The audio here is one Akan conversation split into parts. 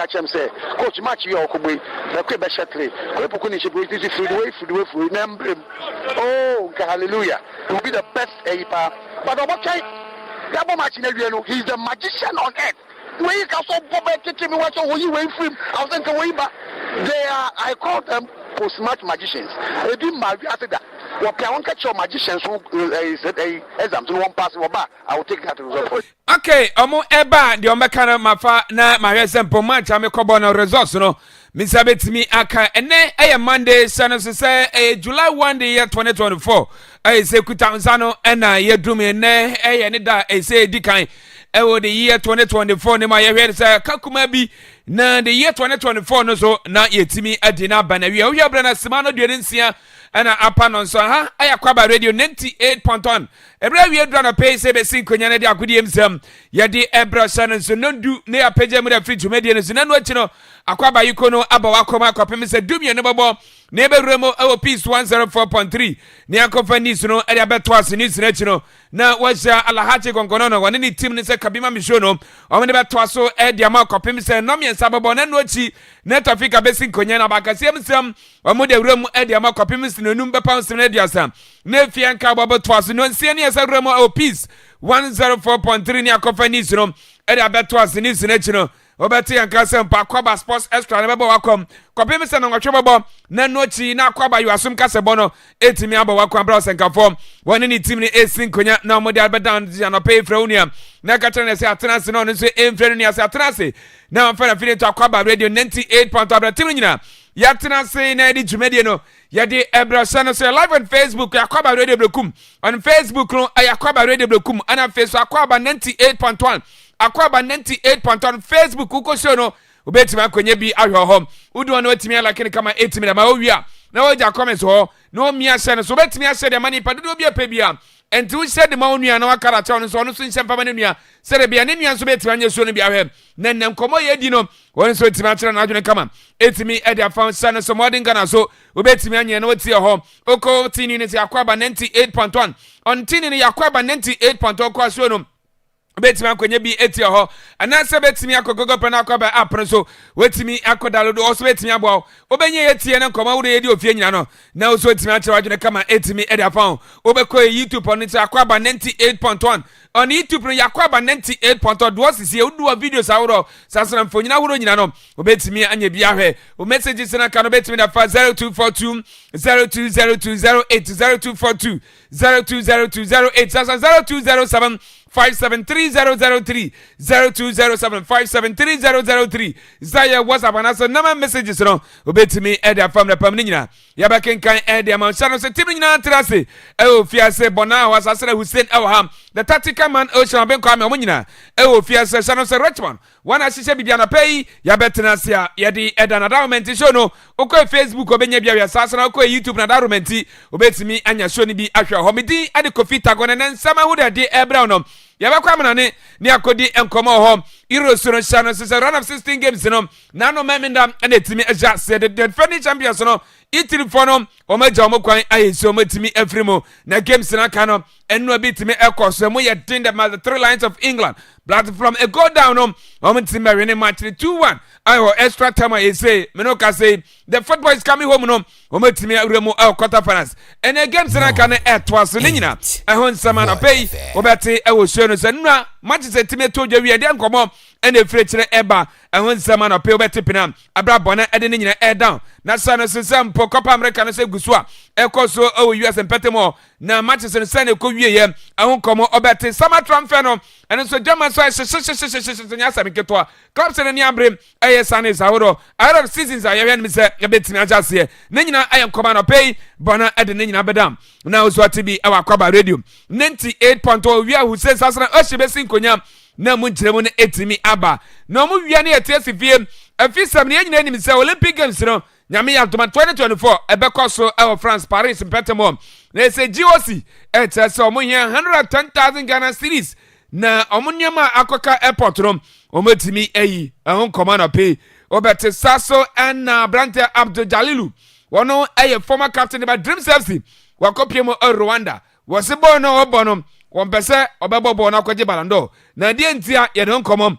catch him say coach match you okugbe na kwe be shetre ko epoku ni shebo this free number oh hallelujah it will be the best epa but okay that match na wie no he's the magician on earth when you can so bobe tete me what so you wait for him I was thinking we ba they are I call them post match magicians they do marry after that what can catch your magicians who exam to one pass over I will take that result. Okay, eba the omekana mafa na mahwese match amekobo na results no misabetimi aka ene Monday sana se July 1 the year 2024 say kutanzano ena yedrum ene ne da say dikan the year 2024 ne ma ye say kakuma bi na the year 2024 no so na yetimi adina banawi o yabra na semano de nsia ana apanon so ha Akwaaba radio 98.1 ebra wi edra na pay se be sin konya na de akodiem sam ye de ebra shan so ndu ne apagya mu da free tumedie no so nanu achi no Akwaaba yiko no aba wakoma akopem se dumie ne bobo ne bewremo ewo peace 104.3 ne akofa nis no e de abeto ase nis na achi no na washa alahache konkono no woni ni team ne se kabima misho no o me beto aso e de ama akopem se no miensa bobo nanu achi ne tafika be sin konya na bakasiem sam o mo de wremo e de ama akopem se nonum be pound 7 ne fianka bobo to aso no nsie ne esa wremo ewo peace 104.3 ne akofa nis no e de abeto ase nis na achi no obeti yanka se mpa Akwaaba sports extra ne bebo wakom kopim se no nwotwe bebo na nochi na Akwaaba you asum kase bono etimi aba wakom bra senka form woni ni team ni esin konya na mo de albedan ya no pay fraunia na kacha ne se atenase no nso emfre ni ase atenase na mfa na fili to Akwaaba radio 98.1 team nyina ya tenase na di dwumedie no ya di ebra channel so live on Facebook Akwaaba radio blekum on Facebook no Akwaaba radio blekum ana Facebook Akwaaba 98.1 Akwaaba 98.1 Facebook uko show no ubetima kwenye bi ahwe ho udu ono etimi lakini kama etimi na mawia na woja comments ho no mia share so ubetimi share de mani padodo bi apebia enti wo share de mawunua na wakara cha no so no so nhyempa ma nua sere bia ne nua so betimi anye so no bi ahwe na nem komo ye di no won so etimi achira na adwene kama etimi e de afa share so modern Ghana so ubetimi anye na wotie ho uko tini ni Akwaaba 98.1 on tini ni Akwaaba 98.1 kwa show no betimi akonye bi etia ho anase betimi akogogo pe na Akwaaba app so wetimi akodalodo oso betimi abo obenye yetie na nkoma wo ye di ofie nyina no na oso etimi akere wadwene kama etimi e da fa obekọ YouTube on Akwaaba 98.1 on YouTube no Akwaaba 98.1 do sisi udu videos awro sasana mfonyina woro nyina no obetimi anya bi ahwe o messages na ka no betimi da fa 0242 020208 0242 sasa 0207 5730030 0207 5730030 Zaya WhatsApp anasa nama messages no obetimi e da fam na pam ni nyina ya ba kenkan e de man chano se tim nyina trase e ofiase bona wasasere Hussein Awham the tactical man Ocean ben kwa me nyina e ofiase chano se Richmond wana shisha bibia na pay ya betena sia ya di e da na document show no okọ Facebook obenya bia sasa na okọ YouTube na document obetimi anya show ni bi ahwe ho medi ade Kofi Tagone na nsama hu de ebra no yabakwa manane ni akodi enkomo ho irosoro chano se run of 16 games no na no memenda na etimi eja se the defending champions no itiri fono omaja omokwan ayesi omatimi afrimo na games na kano enu abitimi ekoso mo ye tin the 3 lines of England blood from a go down omatimi win match 2-1 ayo extra time I say menoka say the football is coming home no omatimi awremo quarter finals and the games na kano etwas ni nyina ehon sama na pay obeti ewo show no se nua match se time to dwa wi de nkomo ene frechire eba ehon sama na pay obeti pinam abra bona ede ni nyina air down na sana sesam po Copa America no se gusua ekoso o US Petemo na Manchester City ko wieye ahun komo obeti sama transfer no ene so German so nya sami ketwa clubs ne abrem ayesane zaworo out of seasons ayewen mi se ebetimi ajase ne nyina ayem koma no pay bona ede ne nyina bedam na ozo atibi e Akwaaba radio 98.1 wia hu se sasana o shebesi nkonya na mu nkyeremu ne etimi aba na mu wia ne etesi fie afisam ne nyina nim se Olympic Games no nyame ya 2024 ebekoso e France Paris Petemo na se GOC etese omuhia 110,000 Ghana cedis na omunyama akoka airport no ometimi eyi ahun command pay obete saso and Brante Abdul Jalilu wono eye former captain by Dreams FC wakopiemo Rwanda wosibo no obono wompese obebobo na kwaje balando na die ntia ye don komom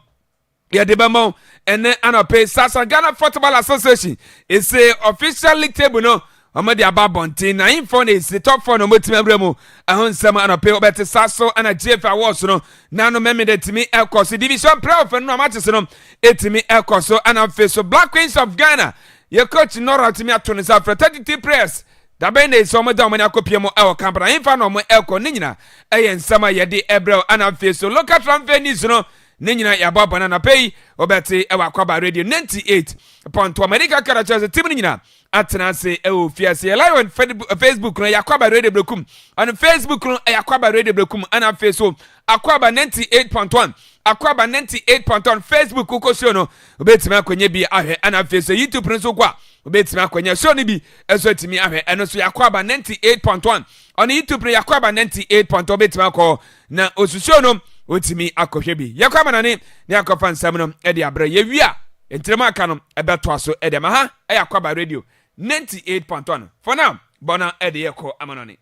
yɛde bɛmɔ ɛne anɔpe sasa Ghana Football Association is a official league table no ɔmo de aba abɔnten na info na esi top 4 na ɔmo timi abere mu ɛho nsɛm anɔpe ɔbɛte saso ana GF awards no nano mɛmi de timi ɛkɔ so division playoff no amate so no etimi ɛkɔ so ana afei so Black Queens of Ghana yɛ coach Nora timi ato ne sa afra 33 players dabe na esi ɔmo da ɔmo ne akɔpie mu ɛwɔ camp na info na ɔmo ɛkɔ ne nyina ɛyɛ nsɛm a yɛde ɛbrɛw ana afei so local transfer news no ne nyina yɛabɔ abɔ na pɛyi ɔbɛte ɛwɔ Akwaaba radio 98.1 America Characters team ne nyina atena ase ɛwɔ fiase yɛ live on Facebook no Akwaaba radio brekum on Facebook no Akwaaba radio brekum ana afei so Akwaaba 98.1 Akwaaba 98.1 Facebook koko show no obetimi akonye bi ahwɛ ana afei so YouTube no so kwa obetimi akonye show no bi ɛso timi ahwɛ ɛno so Akwaaba 98.1 on YouTube no Akwaaba 98.1 obetimi akɔ na osusho no otimi akohwe bi Yakwaaba na ne akɔfa nsɛm no ɛde abrɛ yewia entrema aka no ɛbɛto aso ɛde ma ha Akwaaba radio 98.1 for now bona ɛde yɛkɔ amanone.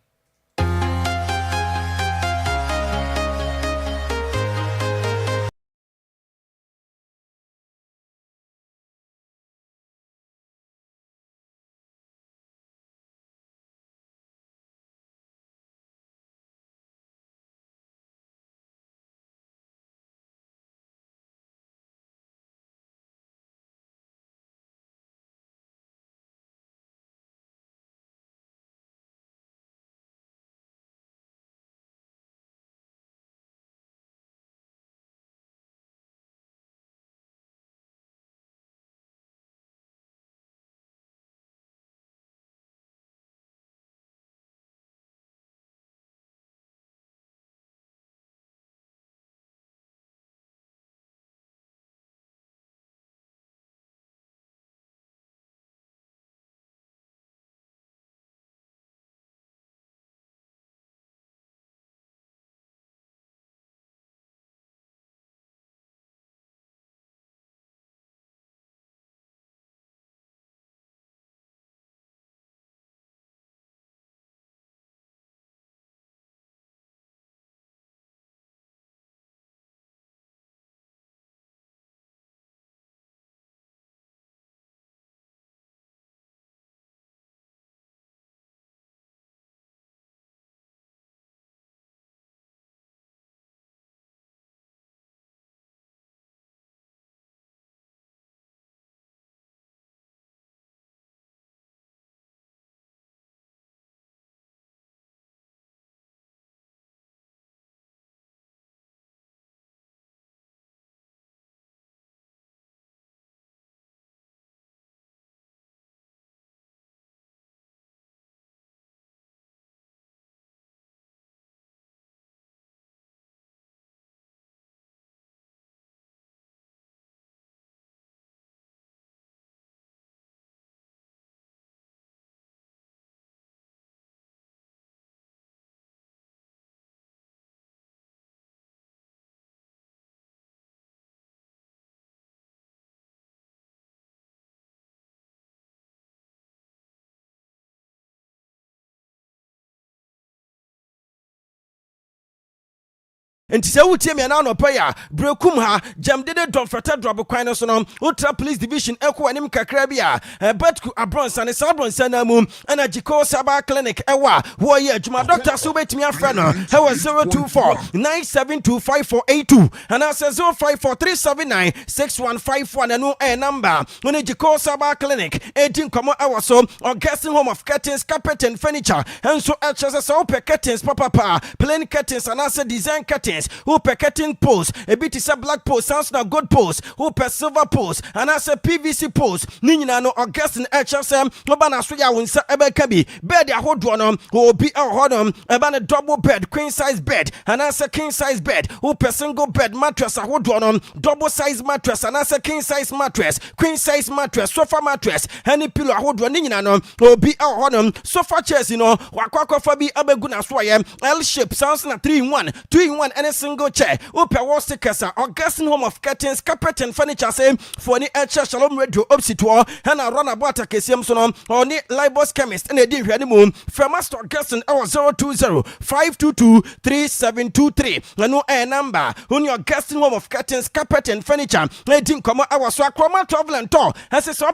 Enti se wutie me na no paya brekum ha jam dede don feta drop kwan no so no ultra police division eko anim kakra bia betku abronsa ne sabronsa na mu ana jiko saba clinic ewa wo ye adwuma doctor so betimi afra no he was 024972548 ana se 0543796151 anu number one jiko saba clinic 18 komo ewa so Augustine home of curtains carpet and furniture enso HSS so curtains papa plain curtains and as design curtains who per curtain post a bit is a black post sounds na good post who per silver post and as a PVC post ni nyina no Augustine HSM no ba na so ya wonsa ebeka bi bed ahodo no who be ahodo eba na double bed queen size bed and as a king size bed who per single bed mattress ahodo no double size mattress and as a king size mattress queen size mattress sofa mattress any pillow ahodo ni nyina no who be ahodo sofa chairs no wakwakofa bi abegu na so ye L shape sounds na 3 in 1 2 in 1 and any single chair. Upe wall stickers Augustine Home of Curtains, Carpet and Furniture same for the Shalom Radio Obsitor and a run about a KCM Sonom or the Libos Chemist and a deal moon from Master Augustine our 020-522-3723 and no air number on your Augustine Home of Curtains, Carpet and Furniture 19 our so Akwaaba travel and tour as a so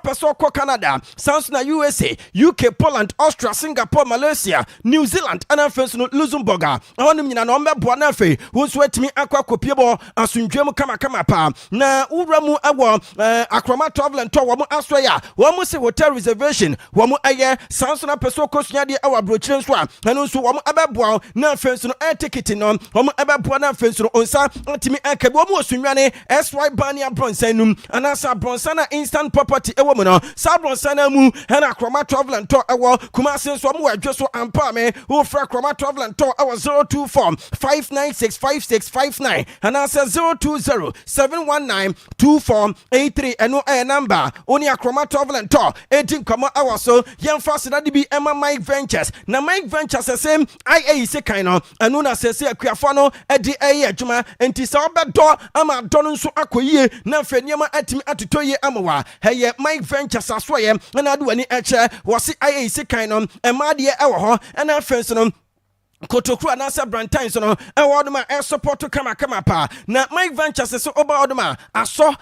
Canada, South USA, UK, Poland, Austria, Singapore, Malaysia, New Zealand, and Luxembourg. I want to know Bonafe, who sweat me aqua copiable as soon kama pa. Na Uramu Awa, Akwaaba travel and tour, Wamu Australia, Wamu se hotel reservation, Wamu Aye, Sansona Pesoko Snadi, our brochure, and also Wamu Ababwa, na fence no air ticket in on, Wamu Ababwa, na fence no onsa, Antimi Ake, Wamu Sunyane, SY Bania Bronsenum, and Asa Bronsana instant property, a woman, Sabronsana mu, and Akwaaba travel and tour, our Kumasin Swamu, just so ampame, who for Akwaaba travel and tour, our 024-596-5659, and answer 020-719-2483, and no air number, only Akwaaba travel and tour, 18 hours, so young fast that be Emma Mike Ventures. Now Mike Ventures the same IA se kind of, and Nuna says here Kuafano at the A Juma, and Tisaba door, Ama Donun so Akoye, Nafenyama at me at Toye Amawa, hey Mike Ventures as well, and I do any etcher, was the IA se kind of, and my dear hour, and I first Kotokru anasa Brantain sono ewadoma e support to kama pa na Mike Ventures so oba odoma aso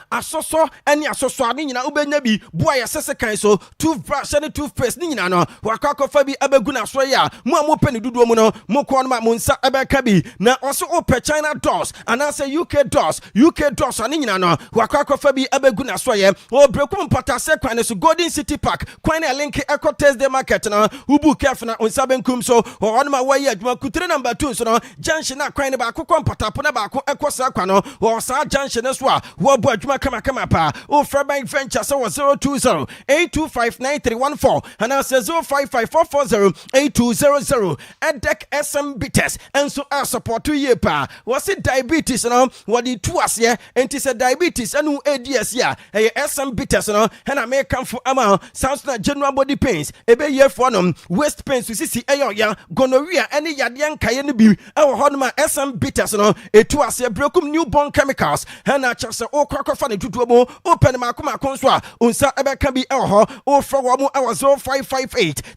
eni asoso ani nyina ubenya bi boa ya sese kan so toothbrush and toothpaste ni nyina no wakakọfa bi abegu na so ya mo amu peni duduo mu no mo ko no ma mo nsa ebeka bi na oso ope China doors anasa UK doors ani nyina no wakakọfa bi abegu na so ye o brekum patase kwan so Golden City Park kwan na link Eco Thursday market na ubu kef na onsa benkum so odoma waye kutre number 2 so no junction na kwan ba akokọ mpatapo na ba ekosa kwa no wo sa junction so a wo bo adwuma kama pa o Fairbank Venture so 020-825-9314 and also 055-440-8200 Edek SM Bites and so our support to ye pa was it diabetes no what the two as here and it is diabetes and ADS ya SM Bites no and I may come for ama sounds like general body pains ebe ye for no waist pains to see ya gonorrhea any yadeɛ nkaeɛ no bi ɛwɔ hɔ no ma SM Bites no ɛtu aseɛ brekum newborn chemicals ɛna kyerɛ sɛ wokɔkɔfa ne tutuo mu wopɛ ne maako nso a onsa ɛbɛka bi ɛwɔ hɔ wofrɛ wɔ mu ɛwɔ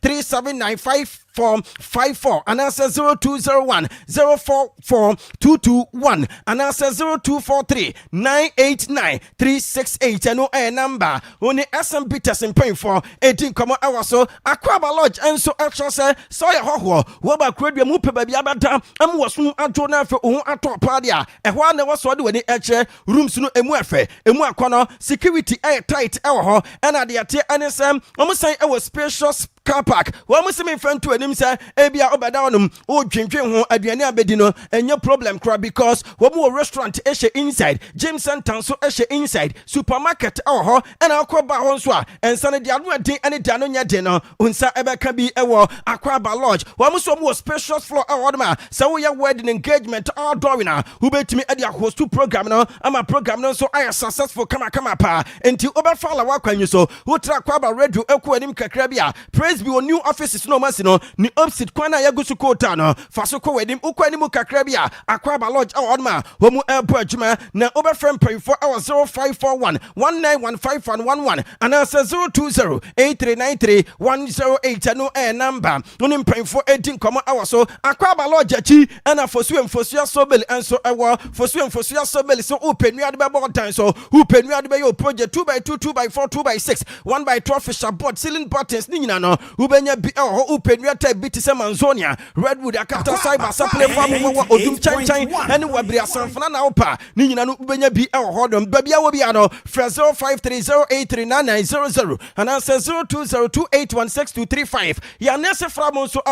0558-379-5454 and answer 0201-044-221 and answer 0243-989-368 and no air number only SM Bites in pain for 18 hours so Akwaaba Lodge and so extra say so ya ho woba kredua mu pe bia bada am woso ajo na afa ohun ato paade a ehwa na woso de wani eche rooms no emu afa emu akono security air tight ewo ho and ade ate anesem omusan ewo spacious car park wo musimi fantu anim say ebia obeda onum o dwendwen ho aduane abedi no enye problem kra because wo mu restaurant ehye inside gym center so ehye inside supermarket ewo ho and akoba ho so a ensane de ado ade ane de ano nya de no unsa ebeka bi ewo Akwaaba Lodge wo mu so mu spacious floor awodma so we wedding engagement outdoor na who betimi ade host program no ama program no so I successful kama pa enti obefa la wakwanyu so who tra Akwaaba radio eku anim kakra bia praise be on new offices no masi no ni opposite kwana yagusu kota no faso ko wedim ukwani mu kakra bia Akwaaba Lodge awodma wo mu airport adwuma na obefrem pay for our 0541-191511 and answer 020-8393-108 no air number onim pay for 18 hours so Akwaaba Lodge achi and fosu sobel and so ewa fosu sobel so open we be board time so open we be your project 2x2 2x4 2x6 1x12 fisher board ceiling buttons ni nyina no ubenya bi open we type bit se manzonia redwood akata cyber supply farm odum chanchan and wabri asanfana na opa ni nyina no ubenya bi hodom babia wo bia no 0530839900 and answer 0202816235 ya nese framo so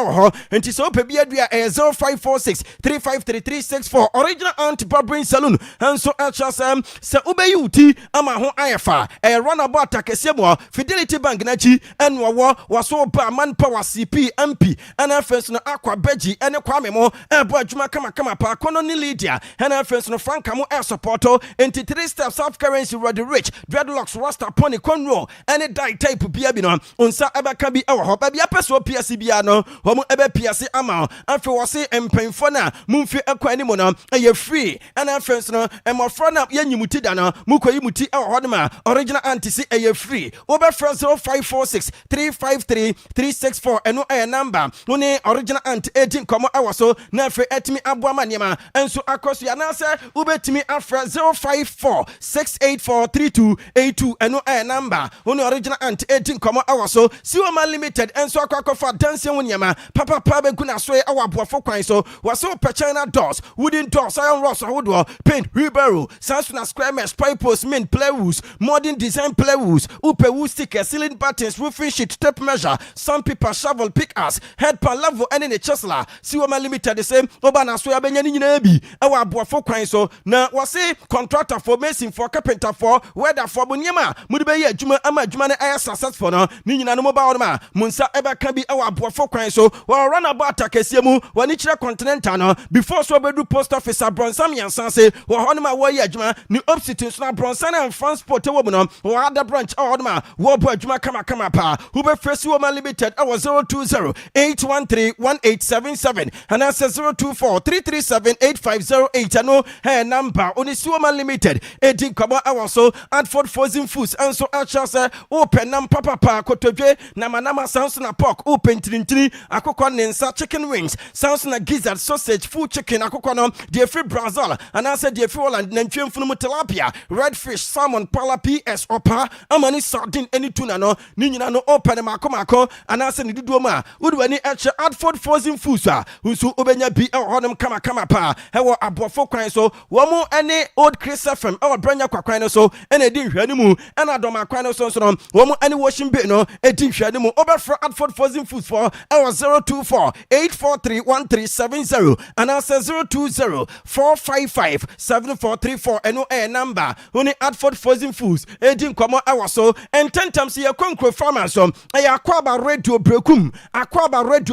enti so pe bia dua 0546353364 original Aunt Barbering Saloon and so HSM se ubeyi uti ama ho ayefa runabout akese mo Fidelity Bank na chi en wo waso Oba Manpower CP MP ana first no Akwa Beji ene Kwame mo ebo adwuma kama pa kono ni Lydia ana first no Franka mo supporto enti 3 steps South Currency Roddy Rich dreadlocks Rasta Pony Conro ene die type bia bi no onsa eba ka bi ewo ho ba bia peso PS bia no wo mo eba PS ama afi wo se empenfo na mumfi akwa ni mo no ye free ana first no emofro na ye nyimuti da no mukoyi muti ewo ho ma original antisi ye free over 0546 353 364 eno number woni original anti 18 komo awaso na free etimi aboama niema enso akoso ya na se ubetimi afra 054 684 3282 eno number woni original anti 18 komo awaso sioma limited enso akofa dance woniema papa be guna so awabofo kwan so waso China doors wooden doors iron rods ahodo paint wheelbarrow Samsung square mesh pipe post main plywood modern design plywood upe wood sticker ceiling buttons roofing sheet tape measure sandpaper shovel pickers head pan level and in the chesla sioma limited the same oba na so ya benya ni nyina bi ewa aboafo kwan so na wase contractor for mason for carpenter for weather for boniema mude be ye adwuma ama adwuma na aye successful no ni nyina no mobile ma munsa eba ka bi ewa aboafo kwan so wa run about akesie mu wani kire continental no before so bedu post office abronsam yansan se wa honma wo ye adwuma ni opposite so na bronsan and transport wo mu no wa other branch honma wo bo adwuma kama pa who be first woman limited our 020-813-1877 and that's 024-337-8508 ano hey number onisi woman limited 18 komo our so Adford frozen foods and so actually open nam papa kotodwe na manama sounds na pork open trintri akoko nensa chicken wings sounds na gizzard sausage full chicken akoko no the free brazil and I said the free Holland nantwem funu tilapia redfish salmon pala ps opa amani sardine any tuna no ni nyina no open mako and I said ni dudu ma udwani eche Adford frozen foods unsu obenya bi honum kama pa hewo abofo kwan so wo mu ene old Chris FM e branya kwakwan no so ene di hwani mu ene adoma kwan no so no wo mu ene washing bay no edi hwani mu obefra Adford frozen foods for 024-843-1370 and I said 020-455-7434 eno number oni Adford frozen foods edi nkomo so and 10 times ye konkro farmers so Akwaaba radio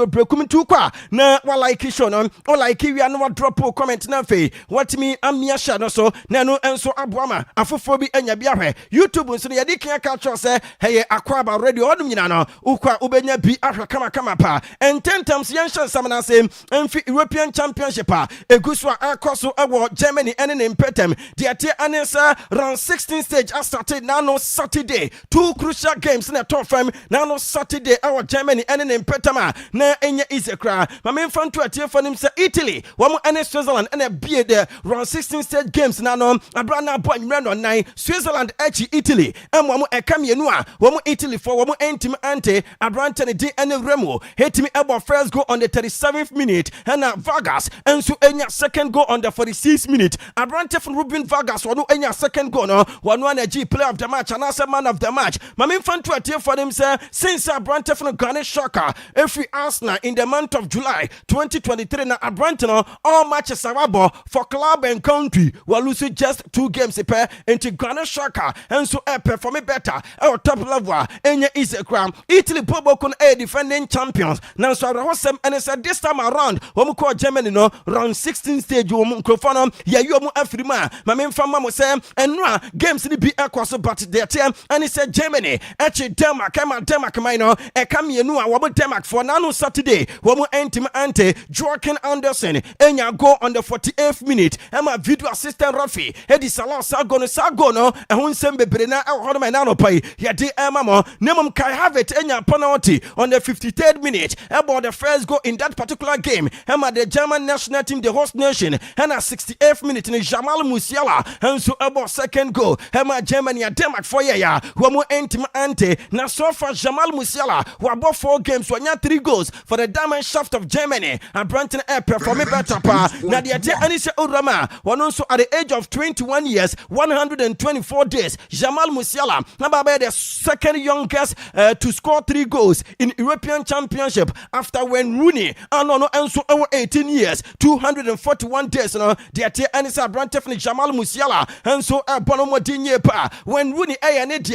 brekum tu kwa na wa like show no o like wi anu drop comment na fe what me amia sha no so na no enso aboama afofo bi anya bi ahwe YouTube nso ye di kan ka cho se hey Akwaaba radio odum nyina no ukwa ubenya bi ahwe kama pa and 10 times yen shan samana se emfi European Championship eguswa akoso ewo Germany ene ne impetem the ate anesa round 16 stage started now no Saturday 2 crucial games na top fam now no Saturday our Germany ene ne impetem na enya isekra ma me fan to atie fanim se Italy wamo ene Switzerland ene bie the round 16 stage games na no abra na bo anwere no 9 Switzerland echi Italy wamo ekamienu a wamo Italy for wamo entim ante abrante ne di ene remo hitimi ebo first goal on the 37th minute and Vargas enso enya second goal on the 46th minute abrante from Ruben Vargas wano enya second goal no wano na G player of the match and also man of the match ma me fan to atie fanim se since abrante from Granit Xhaka every Arsenal in the month of July 2023 na abrante no all matches awabo for club and country we lose just 2 games per into Granit Xhaka and so perform better at top level enya is a crown Italy bobo kun defending champions now so rahosem and said this time around we call Germany no round 16 stage we microphone ya you mu afrima ma me fama mo say enra games ni bi ekwaso but the time and he said Germany actually Denmark no e kam yenu a we Denmark for now Saturday we mu entim ante Joaquin Anderson enya go on the 48th minute ema video assistant referee Eddie Salah sago no ehun sem bebre na e ho na no pai ya di ema mo nemum Kai Havertz enya penalty on the 53rd minute about the first goal in that particular game ema the German national team the host nation and 68th minute in Jamal Musiala and so about second goal ema Germany and Denmark for ya we mu entim ante na so far Jamal Musiala we about 4 games we nya 3 goals for the diamond shaft of Germany and Branton performing better pa na the Anise Urama one also at the age of 21 years 124 days Jamal Musiala now the second youngest to score 3 goals in European Championship after when Rooney and so over 18 years 241 days no the Anise Branton Jamal Musiala and so Bono Modinye pa when Rooney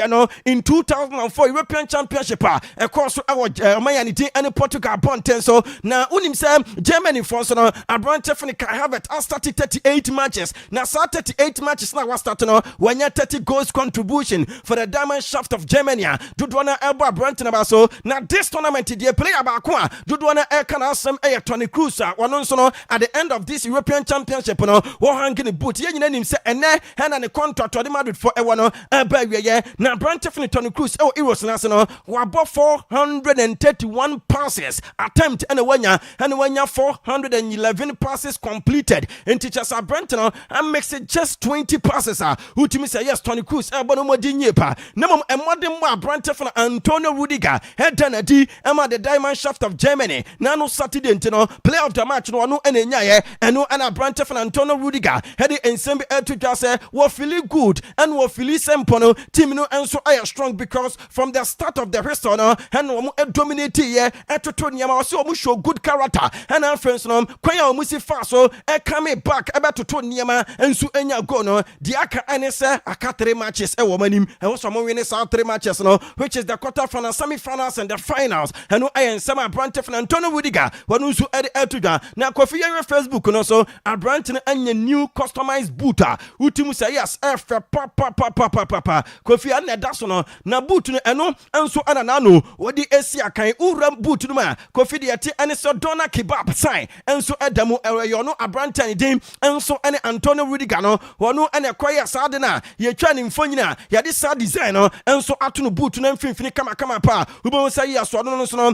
no in 2004 European Championship ɛkɔ so ɛwɔ ɔman yɛn ɛne Portugal bɔnten so na unim sɛ Germany for so no abrante fene Kai Havertz started 38 matches na saa 38 matches na was start no wanya 30 goals contribution for the diamond shaft of Germany dodoɔ na ɛbɔ abrante na ba so na this tournament the player baako a dodoɔ na ɛka na asɛm ɛyɛ Toni Kroos a wɔno nso no at the end of this European Championship no wɔ hang ne boot yɛ nyina nim sɛ ɛnɛ hɛna ne contract ɔde Madrid for ɛwɔ no ɛba wieyɛ na abrante fene Toni Kroos ɛwɔ Euros na se no wabɔ 431 passes attempt ɛna wanya 411 passes completed in teachers abrante no and makes it just 20 passes utimi say yes Toni Kroos ɛbɔ no mɔdi nye pa na mom ɛmɔde mbɔ abrante fene Antonio Rudiger head na di ɛma the diamond shaft of Germany na no Saturday ntino player of the match no ɔno ɛna nyaayɛ ɛno ɛna abrante fene Antonio Rudiger head nsɛm bi ɛto dwa sɛ wɔ feel good and wɔ feel sempo no team no ɛnso ɛyɛ strong because from the start of the history no ɛna wɔn dominate yɛ ɛtoto nneɛma wɔsɛ wɔn show good character ɛna friends no kwan a wɔn si fa so ɛkame back ɛbɛtoto nneɛma ɛnso ɛnya goal no the aka ɛne sɛ aka 3 matches ɛwɔ wɔn anim ɛwɔ so wɔn win saa 3 matches no which is the quarter finals, semi-finals and the finals ɛno ɛyɛ nsɛm abrante fene Antonio Rudiger wɔn nso ɛde ɛto dwa na Kofi yɛn Facebook no so abrante no ɛnyɛ new customized boot utimu sɛ yes ɛfɛ pa Kofi ɛna ɛda so no na boot no ɛno nso ɛna nano wɔde esi akan uram boot no ma Kofi de ɛte ɛne sɛ Donna Kebab sign ɛnso ɛda mu ɛyɛ ɔno abrante ne din ɛnso ɛne Antonio Rudiger no wɔn ɛna ɛkɔyɛ saa de na yɛtwa ne mfonyina yɛde saa design no ɛnso ato no boot no mfimfini kama pa wobɛhu sɛ yɛ so no so no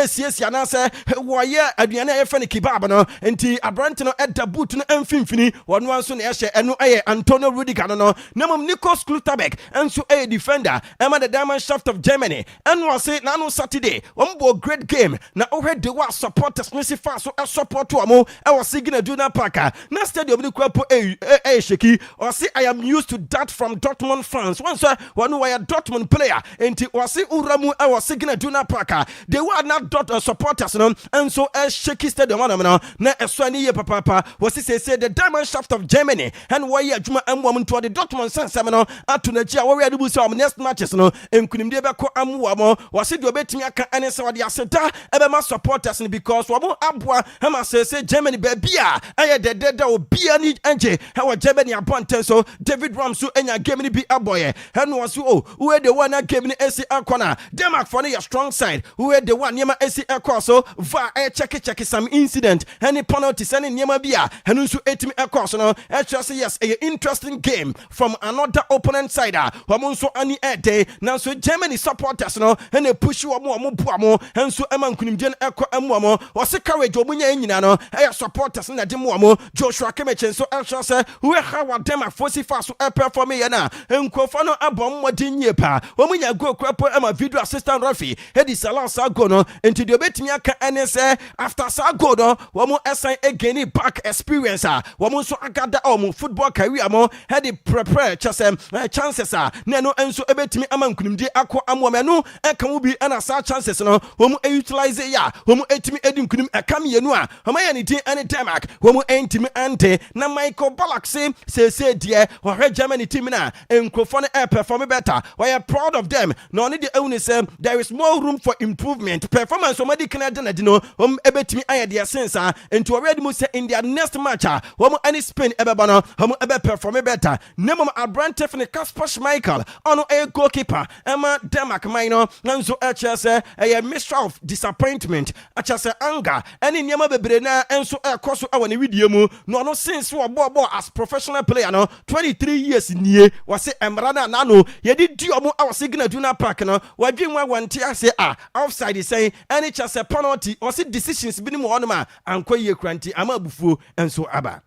esiesie anasɛ wɔyɛ aduane a yɛfɛ ne kebab no nti abrante no ɛda boot no mfimfini wɔn nso na ɛhyɛ ɛno ɛyɛ Antonio Rudiger no na mom Nico Schlotterbeck ɛnso ɛyɛ defender ɛma the diamond shaft of Germany ɛno ɔse na no Saturday wɔn bɔ great game na ɔhwɛ de wa supporters no si fa so ɛsupport wɔn ɛwɔ Signal Iduna Park na stadium no kura po ɛyɛ shaky ɔse I am used to that from Dortmund fans wɔn sɛ wɔn wɔyɛ Dortmund player nti ɔse uramu ɛwɔ Signal Iduna Park de wa na supporters no ɛnso shaky stadium no na ɛso ani yɛ papa wɔse say the diamond shaft of Germany and wɔyɛ adwuma ɛmwam nto de Dortmund sensɛm no ato n'akyi a wɔwɛ de bu sɛ next matches no nkunimdie bɛkɔ amwam wɔse de obetumi aka ɛne sɛ wɔde aseda ɛbɛma supporters no because wɔn aboa ɛma say Germany baabi a ɛyɛ dɛdɛdɛ obia ni ɛngye ɛwɔ Germany abɔnten so David Ram so ɛnya game ni bi abɔyɛ ɛno wɔse who the one game ni esi akɔna Denmark for your strong side who the one nneɛma esi ɛkɔ so va check some incident any penalties any nneɛma bi a ɛno nso etimi ɛkɔ so no ɛkyerɛ sɛ yes a interesting game from another opponent side wɔn nso ani ɛde nanso Germany supporters no ɛna push wɔn bua mo ɛnso ɛma nkunimdie no ɛkɔ ɛmu wɔn wɔse courage wɔn nyɛ nyina no ɛyɛ supporters na de mu wɔn Joshua Kimmich nso ɛkyerɛ sɛ who how Denmark fosi fa so ɛperform yɛ na nkɔfo no abɔ mmɔden yie pa wɔn nya goal kurapo ɛma video assistant referee Eddie Salah saa goal no nti deɛ obetumi aka ɛne sɛ after saa goal no wɔn ɛsan again back experience wɔn nso agada wɔn football career mo ɛde prepare kyɛsɛ chances na ɛno nso ebetumi ama nkunimdie akɔ amuam ɛno ɛka mu bi ɛna saa chances no wɔn utilize ya wɔn etimi edi nkunim ɛka mienu a wɔn ayɛ ne din ɛne Denmark wɔn ɛntimi ante na Michael Ballack say deɛ wɔhwɛ Germany team na nkurɔfoɔ no perform better wɔyɛ proud of them na ɔne de ɛwuni sɛ there is more room for improvement performance wɔn adi kana de no wɔn ebetumi ayɛ deɛ sensa nti wɔredi mu sɛ in their next match wɔn ɛne Spain ɛbɛba no wɔn ɛbɛ perform better na mmom abrante fene Kasper Schmeichel ɔno ɛyɛ goalkeeper ɛma Denmark man no nso ɛkyerɛ sɛ ɛyɛ mixture of disappointment ɛkyerɛ sɛ anger ɛne nneɛma bebree na nso ɛkɔ so ɛwɔ ne video mu na ɔno since wɔbɔ as professional player no 23 years nie wɔse mmara na nano yɛde di ɔmo awɔ Signal Iduna Park no wɔdwenwa wɔnte ase offside sɛn ɛne kyerɛ sɛ penalty wɔse decisions bi ne mu ɔnom a ankɔ yie kranti ama abufuo nso aba.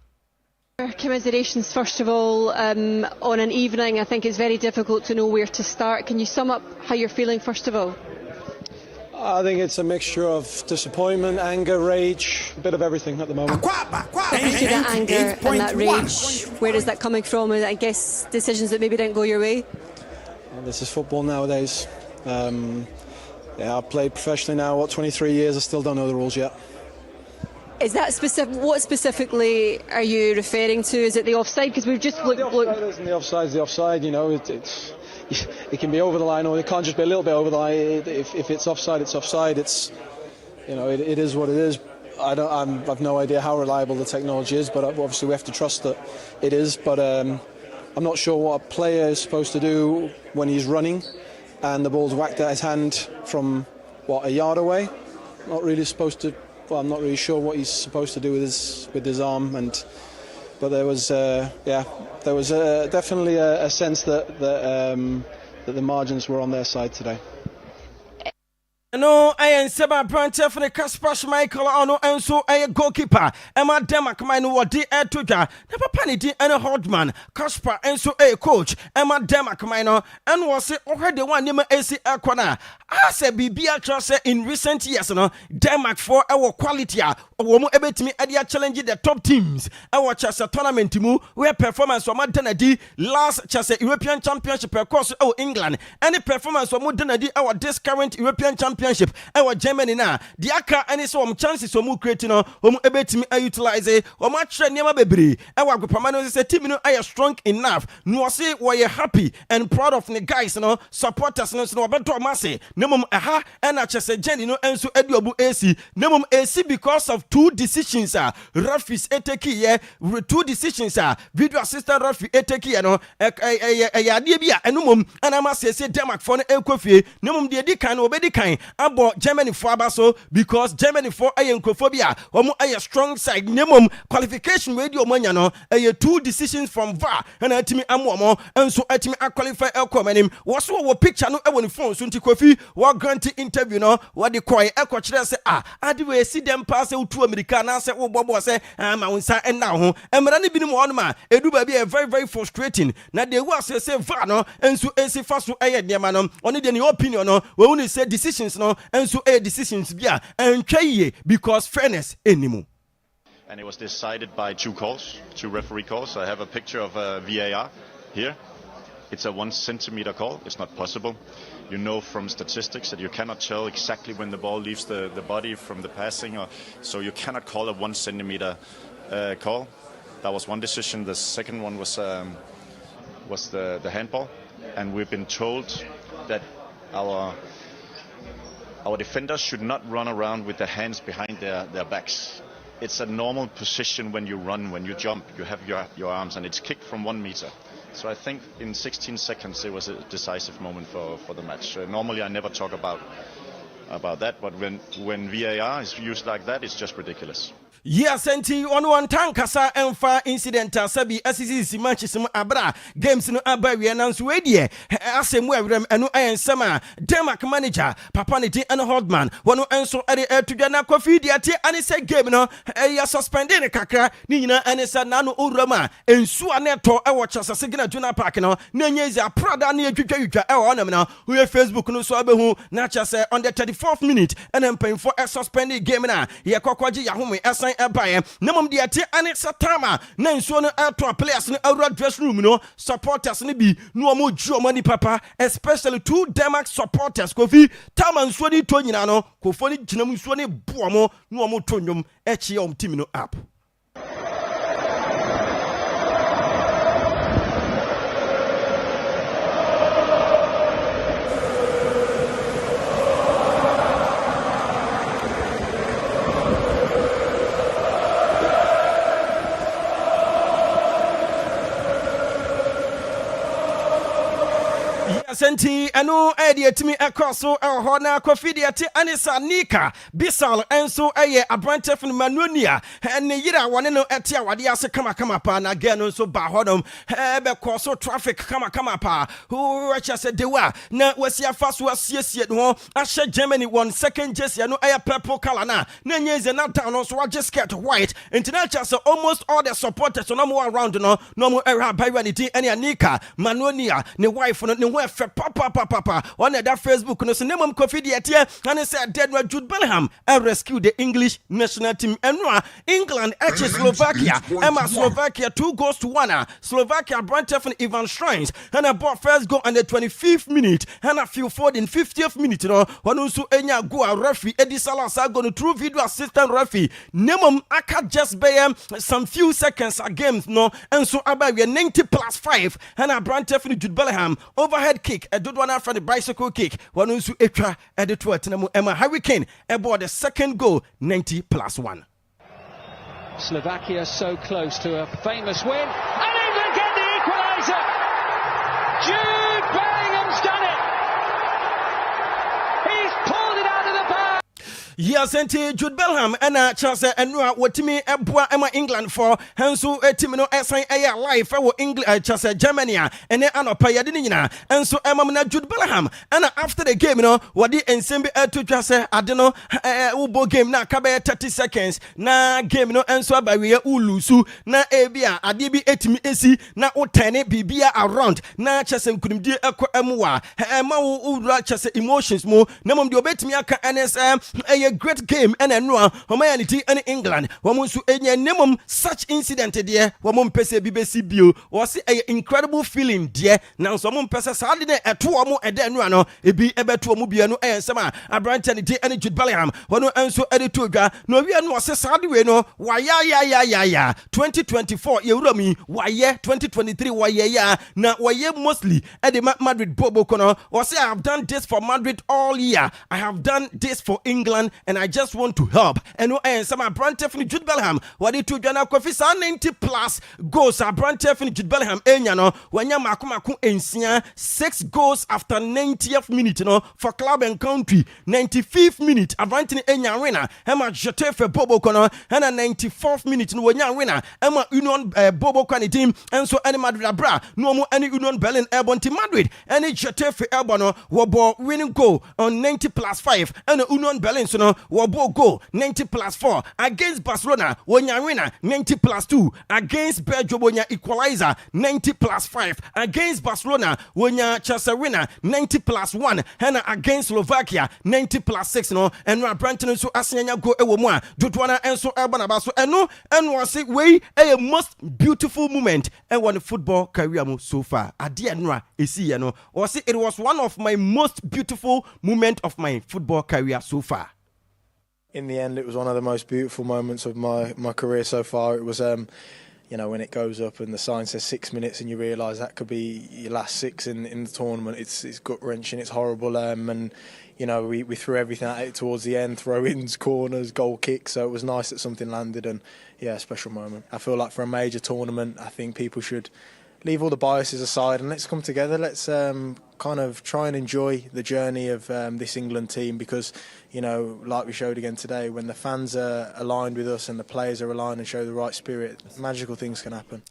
Commiserations, first of all, on an evening. I think it's very difficult to know where to start. Can you sum up how you're feeling, first of all? I think it's a mixture of disappointment, anger, rage, a bit of everything at the moment. Thank you, that anger and that rage. Where is that coming from? I guess decisions that maybe didn't go your way? Well, this is football nowadays. I've played professionally now, 23 years. I still don't know the rules yet. Is that specific? What specifically are you referring to? Is it the offside? Because we've just looked. The offside, the offside's the offside. You know, it can be over the line, or it can't just be a little bit over the line. If it's offside, it's offside. It's, you know, it is what it is. I've no idea how reliable the technology is, but obviously we have to trust that it is. But I'm not sure what a player is supposed to do when he's running and the ball's whacked at his hand from, a yard away. Not really supposed to. Well, I'm not really sure what he's supposed to do with his arm. But there was definitely a sense that the margins were on their side today. No, I am Seba Brancher for the Kasper Schmeichel, Ono, and so a goalkeeper. Emma Demak, mine, what the air to ja, never panity and a Hodman, Kasper, and so a coach, Emma Demak, minor, and was it already one name AC Aquana. I said, BB Trust in recent years, no, Denmark for our quality, or more able to me at challenging the top teams. Our chess tournament to where performance from Madanadi last chess European Championship across England, any performance from Madanadi our this current European Championship, our Germany now, the Aka and some chances of more creating or able to me utilize or much never baby. Our Gupamano is a team, I are strong enough. No, say, why you happy and proud of the guys, supporters, no, but Tomasi. Nemum aha and I just Jenny no and so Eduabu AC Nemum AC because of two decisions referees eteki two decisions video assistant referee eteki no ya bia enumum and I must say Denmark for ekofie nemum de kan obedi kan abo Germany for abaso because Germany for ayenkophobia omo aye strong side nemum qualification we di omanya no two decisions from VAR and atimi amomo and so atimi qualify elkomanim was wo picture no e woni phone so ntikofi what granted interview no what the quiet echo chere say ade we see them pass to America na say wo bobo say ma wonsa enna ho emra ne binim won ma edu ba bi very very frustrating na they was say VAR no enso esi faso eye dem no oni de ne opinion no we won say decisions no enso decisions bia entwa because fairness enimu. And it was decided by two referee calls. I have a picture of VAR here. It's a 1 centimeter call. It's not possible. You know from statistics that you cannot tell exactly when the ball leaves the body from the passing, so you cannot call a 1 centimeter call. That was one decision. The second one was the handball, and we've been told that our defenders should not run around with their hands behind their backs. It's a normal position when you run, when you jump, you have your arms, and it's kicked from 1 meter. So I think in 16 seconds it was a decisive moment for the match. Normally I never talk about that, but when VAR is used like that, it's just ridiculous. Yes, enti one tankasa emfa incident sabi SCC matches abra games no abawi announce we die asem we awrem eno ayensama Denmark manager Papa Niti and Hodman wono enso ade atudwa na kofi die ate ane say game no ya suspended kakra ni nyina ane sa na no urama ensu ane to e wo chasa signa juna park no na nyezi aprada na atwitwa e wo nam na we Facebook no so abehu na chasa on the 34th minute and empin for a suspended game na ye kokwaji yahome esan ebaye nemom de ate ane satama na nsuo no ato players no awura dress room no supporters no bi no omo ju omo ni papa especially two Denmark supporters kofi tama nsuo ni to nyina no kofo ni ginam nsuo ni boamo no omo to nwom echi om team no up. Senti anu edi etimi ekoso ho na kofidi ati anisa nika bisal enso eye abrantef no manuania ene yira wone no eti awade ase kama pa na again nso ba hodom be koso traffic kama pa who se dewa na wasi afaso asiesie no ahye Germany 1 second jersey no eye purple color na nyeze na down no so wage skirt white international so almost all the supporters no more around no mo era by vanity ene nika manuania ne wife no ne ho papa on that Facebook no so nemam Kofi de etie and said dead Jude Bellingham rescued the English national team and England Slovakia Slovakia 2-1 Slovakia Brantef and Ivan Shrines and a ball first goal on the 25th minute and a few forward in 50th minute no one also enya go a referee Eddie Salazar go through video assistant referee nemam aka just by some few seconds a game no and so about 90+5 and a Brantef and Jude Bellingham overhead kick kick Edudwana from the bicycle kick one nso etwa edeto atenam Emma Harry Kane aboard the second goal 90+1. Slovakia so close to a famous win, and England get the equaliser. Jude Bellingham's done it. He's pulled it out of the bag. Yes, and Jude Bellingham and Charles and what to me Emma England for Hansu Timino SI life for England Charles Germany and then Anopa Yadinina and so Emma Jude Bellingham and after the game, what the ensemble to just I don't know Ubo game na kabe 30 seconds na game and so by we ulusu na ebia adibi etimi esi na otene bibia around na Chelsea couldn't do emwa Emma ura Chelsea emotions mo na mom de obetimi aka NSM a great game and humanity in England. Wamunsu enya nemum such incident there. Wamum pese BBC bio was a incredible feeling there. Now some pese sadine etu omo ede no ebi ebetu omo bia no ensema Abrantani de any Jude Bellingham. Wanu enso editu dwa no wi no se sade we no waya 2024 Euromi waye 2023 waye ya na waye mostly at the Madrid Bobo kono was I have done this for Madrid all year. I have done this for England and I just want to help. And some Abrantani Jude Bellingham what it to Jana Kofi 90+ goals Abrantani Jude Bellingham enyano wanya makumaku ensia 6 goals after 90th minute for club and country 95th minute Abrantani enya winner Emma Jetefe Bobo kono and 94th minute no wanya winner Emma Union Bobo kwani team and so any Madrid abra no mo any Union Berlin Airborne team Madrid any Jetefe Airborne wobo winning goal on 90+5 and Union Berlin so no wobo goal 90+4 against Barcelona wonya winner 90+2 against Belgium wonya equalizer 90+5 against Barcelona wonya Chelsea winner 90+1 and against Slovakia 90+6 no and Abrantani so asenya go ewo mu a Dodwana enso eba na ba so eno was it way a most beautiful moment and one football career mo so far ade enra esi ye no was it was one of my most beautiful moment of my football career so far. In the end, it was one of the most beautiful moments of my career so far. It was, when it goes up and the sign says 6 minutes and you realise that could be your last 6 in the tournament. It's gut-wrenching, it's horrible. And, we threw everything at it towards the end, throw-ins, corners, goal kicks. So it was nice that something landed and, yeah, a special moment. I feel like for a major tournament, I think people should leave all the biases aside and let's come together. Let's kind of try and enjoy the journey of this England team because, like we showed again today, when the fans are aligned with us and the players are aligned and show the right spirit, magical things can happen.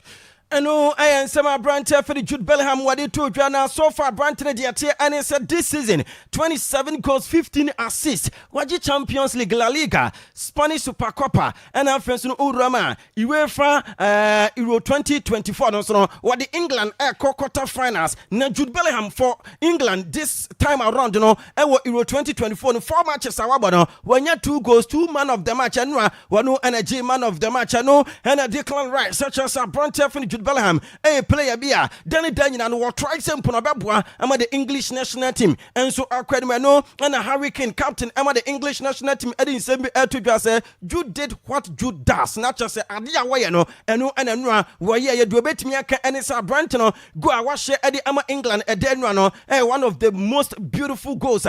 I am some Abrantani for the Jude Bellingham what it to Jana so far Abrantani the and it said this season 27 goals 15 assists Waji Champions League La Liga Spanish Super Copa and Afensu Urama UEFA Euro 2024 no so what the England quarter finals na Jude Bellingham for England this time around Euro 2024 no 4 matches awaba no wanya 2 goals 2 man of the match and one energy man of the match and Declan Rice such as Abrantani for Jude Bellingham, a player beer, Danny Daniel, and what tries him Punababwa, I'm the English national team, and so Akwaaba and a Harry Kane captain, I'm the English national team, Eddie Sembi to just say, Jude did what Jude does, not just say, Adia Wayano, and where you do bet me, and it's a Brantano, go a wash Eddie Emma England, a dead runner, one of the most beautiful goals,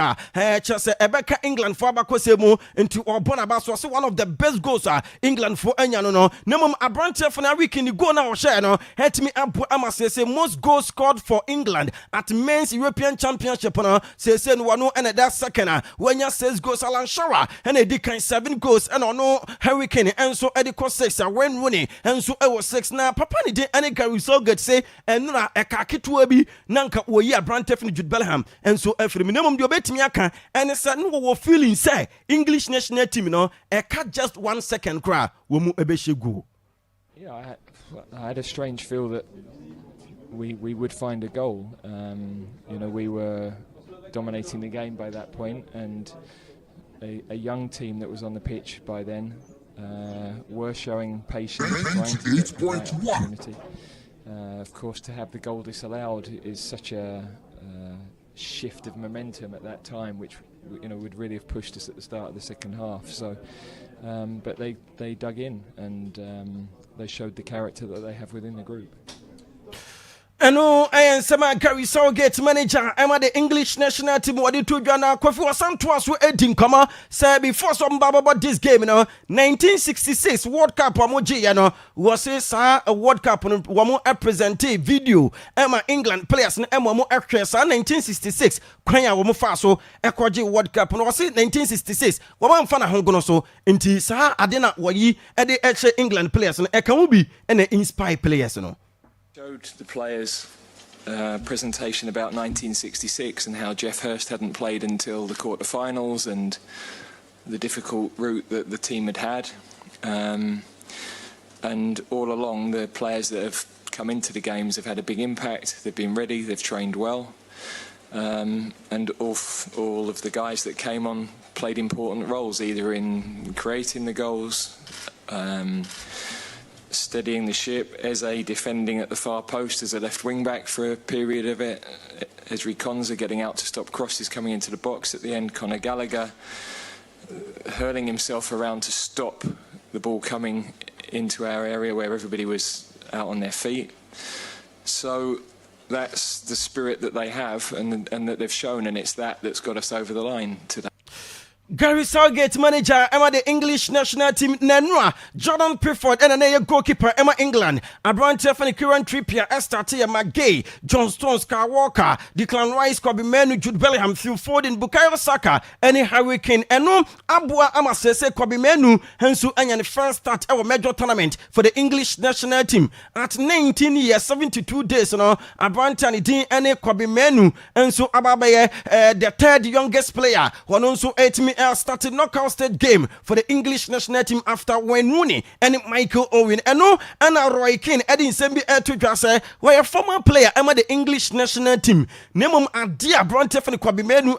just say, Ebeka England for Abakosemo into Bonabas was one of the best goals, England for Enyano, no, a Brantano for a week in the go now, share no. Hit me up say most goals scored for England at men's European Championship say one and that second when you says goals Alan Shearer and a decline 7 goals and no Harry Kane and so Eddie 6 when Rooney and so I was 6 now papa ni dey any Gary Southgate say and na e ka ketewa bi nanka wo yi Abrantani Jude Bellingham and so every minimum do betimi aka and say no wo feeling say English national team no e ka just 1 second cry wo mu ebehye goal. Yeah, I had a strange feel that we would find a goal. We were dominating the game by that point, and a young team that was on the pitch by then were showing patience, trying to get the right opportunity. Of course, to have the goal disallowed is such a shift of momentum at that time, which would really have pushed us at the start of the second half. So, but they dug in and they showed the character that they have within the group. Eno sema Gary Southgate manager Emma the English national team wadi to Ghana Kofi Wasanto aso edin kama say before some baba this game 1966 World Cup amoji was say a World Cup no wamo represent video Emma England players no Emma mo ehwe sa 1966 kwan ya wamo fa so ekoje World Cup no was 1966 wamo mfa na hongo no so nti sa ade na wayi ede ehwe England players no eka mu bi ena inspire players no. Showed the players presentation about 1966 and how Jeff Hurst hadn't played until the quarterfinals and the difficult route that the team had. And all along, the players that have come into the games have had a big impact. They've been ready, they've trained well. And all of the guys that came on played important roles, either in creating the goals, steadying the ship, Eze defending at the far post as a left wing back for a period of it, Ezri Konza getting out to stop crosses coming into the box at the end, Conor Gallagher hurling himself around to stop the ball coming into our area where everybody was out on their feet. So that's the spirit that they have and that they've shown, and it's that's got us over the line today. Gary Southgate manager Emma the English national team Nenua Jordan Pickford and a goalkeeper Emma England Abraham Tiffany Kieran Trippier Esther Tia McGay John Stones Kyle Walker Declan Rice Kobe Manu Jude Bellingham Phil Foden Bukayo Saka any Hurricane Eno Abua Amasese Kobe Manu Hensu Anyan first start our major tournament for the English national team at 19 years 72 days Abraham Tani Dean and Kobe Manu Hensu Ababaye the third youngest player one also 8 me started knockout stage game for the English national team after Wayne Rooney and Michael Owen. And Roy Keane, Eddie Sembi to just say, where a former player Emma the English national team. Nemum Adia Brown Tiffany Kwabimenu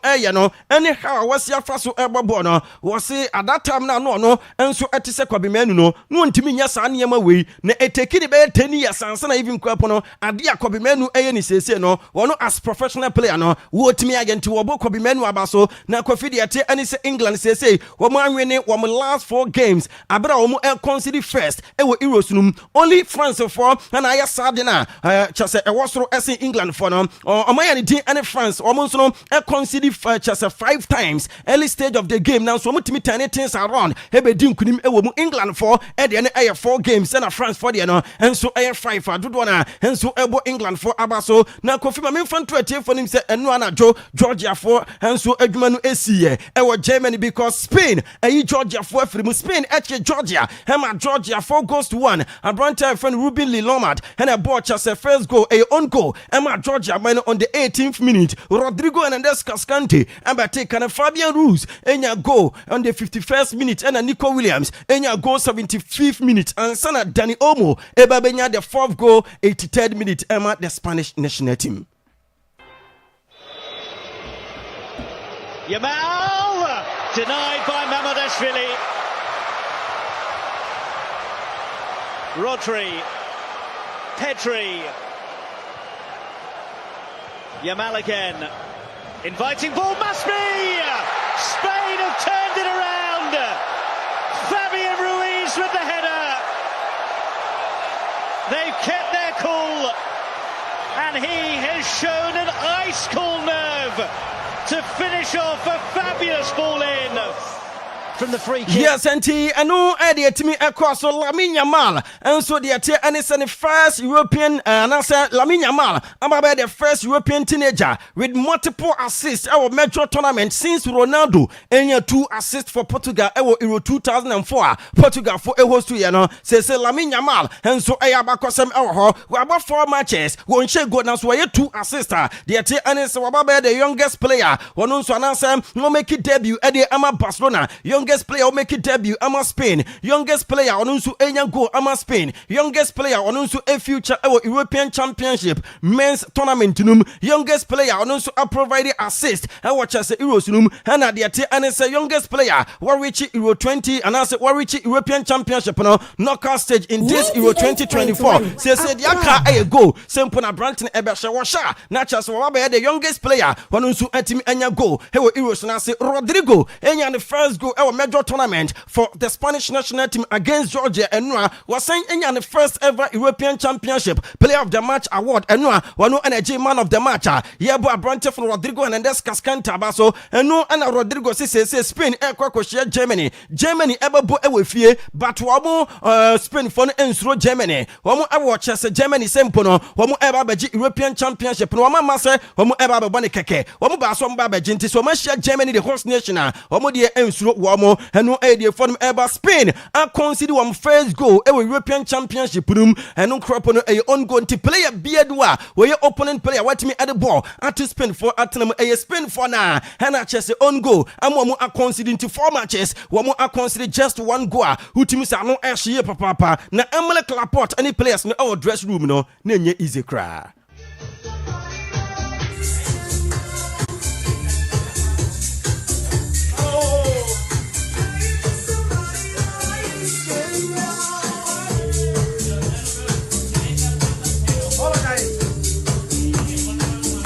anyhow was your first bono was at that time no and so at the Kwabimenu no intimi yasa anyama way ne eteki be 10 years and sana even kwapono Adia Kwabimenu any say no one as professional player no what me again to Wabo Kwabimenu abaso na Kwafidi ate any say England say woman winning one last 4 games abra omo consider first ewo Euros num only France for and I sad na just e wasoro ese England for no oman din and France omo so no consider just 5 times early stage of the game now so omo timi turn things around e be din kunim ewo mu England for e de ne 4 games and France for the no and so 5 adodo na and so ebo England for abaso na confirm me fan 20 for him say enu anajo Georgia for and so adwuma no esi ewo Germany because Spain Georgia for from Spain Georgia Hema Georgia 4 goes to 1 and Branta friend Ruben Lilomad and a ball just a first goal own goal Emma Georgia man on the 18th minute Rodrigo Hernandez Cascante and take and Fabian Ruiz enya goal on the 51st minute and Nico Williams enya goal 75th minute and Sana Dani Olmo ebabenya the 4th goal 83rd minute Emma the Spanish national team. Yamal denied by Mamadashvili. Rodri, Pedri, Yamal again, inviting ball, must be! Spain have turned it around! Fabian Ruiz with the header! They've kept their cool, and he has shown an ice-cool nerve to finish off a fabulous ball in from the free kick. Yes, and no idea to me across Lamine Yamal, and so the and it's the first European and I said Lamine Yamal. I'm about the first European teenager with multiple assists our major tournament since Ronaldo and 2 assists for Portugal Euro 2004. Portugal for a host to say Lamine Yamal, and so I about some we about 4 matches. One shake go now so 2 assists. The and it's about the youngest player. One also announce no make it debut at the Ama Barcelona. Youngest player will make it debut Ama Spain. Youngest player on also a go Ama Spain. Youngest player on also a future European Championship men's tournament num. Youngest player on also a provided assist. I watch as a Euros num. And at the and it's a youngest player Warwick Euro 20 and as a Warwick European Championship knockout stage in this Euro 2024. Said Yaka a go. Sempona Branton Ebesha Washa. Nachas Wabe the youngest player on also a team enya go. He will Euros and I say Rodrigo. Enya the first go our major tournament for the Spanish national team against Georgia. Enua was saying in the first ever European Championship Player of the Match award. Enua wanu energy man of the match. Yebo Abrante from Rodrigo Hernandez Cascanta Baso. Enu and Rodrigo say Spain ekwa Germany. Germany ebe bo ewefie but wamu Spain for ensuro Germany. Wamu watch Germany sempono. Wamu eba beji European Championship. Wamu mase wamu eba bebani keke. Wamu baso mba beji nti so share Germany the host nation. Wamu die ensuro wamu enu die for eba Spain. I consider one first goal ewe European Championship room enu crop no e on goal nti player biedwa where your opponent player what me at the ball at to Spain for atenam e Spain for na hena chese on goal amu a consider into 4 matches wamu a consider just one goal utimi sa no ehye papa na Emile Laporte any players no our dress room no na nye easy cry.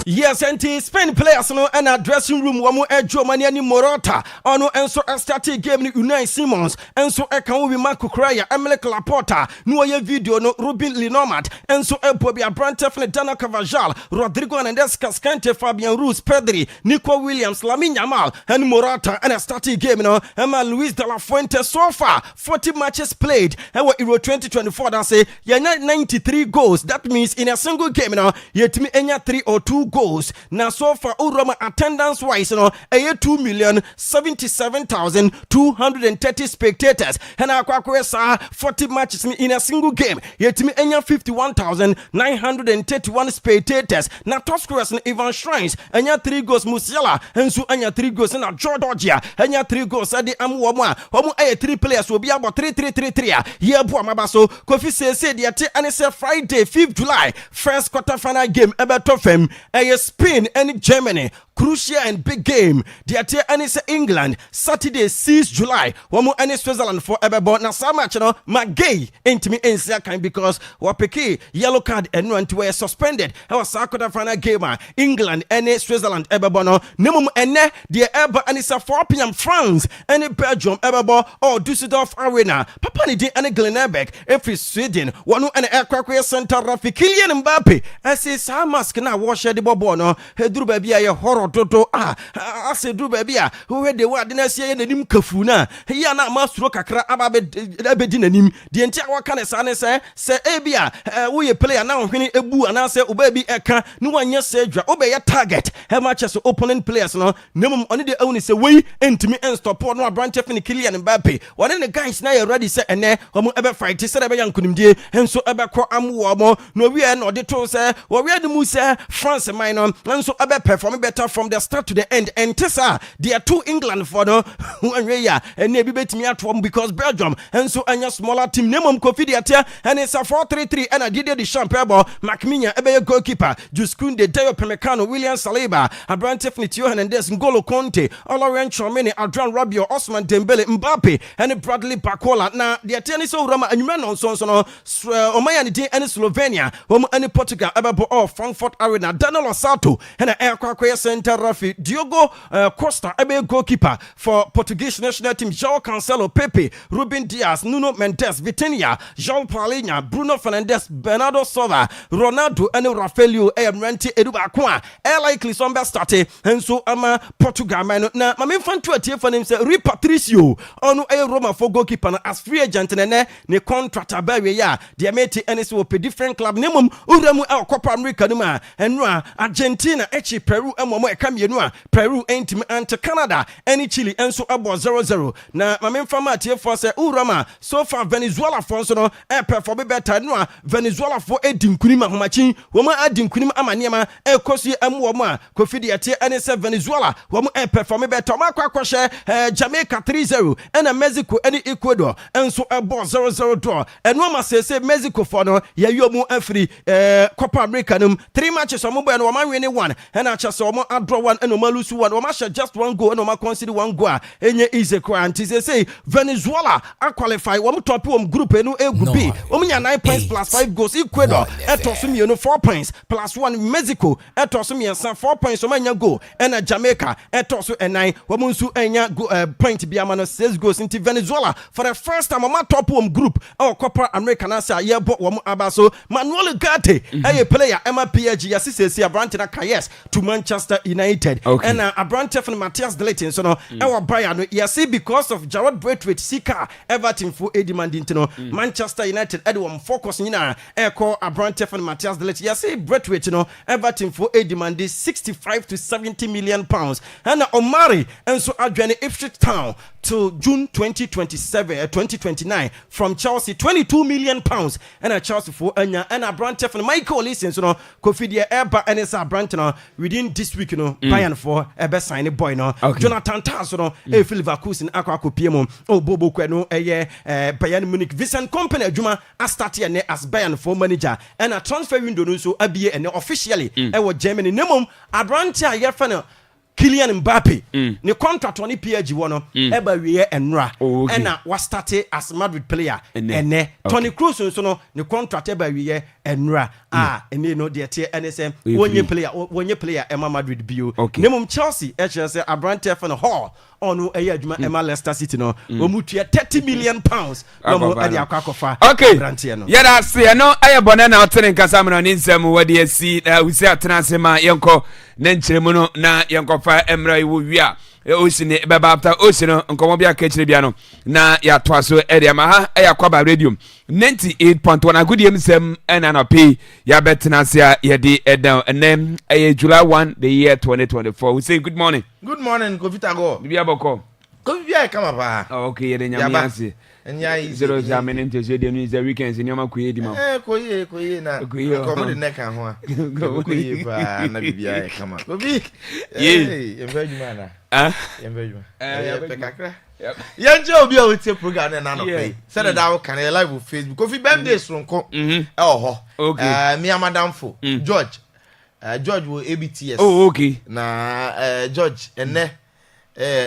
Yes, and Spain players no and a dressing room wamu ejo mani ani Morata ono enso start game ni Unai Simons enso e kan wi Marco Craya Emile Laporte no ye video no Ruben Linomat enso e Bobby Abrante fne Dana Carvajal Rodrigo Hernandez Cascante Fabian Ruiz Pedri Nico Williams Lamine Yamal and Morata and a starting game no Emma Luis de la Fuente so far 40 matches played and what Euro 2024 that say you 93 goals that means in a single game no yet me enya 3 or 2 goals. Now so far Uroma attendance wise you know 2,077,230 spectators and Akwaaba 40 matches in a single game yet me enya 51,931 spectators. Now top scorers Ivan Shrines enya 3 goals Musiala and so enya 3 goals na Georgia enya 3 goals adi amuwa omu 3 players will be about 3 yeah boy mabaso Kofi say the and it's Friday 5th July first quarter final game ebeto fem Spain and Germany crucial and big game. The atia and it's England Saturday 6th July. Wamu and Switzerland for Ebebo. Now some match no magay into me in second because wapeke yellow card and went to were suspended. I was quarter final game England and Switzerland Ebebo no nemum ene the Eba and it's a 4 p.m. France and Belgium Ebebo or Düsseldorf Arena. Papa ni di and Glennebeck every Sweden. Wanu and Akwaaba center Rafi Kylian Mbappe. As is how mask na wash the bobo no hedru baby a horror toto ase dru baby a who the word na sie nanim kafu na ya na masuro kakra abedi nanim de ntia waka ne sa ne se ebia wo ye player na hwene ebu ana se obabi eka no wanya se dwa obeye target he matches opponent players no nemum oni de awni se wei entimi enstop no Abrante fini Kylian Mbappe one the guys na you ready se ene omo ebe fight se ebe yankunimdie enso ebe kɔ amwo mo no we na ode to se wo we de mu se France minor enso ebe perform better from the start to the end and tesa there are 2 England for no one way ya and e bi betimi atwom because Belgium enso anya smaller team nemum Kofi de atia and it's a 4-3-3 and Didier Deschamps ball Macminya ebe goalkeeper Juskunde Dayo Pemecano William Saliba Abrante Fnitio Hernandez N'Golo Conte Olajuwon Tchouameni Adrien Rabiot Ousmane Dembele Mbappe and Bradley Barcola na de atia ni so rama anwuma no so no omaya ni din and Slovenia and Portugal ebe bo Frankfurt Arena Daniel Osato and Akwaaba center Rafi Diogo Costa ebe goalkeeper for Portuguese national team João Cancelo Pepe Ruben Dias Nuno Mendes Vitinha João Paulinho Bruno Fernandes Bernardo Silva Ronaldo and Rafaelio Renti Eduba Kwa likely some best start and so ama Portugal man na ma memfanto atie for him say Rui Patricio onu Roma for goalkeeper na as free agent ne contract abawe ya de mate and so pe different club nemum uramu Copa America no ma enra Argentina echi Peru emomo e kamienu a Peru entim ante Canada any Chile enso abo 0-0 na ma memfama atie for say urama so far Venezuela for so no perform better no a Venezuela for edinkunim ahomachi wo ma adinkunim amaniema ekosi amwo mo a Kofi de atie ene se Venezuela wo ma perform better ma kwakwohye Jamaica 3-0 and Mexico and Ecuador enso abo 0-0 draw eno ma say Mexico for no ya yomu afri Copa America num 3 matches omo bo no ma win 1 and a chase omo draw one and oma lose one oma share just one goal and oma consider one goal enye easy crime they say Venezuela a qualify one top group enu A group B nya 9 points plus 5 goals Ecuador etosum you 4 points plus 1 Mexico etosum you 4 points omanya goal and Jamaica etosu and 9 womunsu enya point bi amano 6 goals into Venezuela for the first time oma top group our Copa America na say ye bo wo abaso Manuel Garte a player Emma PSG yasisi Abrante na Kayes to Manchester United and Abrante from Matthias De Ligt so no our Bayern yasi because of Jarrod Braithwaite Sika Everton for demand into Manchester United Edward focus nyina call Abrante from Matthias De Ligt yasi Braithwaite no Everton for demand 65 to 70 million pounds and Omari and so adwane Ipswich Town till June 2029 from Chelsea 22 million pounds and a Chelsea for Anya and Abrante from Michael listen so no Kofi de Eba and it's Abrante no within this week Bayern for a best sign boy no Jonathan Tah so no Philip Vakusin akwa kopiemo Bobo Kweno Bayern Munich Vincent Kompany adwuma a start here as Bayern for manager and a transfer window no so abie and officially Germany nemom Abrante a yefano Kylian Mbappe ne contract on PSG wono eba wie enra na was started as Madrid player ene Toni Kroos so no ne contract eba wie enra ene no de tie NSM wonye player Emma Madrid bio nemum Chelsea say Abrante for Hall onu adwuma Emma Leicester City no omutua 30 million pounds no ade akwakofa Abrante no yada se no ayebona na otene nkasa mno ni nsem wode asi wusi atena se ma yenko na nkyeremu no na yenkofa emra iwo wia osine beba after osino nkomo bia ka kyire bia no na ya toaso area ma ha Akwaaba radio 98.1 agudiem sem ena no pay ya betena se ya di edan enem July 1 the year 2024 we say good morning Govitago bia boko Govia kama pa okay yede nyame ase enya zero examine into the news the weekends in yama kuye di ma koye na komo de neka ho a koye pa na bibia kama Govi yembejuma na yembejuma pekakra yanje obi a wotie program na no pay said that can live on Facebook Kofi birthday sonko ho me amadamfo George wo ABTS okay na George ene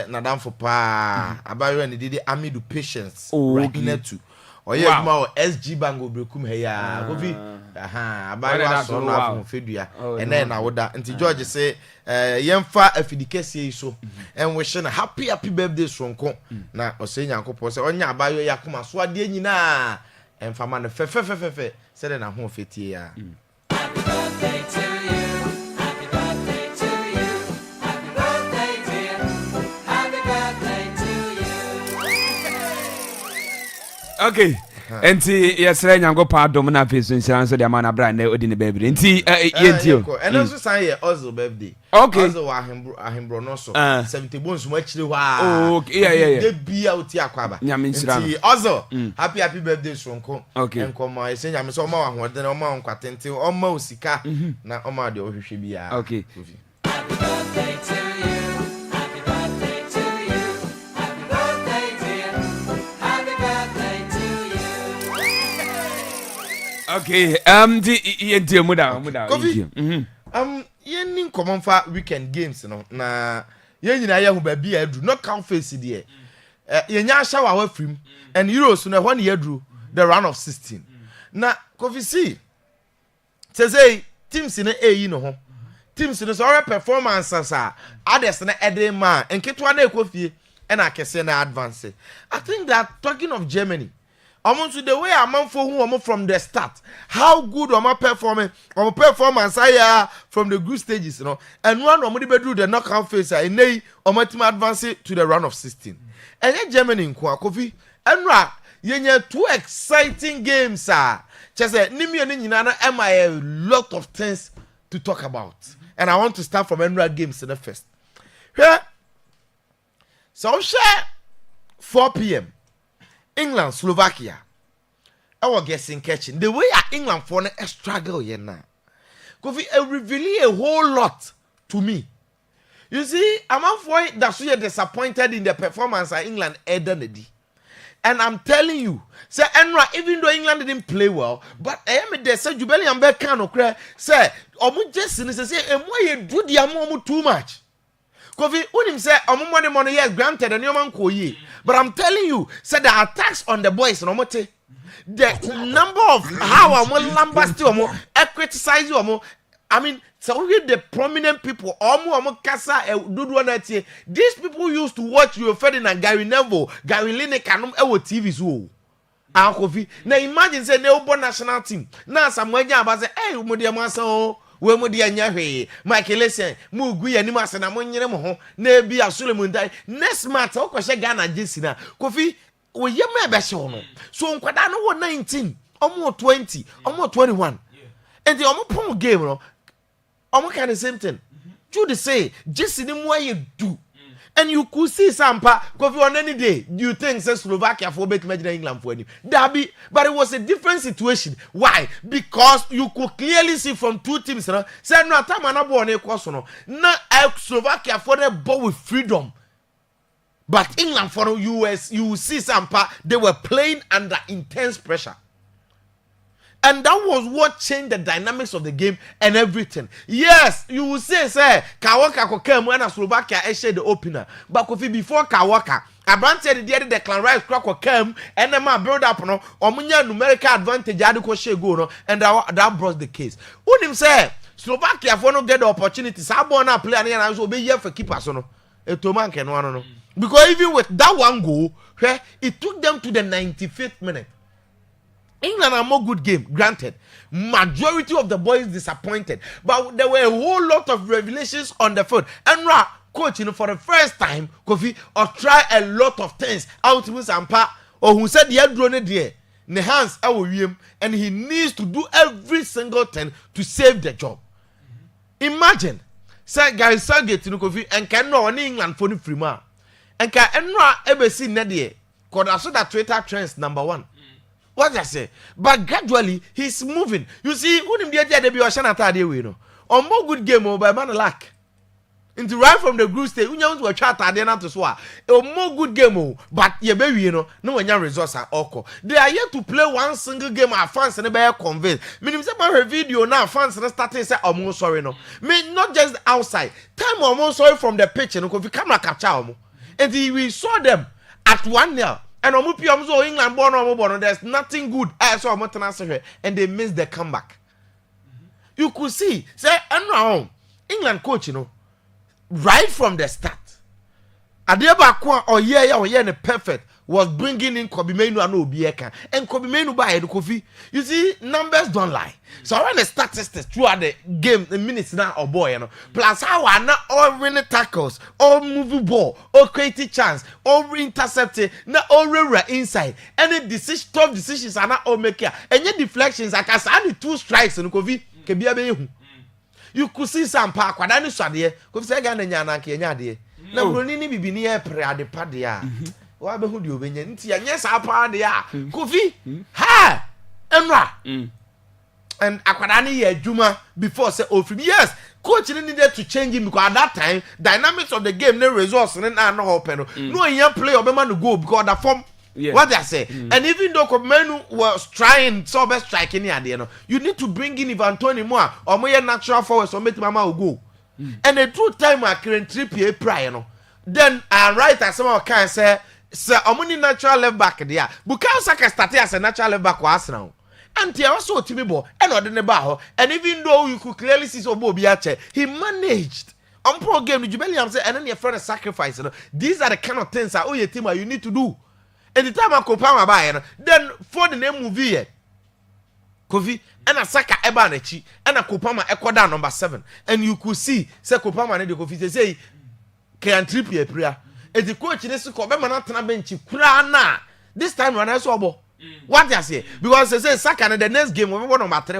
na damfo pa abayo ne didi Amidu Patience right netu oye ma SG Bank obrekum he ya Kofi abayo aso no afo fedua ene na woda nti George say yemfa afidikese so en wish na happy birthday sonko na ose nyankopɔ say onya abayo yakoma so ade nyina emfa ma no fe say na ho fetie ya happy birthday to you. Okay. Enti yesere nyango pa dom na face nsiran so de amana bra na odi ne baby. Enti yentio. And also say also birthday. Okay. Also ahimbro no so 70 bones mo akire wa. Oh, okay. Yeah. De bia oti Akwaaba. Nyame nsiran. Enti also happy birthday sonko. Okay. Enkomo ese nyame so ma wa hoden o ma nkwatente o ma osika na o ma de ohwehwe bia. Okay. Happy birthday to you. Okay, the yenti muda. Yen common for weekend games no na yen nyina ye ho ba bia adu no count face there. Yen nya shower wa frim and Euros no when ye adu the round of 16. Na Kofi see say teams in e no ho. Teams no so performance asa others na edema enketo na ekofie and akese na advance. I think that talking of Germany to the way a man for who from the start, how good performance I from the group stages, and one do the knockout phase, and they advance to the round of 16. And then Germany in Kofi, and yenye 2 exciting games, sir. Just Nimi and Ninana, am I a lot of things to talk about, and I want to start from Enra games in the first. Here, so share 4 p.m. England, Slovakia. Our guessing catching the way England for a struggle here now. Kofi reveal a whole lot to me. You see, I'm for that's why disappointed in the performance of England Edenedi. And I'm telling you, say Enra, even though England didn't play well, but I am there, say Jubeli and Beckano cry, say, Omu Jason is say, and why you do the amomu too much? Kofi, when him say, Omu money, yes, granted, and your man koye. But I'm telling you, say the attacks on the boys, no mote. The number of how I'm lambast you, criticize you, I mean, so we the prominent people, Omu Kasa, Dudu, these people used to watch you, Ferdinand, Gary Neville, Gary Lineker, TV zoo. Kofi. Now imagine say ne obo national team. Now Samuel Jamba say, "Hey, mo dia maso, we mo dia nya hwe. Michael Essien, mo gu ya ni ma se na mo nyere mo ho. Na bi asole mo ndai. Next month o ko she Ghana jesi na. Kofi, we ye me be she no. So nkwada no wo 19, omo 20, omo 21. And the omo pon game no. Omo kind the same thing. You say, jesi ni mo ye do. And you could see Sampa, Kofi, on any day, you think say Slovakia for bet imagine England for any. Derby, but it was a different situation. Why? Because you could clearly see from two teams, say no time born a question. No Slovakia for the ball with freedom. But England for the US, you see Sampa, they were playing under intense pressure. And that was what changed the dynamics of the game and everything. Yes, you will say, Kawaka came when Slovakia shared the opener. But before Kawaka, Abrant said the Declan Rice crack came and then my build up no Omunya numerical advantage go and that brought the case. Who him say Slovakia for no get the opportunity. Sabona play and I will be here for keepers no. Etoman can one no. Because even with that one goal, it took them to the 95th minute. England are more good game, granted. Majority of the boys disappointed, but there were a whole lot of revelations on the field. And coach, for the first time, Kofi, or try a lot of things out with Sampa, or who said the drone there, the hands and he needs to do every single thing to save the job. Imagine, say guys, Sergey Kofi, and can know on England for the free man, and can ever see Nadia, because I saw that Twitter trends #1. What I say? But gradually, he's moving. You see, who him there they be Oshana we know. On more good game by man lack. Into right from the group stage, we to a chat at the end to swa. A more good game, but ye baby, no one your resources are oko. They are yet to play one single game. Our fans and the convinced. Meaning, her video now, fans and starting say, I'm sorry, no. Me not just outside. Time almost sorry from the pitch, and if you camera capture, and we saw them at 1-0. And England born, there's nothing good. I saw and they missed the comeback. You could see, say, England coach, right from the start. Adeba or yeah, perfect was bringing in Kobe Menu and Obieka. And Kobe Menu by the Kofi. You see, numbers don't lie. So when the statistics throughout the game, the minutes now or boy, plus how are not all winning tackles, all moving ball, all creative chance, all intercepting, not all rare inside. Any decision, tough decisions are not all making. And yet deflections, I can say 2 strikes in Kofi can be a you could see some park when I knew Sadia, because I got a yana. Now, we need to be near prayer the padia. Why be who you be? Yes, our party. Kofi, ha, Emra. And Akwadani Juma before say yes, coach needed to change him because at that time dynamics of the game no results and no open. No young player man to go because the form what they say. And even though Komenu was trying so best striking here, you need to bring in Ivan Tony more or more natural forwards or make Mama go. And the true time I can Trippier prior. Then I write as someone can say Omuni natural left back there. Bukayo Saka started as a natural left back was now. And he also Timibo and Odenebaho. And even though you could clearly see Sobo Biache, he managed. On pro game, the Jubilee say, and then your friend sacrifice. These are the kind of things that your team you need to do. And the time I compare my then for the name movie, Kofi and a Saka Ebanechi and a Kopama Ecuador number 7. And you could see, say Kopama and the Kofi say, can Trippier prayer. And the coach in this Kobama bench, Kurana. This time when I saw what they say, because they say Saka and the next game we want number 3.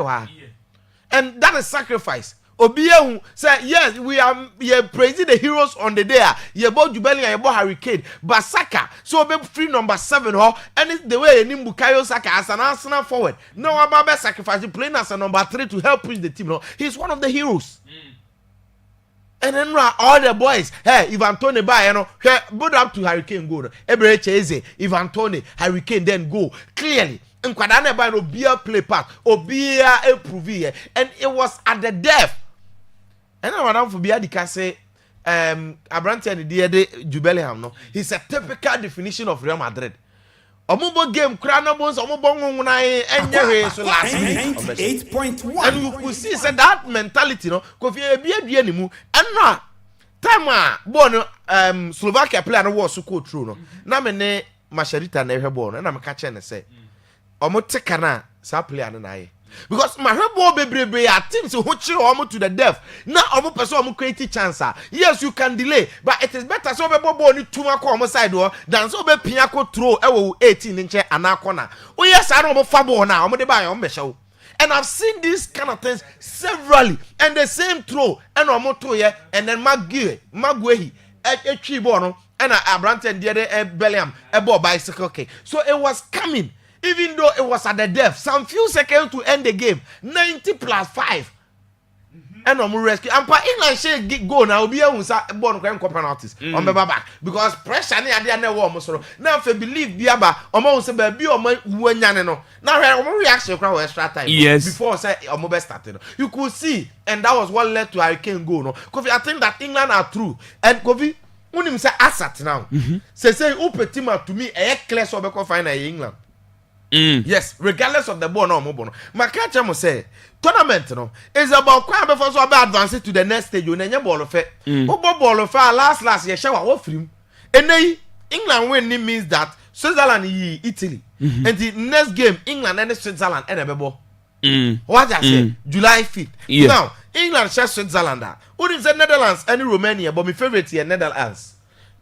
And that is sacrifice. Obiyehu say yes, we are praising the heroes on the day. You bought Jubilee and you bought Hurricane, but Saka so be free number 7 and it's the way you Bukayo Saka as an Arsenal forward. No about sacrifice playing as a number 3 to help push the team. He's one of the heroes. And then all the boys, hey, if Antony buy, build up to Hurricane goal. Every chase, if Antony, Hurricane then go clearly. And Kwadane by no beer play part, or beer improve, and it was at the death. And I want for beer the case. Abrante and the Jubileum, no, he's a typical definition of Real Madrid. Omubo game Kranabones, Omubong and so last 98.1. and you could see that mentality, no, Kofi be a animal, and no time born Slovakia play and was so cool true, no. Namene Masharita never born, and I'm catching and say, Omotekana, Sapley and I. Because my rebel baby are teams who chill almost to the death. Now, almost person create chance. Yes, you can delay, but it is better so be born to my corner side door than so be piako throw 18 inch and a corner. Oh, yes, I don't know fabo now. I'm going to buy on show. And I've seen these kind of things severally, and the same throw, and Omotoye, and then Magwehi, a tree bono, and a Branton, and the other Bellingham, a ball bicycle. Okay, so it was coming. Even though it was at the death, some few seconds to end the game, 90 plus 5. And I'm rescue. And for England, she go now, be able to born penalties on the back because pressure near the other warm. So now, if you believe the other, almost a baby or when no. Now, I'm reaction crowd extra time. Yes. Before say I'm mobile started. You could see, and that was what led to Hurricane go. No, because I think that England are true. And Kofi, when him say asset now, say Upetima to me, a clear so because find England. Yes, regardless of the ball no more. My catcher must say tournament no is about quite before so about advancing to the next stage. You name ball of it. Ball of last year shower off him. And then England winning means that Switzerland Italy. And the next game England and Switzerland and a ball. What I say July 5th. Yeah. Now England shares Switzerland. Who didn't say Netherlands any Romania, but my favorite here Netherlands.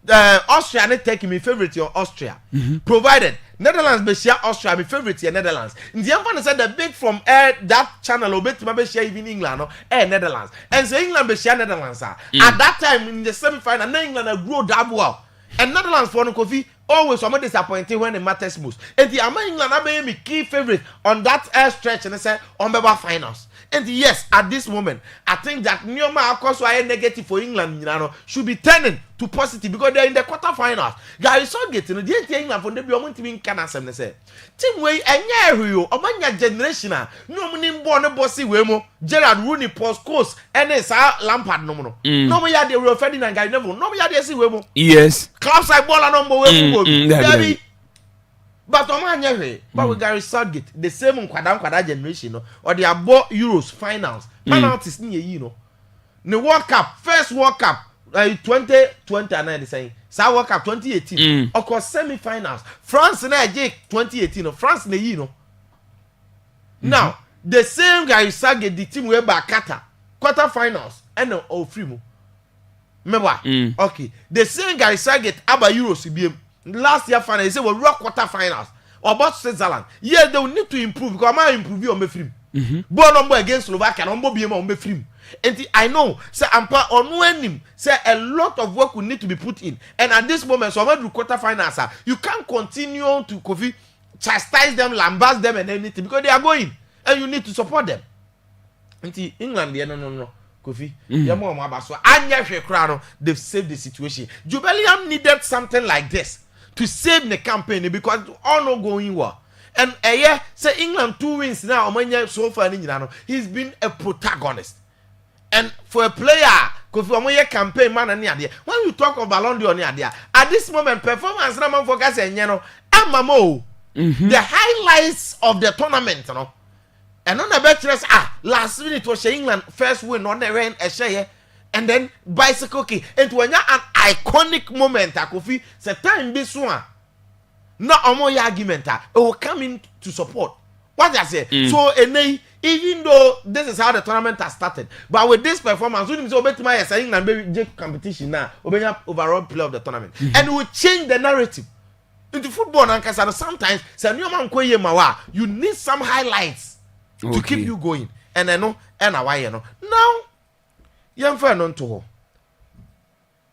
Austria and take me favorite your Austria. Provided Netherlands be share Austria, my favorite here Netherlands. In the end, said the big from that channel obey to maybe share even England or Netherlands. And so England be share Netherlands. At that time in the semi-final, England grow double well. And Netherlands for Kofi always somewhat disappointing when it matters most. And the England are my key favorite on that stretch and I said on Beba finals. And yes, at this moment, I think that Nyoma of course why negative for England, you know, should be turning to positive because they're in the quarterfinals. Guys, so getting the England for the beyond to be in Canada. Say, team way and yeah, among your generation, no money born a bossy wemo, Gerard Rooney, Post Coast, and it's Lampard no. No me had the Rio Ferdinand guy never. No me had the see wemo. Yes. Clubs like ball and number baby. But but with Gary Southgate, the same Kwada generation, no, or they are both Euros finals, penalties near you know. The World Cup, first World Cup, 2020 and I saying, South World Cup 2018, of course semi-finals, France and I 2018, France ne you know. Now the same Gary Southgate, the team were back Qatar, quarterfinals, and no all free mo. Remember? Okay, the same Gary Southgate about Euros CBM. Last year final, they say we'll rock quarterfinals or about Switzerland. Yeah, they will need to improve because I'm not improving on my film. Born number against Slovakia, number be on my film. And I know, say I'm on winning. Say a lot of work will need to be put in. And at this moment, so I'm going to quarterfinals. You can't continue to Kofi chastise them, lambast them, and anything because they are going, and you need to support them. And England, no. Kofi, they've saved the situation. Jubileum needed something like this to save the campaign because all not going well. And say England 2 wins now. So far, he's been a protagonist. And for a player, Kofi campaign man and when you talk of Ballon d'Or, at this moment, performance man focus and the highlights of the tournament, you know. And on the bettress, last minute was England first win on the rain a share, and then bicycle key. And when you're an iconic moment, Kofi, the time this one, not a more argument, it will come in to support. What I say? So, even though this is how the tournament has started, but with this performance, we need to obey my England baby competition now, obey overall play of the tournament, and it will change the narrative. Into football, and sometimes, you need some highlights. To keep you going, and I know, and why you know. Now, young friend on to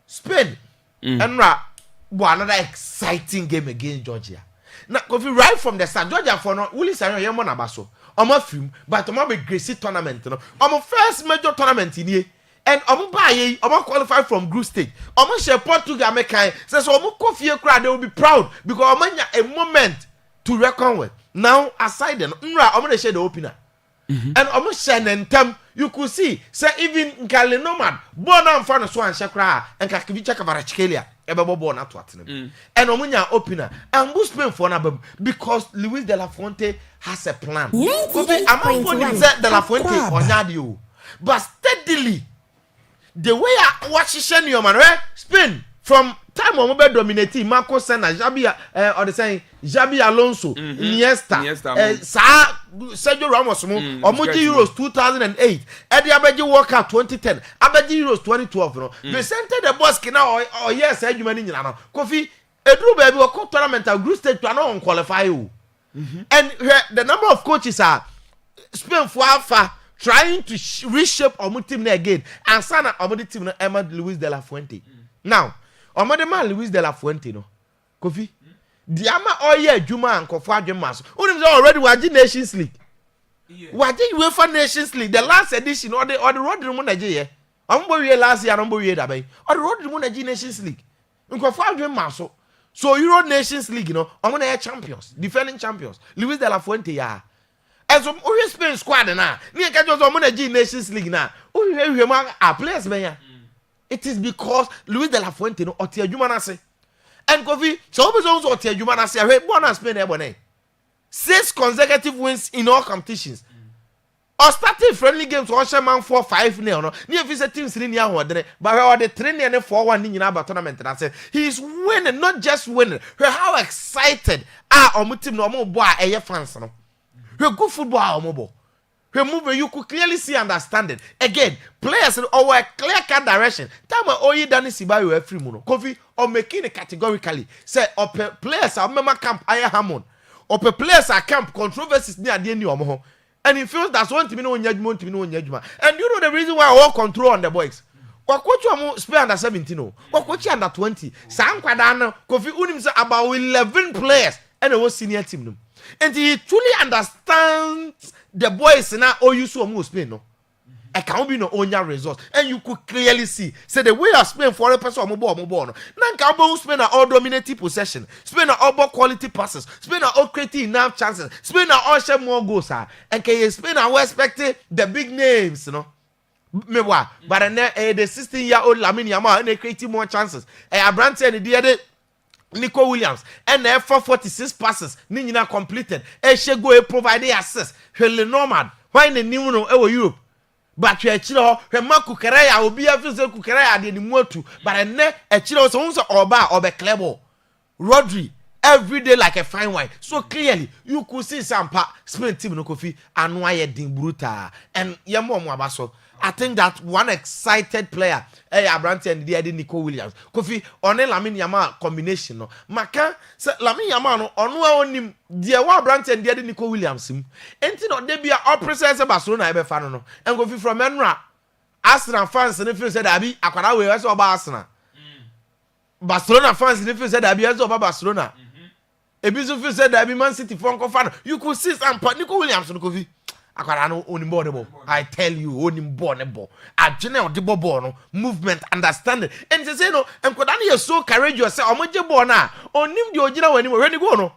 Spain, and another exciting game against Georgia. Now, if you right from the start, Georgia for no, Willie Sario Yamon Abaso, I'm a film, but I'm a Gracie tournament, no, I'm a first major tournament in here. and omo ba ye omo qualify from group stage omo share Portugal mekan say so omo kofie crowd they will be proud because omo nya a moment to reckon with. Now aside them nra omo dey share the opener and omo share nentem you could see say even Nkale Nomad born am fa no so an shekra and Kakivicha Kvaratskhelia ebebo born at watenem and omo nya opener and who Spain for na because Luis de la Fuente has a plan. Kofi amafo say de la Fuente onyade o but steadily the way I watch Shenio man Spain from time omo be dominating Marco Senna or the saying Xabi Alonso Iniesta sa Sergio Ramos mo omoji Euros 2008 e dey abeji World Cup 2010 abeji Euros 2012 no they sent the boss kina or yes adwuma ni nyina no Kofi edru baby we go tournament group stage to no qualify o and the number of coaches are Spain for alpha trying to reshape our team again and sana our team no Emma Luis de la Fuente now omode man Luis de la Fuente no Kofi the ama oye adwuma ankofo adwuma so unim say already waji Nations League waji UEFA Nations League the last edition or the road mu Nigeria ombo wie last year ombo wie dabai or the road mu Nigeria Nations League ankofo adwuma so Euro Nations League you know omo na champions defending champions Luis de la Fuente ya as we Spain squad na ni ka jo omo na Nations League na we ma a players ben ya it is because Luis de la Fuente no oti adwuma na se and Kofi so we so oti adwuma na se we born Spain e bonai 6 consecutive wins in all competitions or starting friendly games or man 4-5 no ni if say teams ni ahodere but we the 3 and 4-1 ni nyina about tournament na say he is winning not just winning how excited omo team no omo bo a eye fans no good football omo bo move you could clearly see understand it again players or a clear cut direction time oyi dani sibayo every muno Kofi or making it categorically say players are member camp aya Hammond or players are camp controversies near the end omo and he feels that's one team no nyadwuma team no nyadwuma and you know the reason why all control on the boys kwakochi omo spare under 17 no kwakochi under 20 sankwada no Kofi unim say about 11 players and a senior team no and he truly understands the boys now all you so almost Spain no I can't be no onya results and you could clearly see say the way I Spain for a person mo ball no nan ka bo Spain all dominating possession Spain all ball quality passes Spain all creating enough chances Spain all share more goals and can Spain are expecting the big names you know but then the 16-year-old Lamine Yamal and they creating more chances Abrante and the Nico Williams and there 446 passes ni nyina completed she go provide assist Helen Nomad why in the new no Europe but you chiro he Marco Correa obi afuse Correa de ni muatu but ne chiro so unso oba obe clever Rodri every day like a fine wine so clearly you could see some Spain team no Kofi anu aye din brutal and yemo mo abaso I think that one excited player, Abrante and the Nico Williams. Kofi, on a Lamine Yamal combination. No, Maka, Lamine Yamal, on him, dear Abrante and the Nico Williams. And no, they be all presence Barcelona, I be fan. No, and Kofi from Enra, Arsenal fans, and if you said Abi, Akwaaba, I saw Arsenal. Barcelona fans, and if you said Abi, I saw Barcelona. If you said Abi, Man City fan, you could see some Nico Williams on Kofi. I tell you, only a general debo movement, understanding, and to say no, and could you so courageous, or much bona, or nim the original anymore, any go no,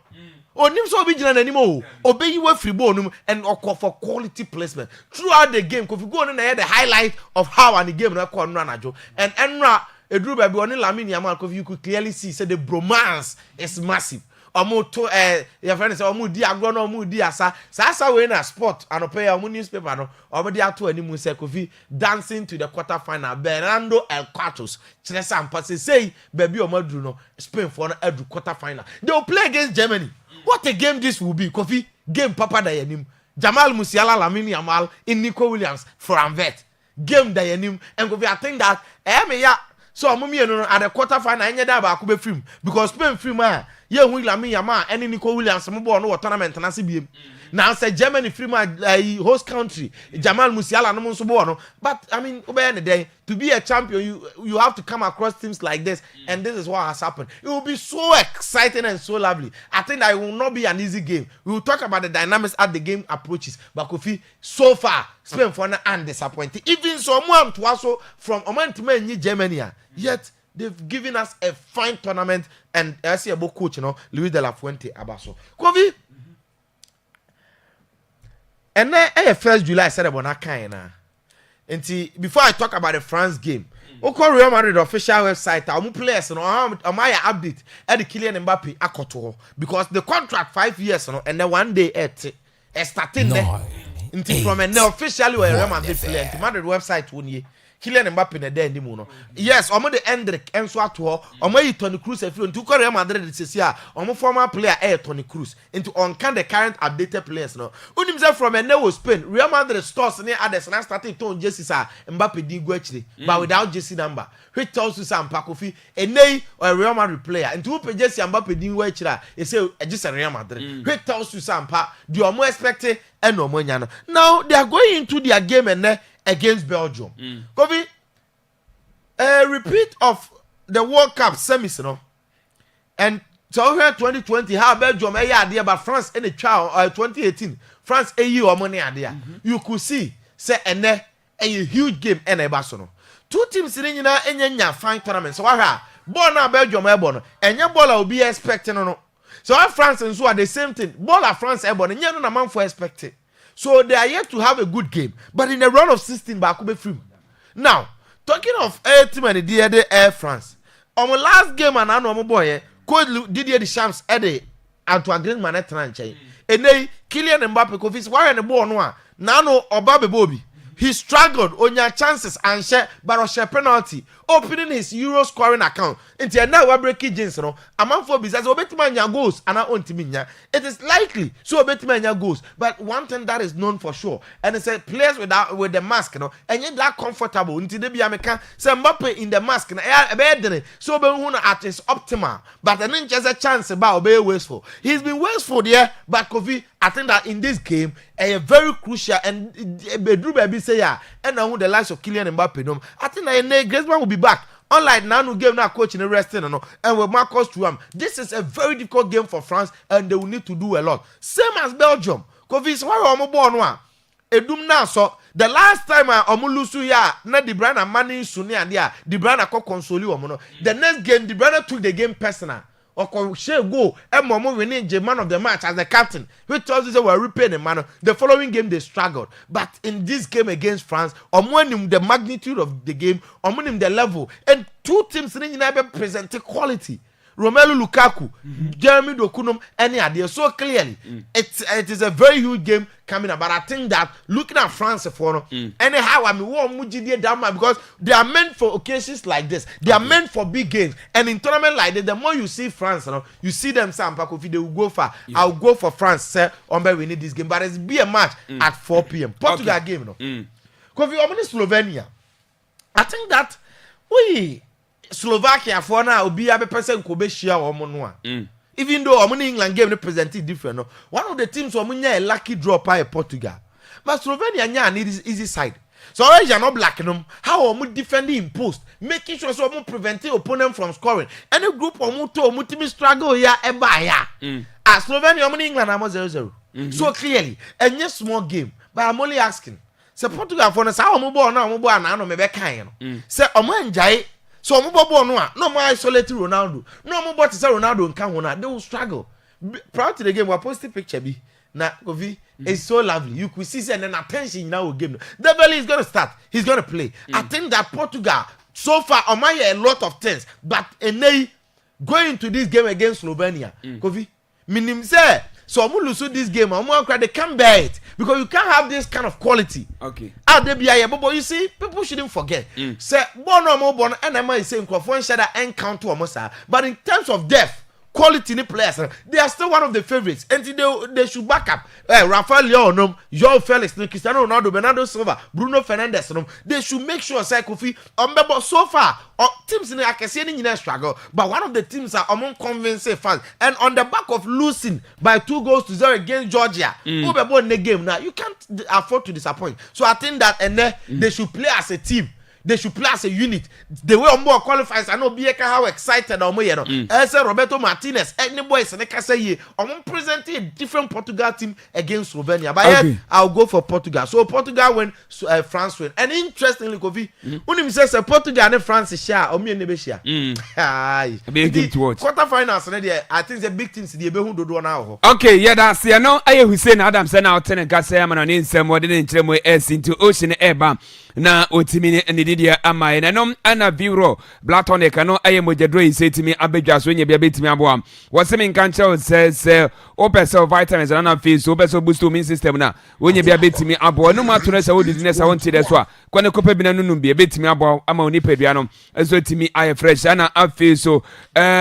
or nim so vigilant anymore, obey you a free bonum and or for quality placement throughout the game. If you go on the highlight of how and the game run and Enra, a drew by Bonnie Lamine Yamal, you could clearly see, say the bromance is massive. Omo to your friend say omo di agro omo di asa we na sport and pay omo newspaper no omo di ato animu say Kofi dancing to the quarter final Bernardo El Quartos chiresa ampa say baby omo dru no Spain for no edu quarter final they will play against Germany. What a game this will be. Kofi game papa da yanim Jamal Musiala Lamine Yamal in Nico Williams for Anvet game da yanim and Kofi I think that me ya so omo me no at the quarter final anya da ba ko be film because Spain film ye hu Lamine Yamal ene Nico Williams mo ball no tournament na se biem now say Germany free my host country Jamal Musiala no so ball no but I mean obey day to be a champion you have to come across teams like this and this is what has happened. It will be so exciting and so lovely. I think that it will not be an easy game. We will talk about the dynamics as the game approaches, but Kofi so far Spain for now and disappointed even someone to also from Oman to Germany yet they've given us a fine tournament and I see about coach Luis de la Fuente Abaso Kofi. And then 1st July said about that kind of before I talk about the France game, Real Madrid official website, our players my update at the Kylian Mbappe akoto because the contract 5 years and then one day starting there from an officially Real Madrid player Madrid website one Kylian Mbappe na dey ndimu no yes omo de Endrick enso ato omo yi Toni Kroos afiro nti ko Real Madrid sesi a omo former player Toni Kroos into on can the current updated players no unim say from Enewo Spain Real Madrid stores ne others na started to jerseys a Mbappe di go akire but without jersey number which tells you some Pakofi enei or Real Madrid player into who pay jersey Mbappe di go akire e say just Real Madrid which tells you some pa the omo expect and omo nya no now they are going into their game and against Belgium. Kofi, a repeat of the World Cup semis, and so here 2020, how Belgium idea, but France in the trial 2018, France or money idea. You could see say a huge game and a Barcelona. Two teams in a fine tournament. So I have Belgium airborne, and your baller will be expecting no. So France and so are the same thing. Baller France airborne, and you're not a man for expecting. So they are yet to have a good game, but in a round of 16, Bakube free. Now, talking of Air Team and the Air France, on the last game, and I know my boy, Coach Didier Deschamps, Eddie, Antoine Griezmann, Tranche, and they Kylian Mbappe, Kofi, why in the ball no? Nano or Babe Bobby. He struggled on your chances and share, but on share penalty, opening his Euro scoring account. Until now, we're breaking James. A man for business, Obetimania goes, and I own Timinia. It is likely, so Obetimania goes. But one thing that is known for sure, and it's a players with the mask, and yet that comfortable until they be American. Say Mbappe in the mask, so Behuna at his optimal, but then just a chance about be wasteful. He's been wasteful there, but Kofi, I think that in this game, a very crucial and Bedru baby say and now the likes of Kylian Mbappe. I think that Griezmann will be back. Unlike now, no game now coaching the rest and with Marcus Thuram. This is a very difficult game for France, and they will need to do a lot. Same as Belgium. Because why am born one? Edum now so the last time Omulusu ya na De Bruyne money suni and ya De Bruyne ko console omo. The next game De Bruyne took the game personal. Or share go and Momo winning the man of the match as the captain, which tells us they were repaying the man. The following game they struggled, but in this game against France, Omonim the magnitude of the game, Omonim the level, and two teams in the presented quality. Romelu Lukaku, Jeremy Dokunum, any idea so clearly. It is a very huge game coming up, but I think that looking at France for anyhow, I mean, because they are meant for occasions like this. They are meant for big games, and in tournament like this, the more you see France, you see them. If they will go far, I'll go for France. Say, we need this game, but it's be a match at 4 p.m. Portugal game, Because we are Slovenia. I think that we. Slovakia for now will be a person who be share or monua. Even though England game represented different. One of the teams who a lucky draw by Portugal. But Slovenia need is easy side. So already you're not blacking them. How are we defending in post? Making sure so we preventing opponent from scoring. Any group or team struggle here ever here. As Slovenia England are 0-0. So clearly, and yes small game. But I'm only asking. Say Portugal for us how mobile now maybe kind. Say Omanjai. So no more isolated Ronaldo. No more but Ronaldo and Kahuna. They will struggle. Prior to the game, we posted picture B. Now, Kofi, it's so lovely. You could see and then attention now will give. The belly is gonna start. He's gonna play. I think that Portugal so far a lot of things, but going into this game against Slovenia, Kofi, minim say. So I'm going to lose this game. I'm going to come bear it because you can't have this kind of quality. Okay. But you see, people shouldn't forget. Say, born and I'm saying, but in terms of depth, quality players. They are still one of the favorites. And they should back up. Rafael Leon, Joao Felix, Cristiano Ronaldo, Bernardo Silva, Bruno Fernandes. They should make sure Kofi. So far, teams in the Akasian struggle, but one of the teams are among convincing fans. And on the back of losing by 2-0 against Georgia, who won the game now, you can't afford to disappoint. So I think that they should play as a team. They should play as a unit. The way Ombo qualifies, I know Bieka how excited Omo as Roberto Martinez, any boys and say Omo presenting a different Portugal team against Slovenia. But yet, I'll go for Portugal. So Portugal win, France win. And interestingly, Kofi, Unim says Portugal and France share or me and Nebeshia. A big team to watch. Quarterfinals, I think the big teams the Ebehu do now. Okay, yeah, that's the no. I Hussein Adams and out 10 and Gassam and in some more than Tremwe S into Ocean Airba. Na otimini ndidia ama ena nom ana viro Blatonic no ayemo jedro say to me abedwa so nya bia betimi aboa wasemi nkancha says opeso vitamins na fees opeso boost immune system na wonya bia betimi aboa no ma to na sa wodi na sa wonti de so a kwane kopa bi na nunum bia betimi aboa ama oni padua no eso timi aye fresh ana afi so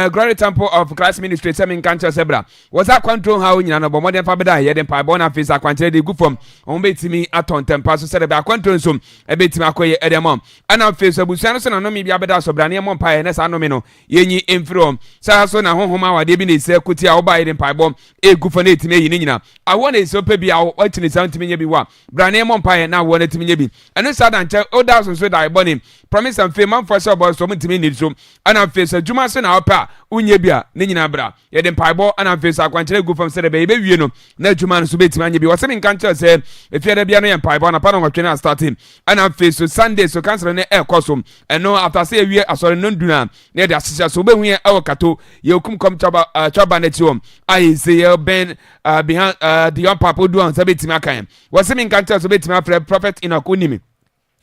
Glory Temple of Christ Ministry semi nkancha sebra was that control how nyina no bomodem fa beda ye den pa bona face akwanche de gu from on betimi aton tempa so se de control so betimi akoye edemom ana face abusuano so na no mi bia beda so brane mo pae na sa no mi no yenyi emfrom sa so na honhoma wade bi na ise kuti a wo ba yeden pae bom egu fo na etimi yi ni nyina awon e so pe bia wo tini sa ntimi nya bi wa brane mo pae na wo na etimi nya bi eno sa da nche o da so da iboni promise and faith man for so boy so ntimi ni so ana face adwuma so na opa unye bia ni nyina bra yeden pae bo ana face akwanche egu fo se de be wie no na adwuma no so betimi anya bi wo se mi nkanche se efiade bia no yen pae bo na pa no twene na starting ana face so Sunday so cancel na ekosum eno after say wie asore no nduna na de asese so be hu e kato ye okum kom chaba na tiom ai say ye ben behind the young papa do an sabetimi akan wo se mi nkanche so betimi afre prophet inokunimi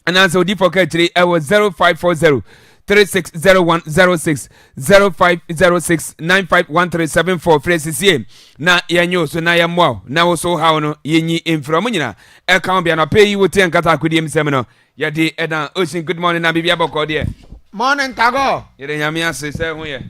ana so di for kachiri e was 0540 360106 0506 951374 phrases na yanyo so na yamwa na wo so hawo no yenyi infro munyina e kan bia na pay yi wote nkata akudie msem no yade eda ocean good morning na bibia boko de morning tago yede nyame ase se ho ye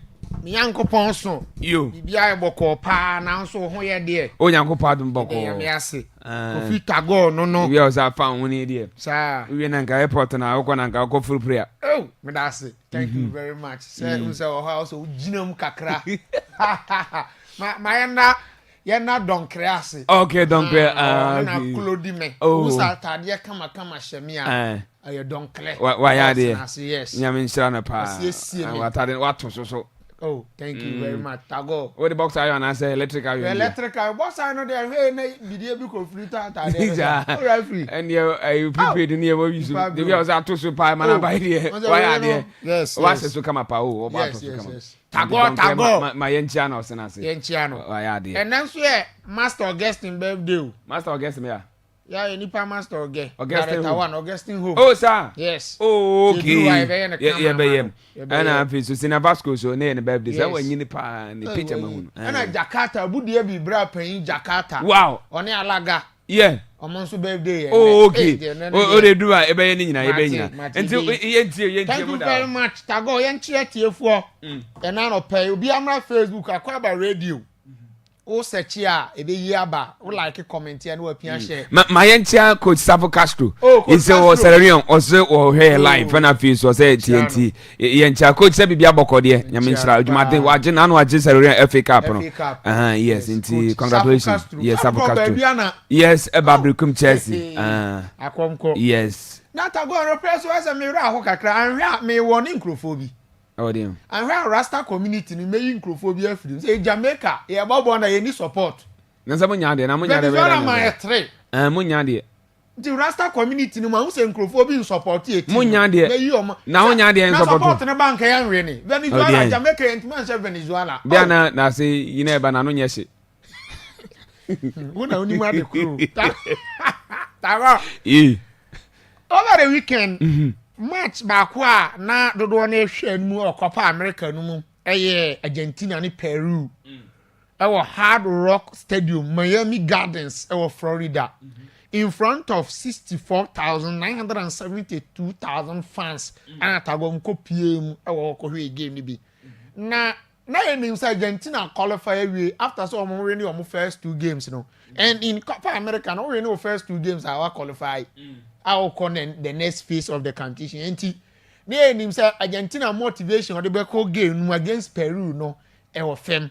mi yankopon so yo bibia boko pa na so ho ye de o yankopon adum boko nyame ase Kofi tago no bibia o sa fa ho ni de sa we na nka airport na wo na nka ko full prayer oh me da ase thank you very much say we say o house o ginam kakra ma yena don krease okay don kre na klodi me o sa tade kama hye aye don kre wa ya de yes nyame nshira na pa wa tade wa to so oh thank you very much tago what the box are you and say electrical box I know there hey na bidie bi ko fruta tade all free and you prepared ni e wo use the we was to so pa man buy there why are there yes was so come pa o ba to so come tago my yenchia no se na se yenchia no why are there and then so Master Augustine birthday Master Augustine ya nipa Master Augustine home oh sir yes oh okay yeah be ana afi so na Vasco so na ne birthday say wanyi nipa ni picture mahunu ana Jakarta budie bi bra pan Jakarta wow oni alaga yeah omon so birthday oh okay o de do a ebe ye ni nyina enti yentie thank you very much tago yentie tiefuo e na no pay obi amra Facebook Akwaaba radio o search a ebe yi aba o like comment ya no apia share ma yentia coach Savo Castro is o Serenion o se o here live na fi so say TNT yentia coach se bibia bokode nyame nshira adwumade waje na no waje Serenion FA Cup no yes inti congratulations yes Savo Castro yes Ebabrikum Chelsea akomko yes na tago no press o se me ra ho kakra anhwa me woni nkrofobi and where Rasta community ni meyi nkrophobia free say Jamaica e babo na ye ni support na say munya de na munya de Venezuela ma 3 munya de the Rasta community ni ma hu say nkrophobia support e munya de na munya de support na bank ya nwe ni Venezuela Jamaica entman say Venezuela bia na say yina eba na no nye hye una oni ma de crew tawa over the weekend match baako a na dodo na ehwe anu okopa America no mu eye Argentina ni Peru ewo Hard Rock Stadium Miami Gardens ewo Florida in front of 64,972,000 fans ana tago mko pie mu ewo ko hwe game ni bi na na enim say Argentina qualify we after so omo win your first 2 games no. And in Copa America no win your first 2 games I qualify. I will connect the next phase of the competition. Enti na enim say Argentina motivation or the beko game against Peru no e wo fem.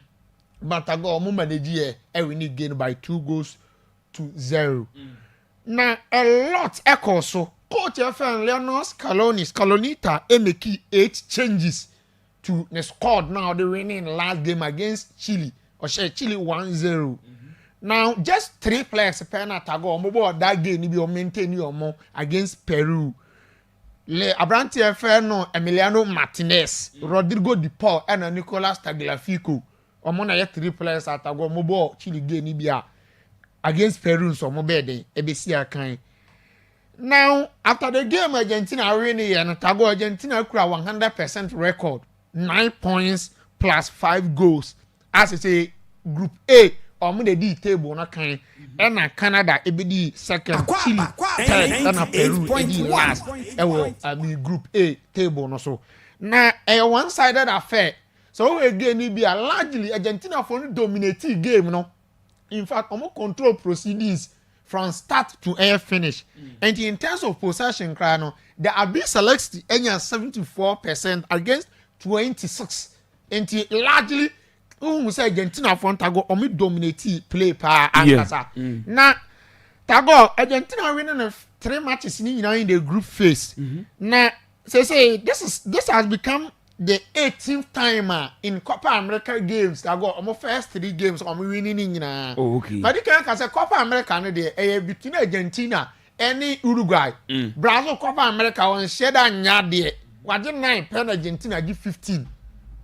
But I go omo manage here e win the game by 2-0. Now a lot echo so coach FN Leonel Scalonita make 8 changes to the squad now the winning last game against Chile or Chile 1-0. Now just 3 players penalty go omo that game be maintain your more against Peru. Le Abranti FN no Emiliano Martinez, Rodrigo Di Paul and Nicolas Tagliafico. Omo na 3 players at go omo Chile game bia against Peru so mo bede ebesi akan. Now after the game Argentina winning and Tago Argentina kura 100% record 9 points plus 5 goals as it say group A omo the table na kan and Canada ebedi second Chile third and Peru ebedi last group A table no so na a one-sided affair so again e be largely Argentina for dominate game no. In fact, omo control proceedings from start to finish. And in terms of possession, the Abi selects the 74% against 26. And largely, say Argentina front tago omo dominate play pa ankasa. Na tago Argentina winning 3 matches in the group phase. Na say this has become the 18th timer in Copa America games that got almost first 3 games on winning na. Okay. But you can say Copa America no dey between Argentina and Uruguay. Brazil Copa America on share that nya dey. Waje 9 pen Argentina give 15.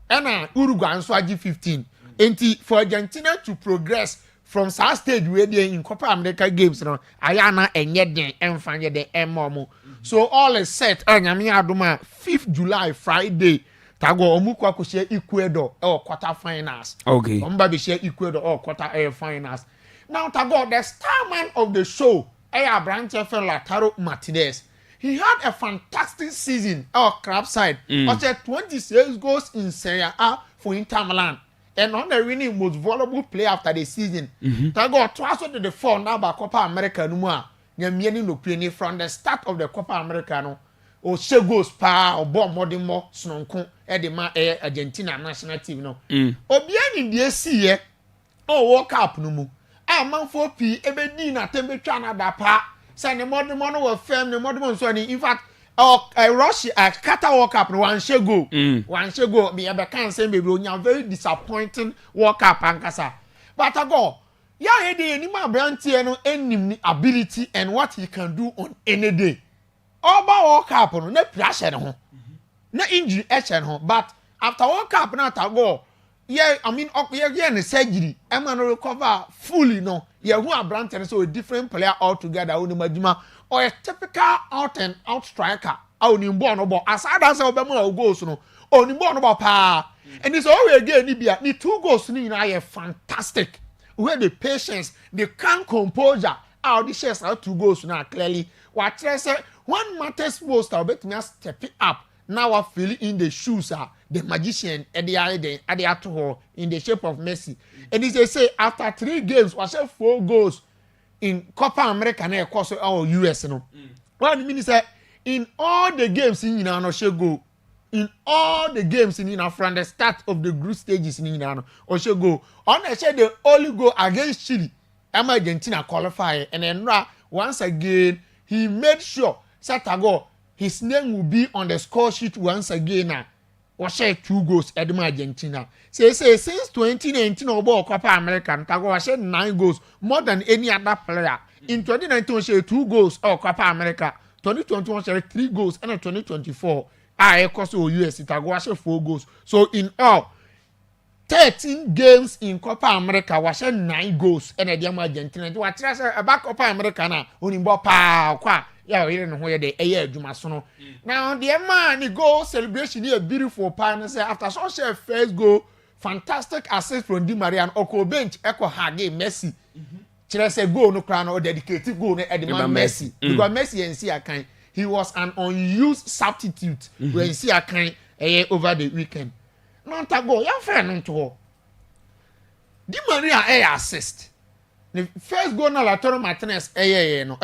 And Uruguay so give 15. And for Argentina to progress from that stage where they in Copa America games no ayana enye den emfanye den emomo. So all is set anyame adoma 5th July Friday. Tago omukwa ko share Ecuador or quarter finals. Okay. Omba be share Ecuador or quarter finals. Now Tago the star man of the show, Branch Lautaro Martinez. He had a fantastic season crab side. 26 goals in Serie A for Inter Milan. And on the winning most valuable player after the season. Tago twice to the 4 now by Copa America no more. From the start of the Copa America no. O Shegos pa or bomb modern more snonko edema Argentina national team no. Obian in the AC World Cup no mu. Man for P ebedi na temperature na da pa. Say the modern mono will firm the modern so in fact Russia Qatar World Cup no one shego me ebe kan say baby onya very disappointing World Cup ankasa. But I go yeah he dey any man brand no enim ability and what he can do on any day. Oba World Cup no na pressure no ho. Na injury no but after World Cup na Tago yeah I mean yeah ne surgery e man recover fully no. Yeah who Abrante so a different player altogether oni maduma or a typical out and out striker. Oni mbo no bo aside as obema goals no. Oni mbo no bo pa. And it's always again ni 2 goals ni na are fantastic. Where the patience, the calm composure out the shares out 2 goals now clearly. What say one matters most about me step it up. Now I feel in the shoes the magician at the eye in the shape of Messi. And they say after 3 games, was 4 goals in Copa America and of course our US no. What it means that in all the games in no go. In all the games in from the start of the group stages in go. On the only go against Chile. Argentina qualify and then once again he made sure Satago his name will be on the score sheet once again. Was 2 goals at Argentina. Say since 2019 over Copa America, Tago was 9 goals more than any other player. In 2019 she 2 goals or Copa America. 2021 she 3 goals and in 2024 I cost US Tago was 4 goals. So in all 13 games in Copa America was 9 goals and at Argentina. What about Copa America na onimbo pa kwa ya we no ho de eye adwuma so no. Now the man the goal celebration here beautiful pa say after so first goal fantastic assist from Di Maria and Oko bench echo hage Messi. Kire say goal no kra no dedicated goal no Edman Messi. Because Messi and see akan he was an unused substitute when see akan over the weekend. Not a go. Your friend into her. Di Maria assist. The first goal na Lautaro Martinez no.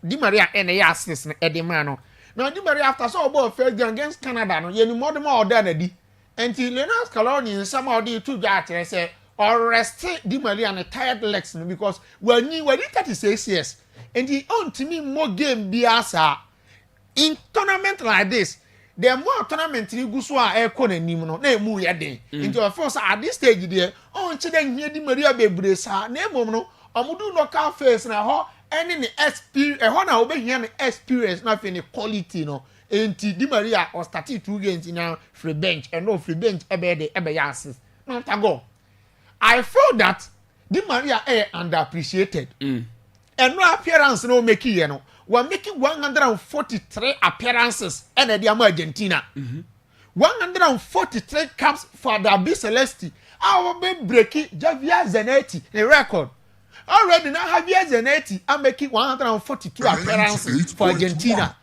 Di Maria assist na Edimano. Now Di Maria after so about first game against Canada no. You more order na di. Until Leonard Scaloni somehow the two guys say or rest Di Maria on tired legs because when you 36 years and he on to me more game biasa in tournament like this. The more tournament ni gu so a ekọ na nim no na emu ye den into of course at this stage there on che den hia Di Maria bebre sa na emom no omudu local face na ho any ne experience ho na obehia ne experience na fe ne quality no enti Di Maria or started 2 games in free bench and no free bench ebe ya assist no tago I feel that Di Maria underappreciated and no appearance no make here no we're making 143 appearances and the Argentina. 143 caps for the Abyss Celeste. Our be breaking Javier Zanetti, a record. Already now Javier Zanetti are making 142 appearances for Argentina.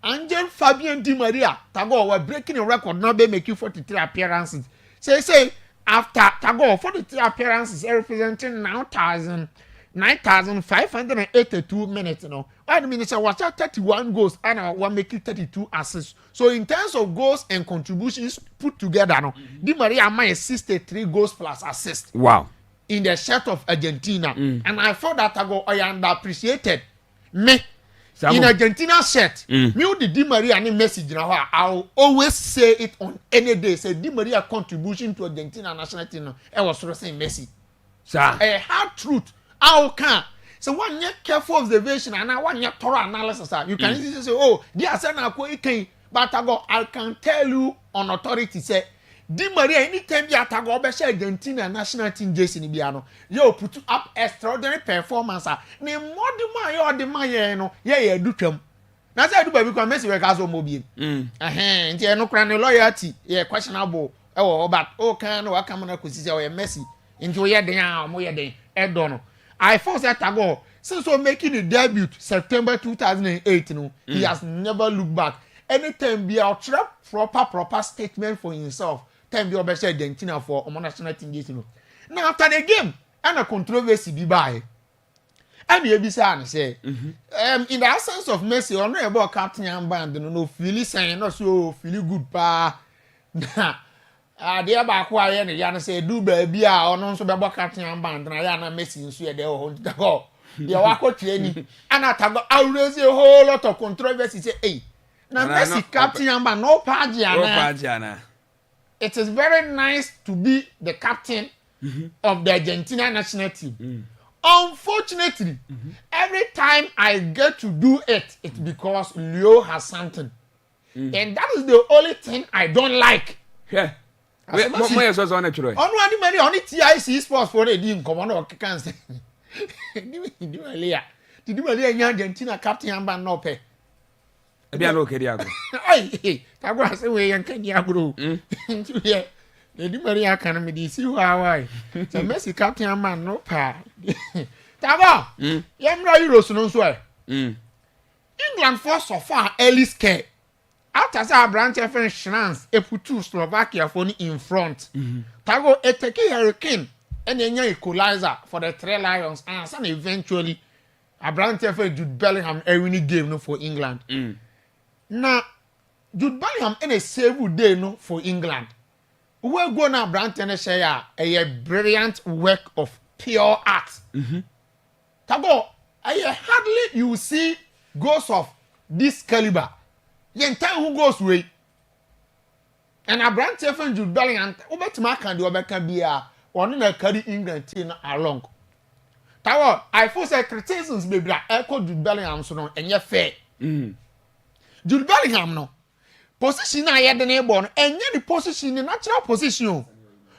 Angel Fabian Di Maria, Tago were breaking a record, now they making 43 appearances. Say after Tago 43 appearances representing 9,582 minutes, you know. I mean, it's a 31 goals and one making 32 assists. So in terms of goals and contributions put together, no, Di Maria made 63 goals plus assists. Wow! In the shirt of Argentina, and I thought that I underappreciated me in Argentina shirt. Me the Di Maria any message now. I'll always say it on any day. Say Di Maria contribution to Argentina national team. I was sort of saying Messi. Sir, a hard truth. How can so one year careful observation and one year thorough analysis? You can easily say, oh, there's an aqua, but I can tell you on authority say Di Maria anytime you attack Argentina national team Jason Ibiano, you put up extraordinary performance. Ne more the man, no, yeah, do them. That's why I do because Messi work as a mobile. And no crown loyalty, yeah, questionable. Oh, but can no, I come on a position or Messi into your day, more day, Edono. I forced that to go. Since we're making a debut September 2008, he has never looked back. Anytime be a proper statement for himself. Time be obviously Argentina for national team. Now after the game, and a controversy be by. And you be say, in the absence of Messi, or no about captain and band, no feeling saying not so feeling good pa. Dear back why any yana say do baby or non so about captain and band and I am Messi in Sweden or go. The wako training and I raise a whole lot of controversy say hey. Now Messi captain and band no pagiana. It is very nice to be the captain of the Argentina national team. Unfortunately, every time I get to do it, it's because Leo has something. And that is the only thing I don't like. Yeah. More is also on a troy. On TIC sports for the team, come on, can say. Did you really Argentina captain and band no pay? Be an okay, Diago. Hey, that was away and can Diago. Yeah, the Di Maria Academy, see how I. The Messi captain and man no pa. Tabo, young Euros no swear. England for so far early scare. After a branch of France, a put two Slovakia for in front. Tago a take hurricane and then equalizer for the Three Lions and some eventually a branch of Jude Bellingham a winning game no for England. Now Jude Bellingham in a save day no for England. We're going to branch and share a brilliant work of pure art. Tago, hardly you see goals of this caliber. Yen time who goes away. And a branch of Jude Bellingham, over to Mark and the Obeka Bia, or in a carry England team along. Tower, I force criticisms, baby, echo Jude Bellingham, so no, and you're fair. Jude Bellingham, no. Position I had the neighbor, and yet the position, the natural position.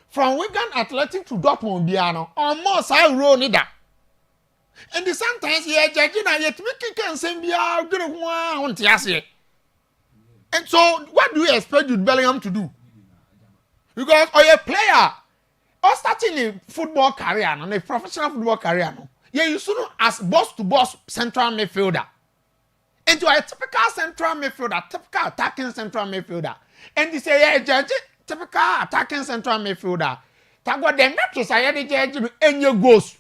From Wigan Athletic to Dortmund, Biano, almost I roll neither. And the sometimes he had judging, I yet make can send me out, good one, Tiasie. And so, what do you expect Jude Bellingham to do? Because a player, or starting a football career, and a professional football career, yeah, you should as boss-to-boss central midfielder. Into a typical central midfielder, typical attacking central midfielder. And they say, yeah, Judge, typical attacking central midfielder. Tago the metrics I had to any goals,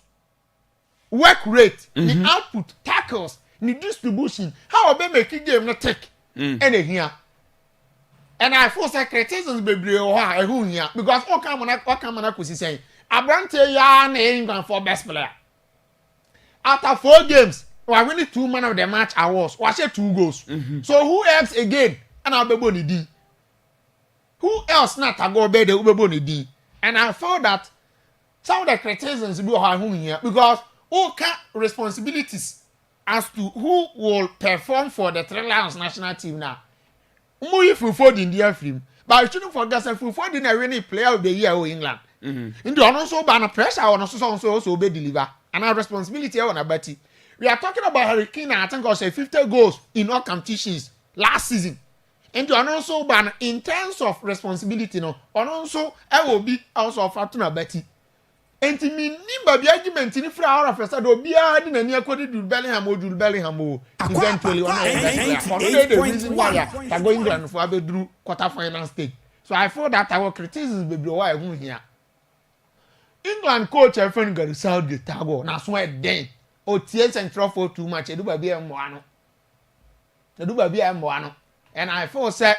work rate, the output, tackles, the distribution. How about making game not take any here? And I force criticisms baby who here because what come on I saying Abrante ya na England for best player. After 4 games, we are winning 2 man of the match awards. We share 2 goals. So who else again? And I'll be boni D. Who else not to go bed the boni D? And I felt that some of the criticisms be who here because who can responsibilities as to who will perform for the Three Lions national team now. Muy Fulford in the film, but I shouldn't forget that Fulford in a really player of the year in England. In the also ban pressure on also be deliver and our responsibility on a betty. We are talking about Harry Kane, I think I say 50 goals in all competitions last season. And you also ban in terms of responsibility, no, and also I will be also Fortuna Betty. And to me, nimba the argument in the hour of a sudden, be adding a near quoted to Bellingham or eventually on the reason why I go England for a drew quarter-final stage. So I thought that our criticism will be why I'm here. England coach I friend got Southgate Tago, now swear then. O TS and Truffle too much, I do by beer moano. I do by beer moano. And I thought said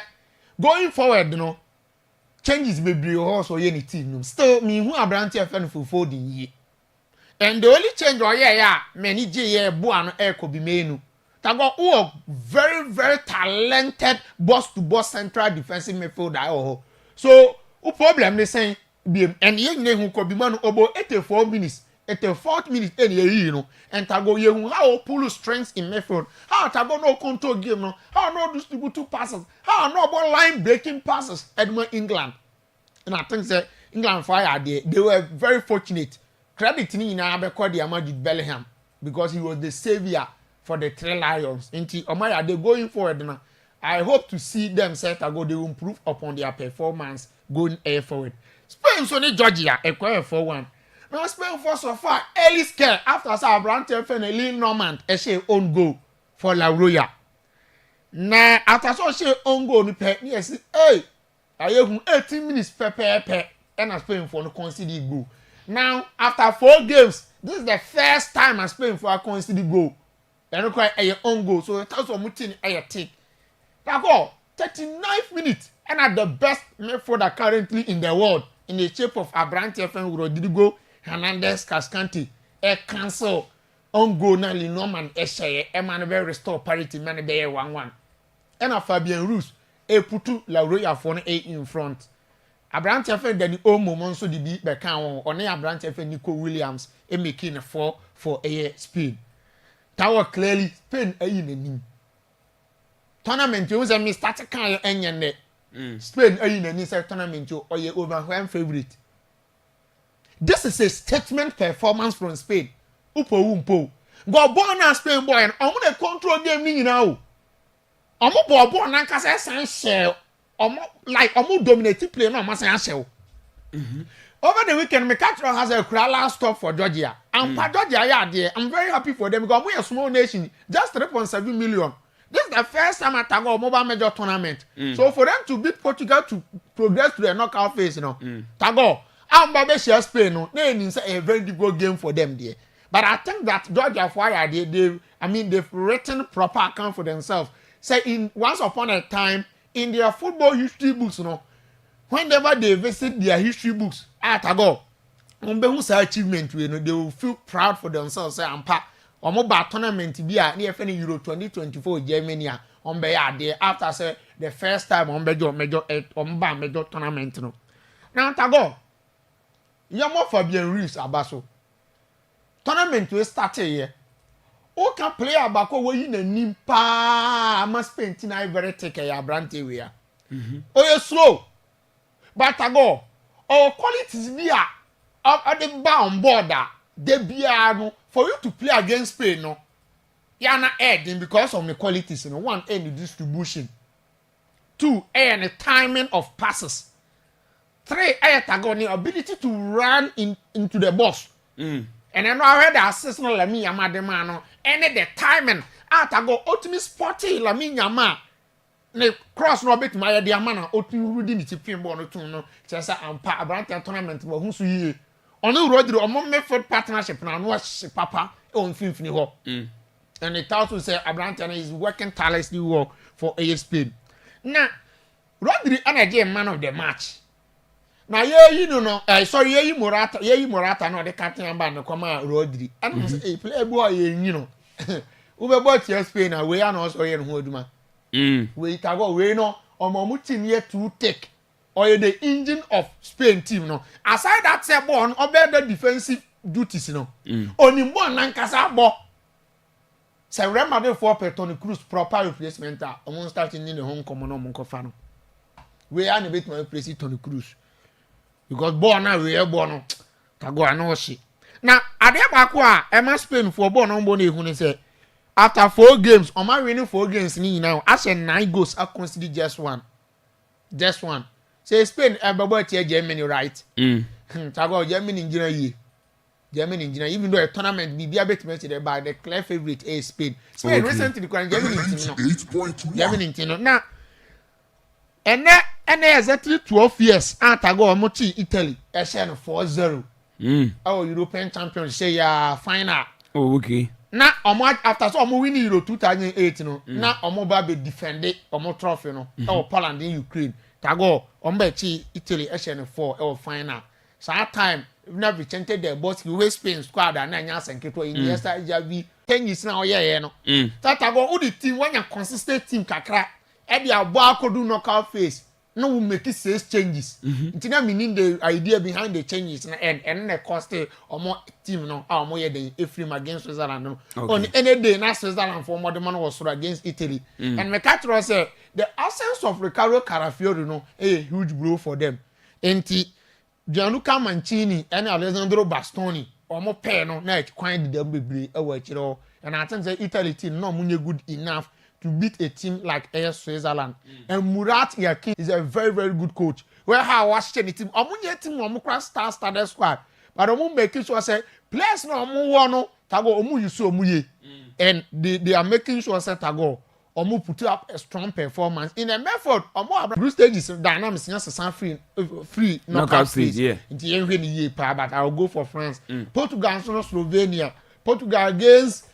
going forward, you know. Changes may be also any team. Still, me who are branching fan for 40 years. And the only change, many J. Buano Air could be made. Tago, who very, very talented boss to boss central defensive midfielder. So, who problem they saying, and young who could be man about 84 minutes, 84 minutes, any year, and Tago, you how pull strengths in midfield, how Tago no control game, no, how no distribute 2 passes, how no about line breaking passes at England. And I think that England fire they were very fortunate. Credit in Abercrombie Jude Bellingham because he was the savior for the Three Lions. Omaya they going forward now. I hope to see them set a go. They will improve upon their performance going forward. Spain so Georgia acquire 4-1. Now Spain for so far early scare after Sir Branton Fenelin Normand a share own goal for La Roya. Now after so share own goal yes hey I have 18 minutes per and I Spain for no concede goal. Now after 4 games this is the first time I Spain for a concede goal. And quite a own goal so that's what mutin a take. That go 39 minutes and at the best midfielder currently in the world in the shape of Abrante Fen Rodrigo Hernandez Cascante a cancel on goal na Norman Eshaye a man very restore parity man be 1-1 and a Fabian Ruiz a putu La Roya for 8 in front Abrante Fen then the moment so the be can on Abrante Fen Nico Williams a making a 4 for a Spain Tower clearly Spain a in tournament you was a start kan enye Spain a in tournament you or your overwhelming favorite. This is a statement performance from Spain. Upo umpo. Go born as Spain boy and I'm gonna control game now. I'm born and kasa san shell. Like dominating play no man san shell. Over the weekend, Mekatron has a last stop for Georgia. And for Georgia, yeah, dear, I'm very happy for them because we're a small nation, just 3.7 million. This is the first time at Tago mobile major tournament. So for them to beat Portugal to progress to the knockout phase, you know, Tago, I'm Babe share Spain, no, they need a very difficult game for them, dear. But I think that Georgia Fire, they've written proper account for themselves. Say in once upon a time in their football history books, you know, whenever they visit their history books, at Tago, achievement, you know, they will feel proud for themselves. Say, I'm Omoba tournament be a near Euro 2024 Germany on be there after say the first time on major tournament no. Now Tago, Yamo Fabian Ruiz abaso. Tournament we start here. O can play abako we in nimpa must spend tonight very take a brandy we are. Oh you slow. But Tago, our qualities be at the bound border. They be for you to play against Spain, no, you are not adding because of the qualities. You know, 1, the distribution. 2, the timing of passes. 3, the ability to run into the box. And then I heard the assistant Lami Yama Demano, and the timing. Atago ultimate sporty Lami Yama. ne cross no bit my de amana otu rudi ni tipin ball no tun no chesa ampa abrante tournament wo hu so yie ono Rodri omo midfield partnership na no papa on finfini ho and it also say abrante is working tirelessly well for ASP na Rodri energy man of the match na ye no sorry ye Morata no the captain amba no come Rodri and say play boy ye no ube bought your Spain and we are not so here in Hoduma. We tago we no omo team here to take or the engine of Spain team no. Aside that say born obey the defensive duties no. Oni born nankasa bo. Say remember for Toni Kroos proper replacement omo starting in the home common no monko fa no. We are na bit my replace Toni Kroos. Because born na we are born no. Tago anoshi. Na ade ba ko a Emma Spain for born no bo na ehunu say after 4 games, Omar winning 4 games now. After 9 goals, I consider just one. Say Spain, about Germany, right? Tago Germany engineer. Even though a tournament be a bit mentioned by the clear favorite is Spain. Spain recently Germany now. And exactly 12 years after go Mochi Italy, a share 4-0. Our European champions say final. Oh, okay. Na omo after so omo win Euro 2008 no na omo ba be defend omo trophy no Poland in Ukraine tago omo be chi Italy SN4 final so that time na Vicente del Bosque we Spain squad na nya senketo Iniesta Xavi tenis na oye no tago udi team wanya consistent team kakra e dia abo akodu knockout phase no we make 6 changes ntina meaning the idea behind the changes na and the cost omo team no omo ye the Ephraim against Switzerland no on any day na Switzerland for modern man was against Italy and me catch say the absence of Ricardo Carafiori no a huge blow for them enti Gianluca Mancini and Alessandro Bastoni omo pair no na kwan de bebre e wa chiro and I think say Italy team no munye good enough to beat a team like AS Switzerland. And Murat Yakin is a very, very good coach. Where how was the team? Omunye team omukra star squad. But omu making sure say players no omu wano tago omu yusu omuye. And they are making sure say tago omu put up a strong performance in a method omu group stages dynamics nyasa free knockout stage. Yeah. But I'll go for France. Portugal and Slovenia. Portugal against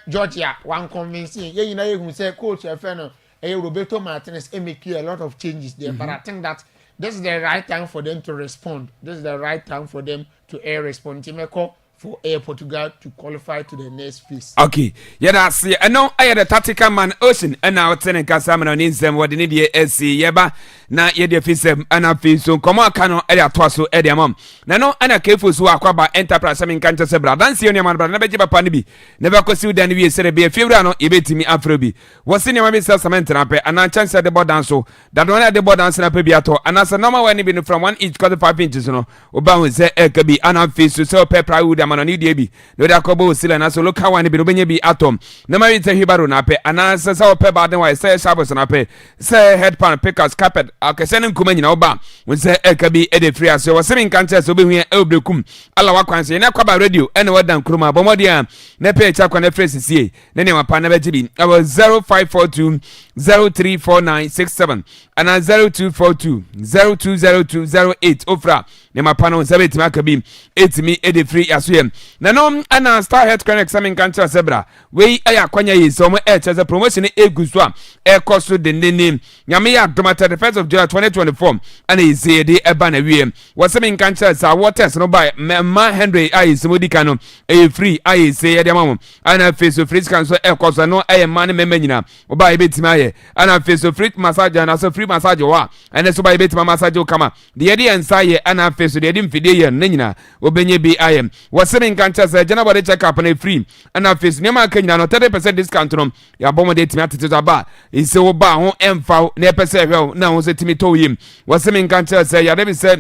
Georgia, one convincing. You know, you say coach Roberto Martinez make a lot of changes there, but I think that this is the right time for them to respond. This is the right time for them to respond. Timeko for Portugal to qualify to the next phase. Okay, yeah, that's it. I know I had a tactical man ocean, and now it's in a casaman on insem what the Nidia SC Yeba. Na yede fisem ana fiso komo kano area twaso area mom na no ana kefu so Akwaaba enterprise am nkan tse bra dan sie oniam bra na beje papa ne bi never kosi dan wi sere be fiewra no yebetimi afrobi wosi ne ma bi cement na pe ana chance de bodan so that one de bodan na pe bi ato ana se normal one bi from 1 inch cut 5 inches no oba hu se eka bi ana fiso so pe plywood am no ni de bi no de akobo osile na so local one bi no benye bi atom na ma wi se hibaro na pe ana se so pe baden wa se shabos na pe se headpan pickers carpet akesene nkuma nyina oba wonse ekabi ede free aso wasemi nkante so behua ebrekum ala wakwanse na Akwaaba radio ene wadan kroma bomodia na pe cha kwa na phrase sie na ne mapa na bejibi abo 0542 034967 ana 0242 020208 ofra ne mapa no sabeti makabi etimi ede free aso yem na no ana star health clinic samin nkante sebra we aya kwanya yi so mo cheze promotion eguso a ekoso de nene nyame ya domata the 1st of July 2024 and he say the eba na wiem wasemi nkancha sa waters no by ma Henry ayi simodika no e free ayi say ya demam ana face of free can so ekoso no ayi man memma nyina oba ebetima aye ana face of free massage ana so free massage wa ana so ba ebetima massage kama the yedi ansaye ana face the yedi mfide ye nyina obenye bi aye wasemi nkancha sa jana body check up na free ana face nyama ka nyina no 30% discount no ya bomo de timi atete ba ise wo ba ho emfa na pese hwe na ho se timi to yim wasemi nkancha say ya dem say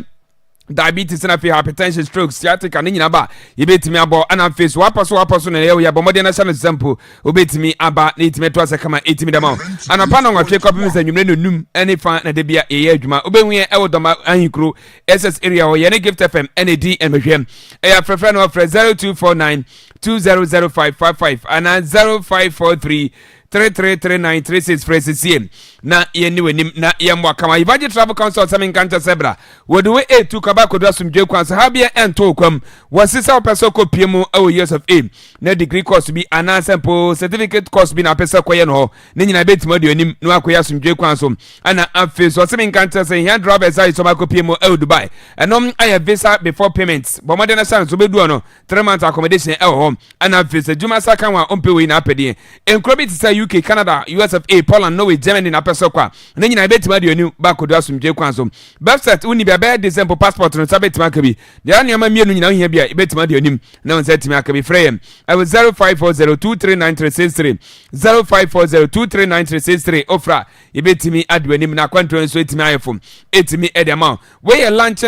diabetes na fi hypertension stroke sciatica ni nyina ba yebetimi abo ana face wapaso na ya bomode na channel sample obetimi aba na itimi to ase kama etimi dama ana pa na nwatwe kopim se nwumre no num any fan na de bia ye adwuma obenwie e wodoma ahinkro SS area o ye ne gift FM NAD and behwem e ya frefre no frɛ 0249 200555 ana 0543 333936 frɛsisi na yɛni w'anim na yɛmmoa kama Ivaji Travel Consult sɛ menkankyɛ sɛ bra wɔde we A2 kaba kodwa somdwe kwan sɛ ha bia ɛnto kwam wɔsesa wopɛ sɛ kɔpie mu ɛwɔ years of A na degree course bi anaasɛ mpo certificate course bi na apɛ sɛ kɔyɛ no hɔ ne nyina bɛtumi de anim na wakɔyɛ somdwe kwan so ana afei so sɛ menkankyɛ sɛ hia drivers a yɛsɔma kɔpie mu ɛwɔ Dubai ɛnom ayɛ visa before payment bɔmmɔde no sane so bɛduɔ no 3 months accommodation ɛwɔ hɔ ana afei sɛ dwuma sa ka wa ɔmpɛ wei na apɛdeɛ nkuro bi te sɛ UK, Canada, US of A, Poland, Norway, Germany na pɛsɛ kwa na nyina bɛtumi de anim ba kodwa somdwe kwan so website woni bia bɛyɛ December passport no sa bɛtumi aka bi deɛ nneɛma mmienu nyina wohia bia bɛtumi de anim na wɔn sɛ tumi aka bi frɛ yɛm ɛwɔ 0540239363 0540239363 ofra yɛbɛtumi ade anim na kwanto nso etumi ayɛfo etumi ɛde ama we yɛ lunch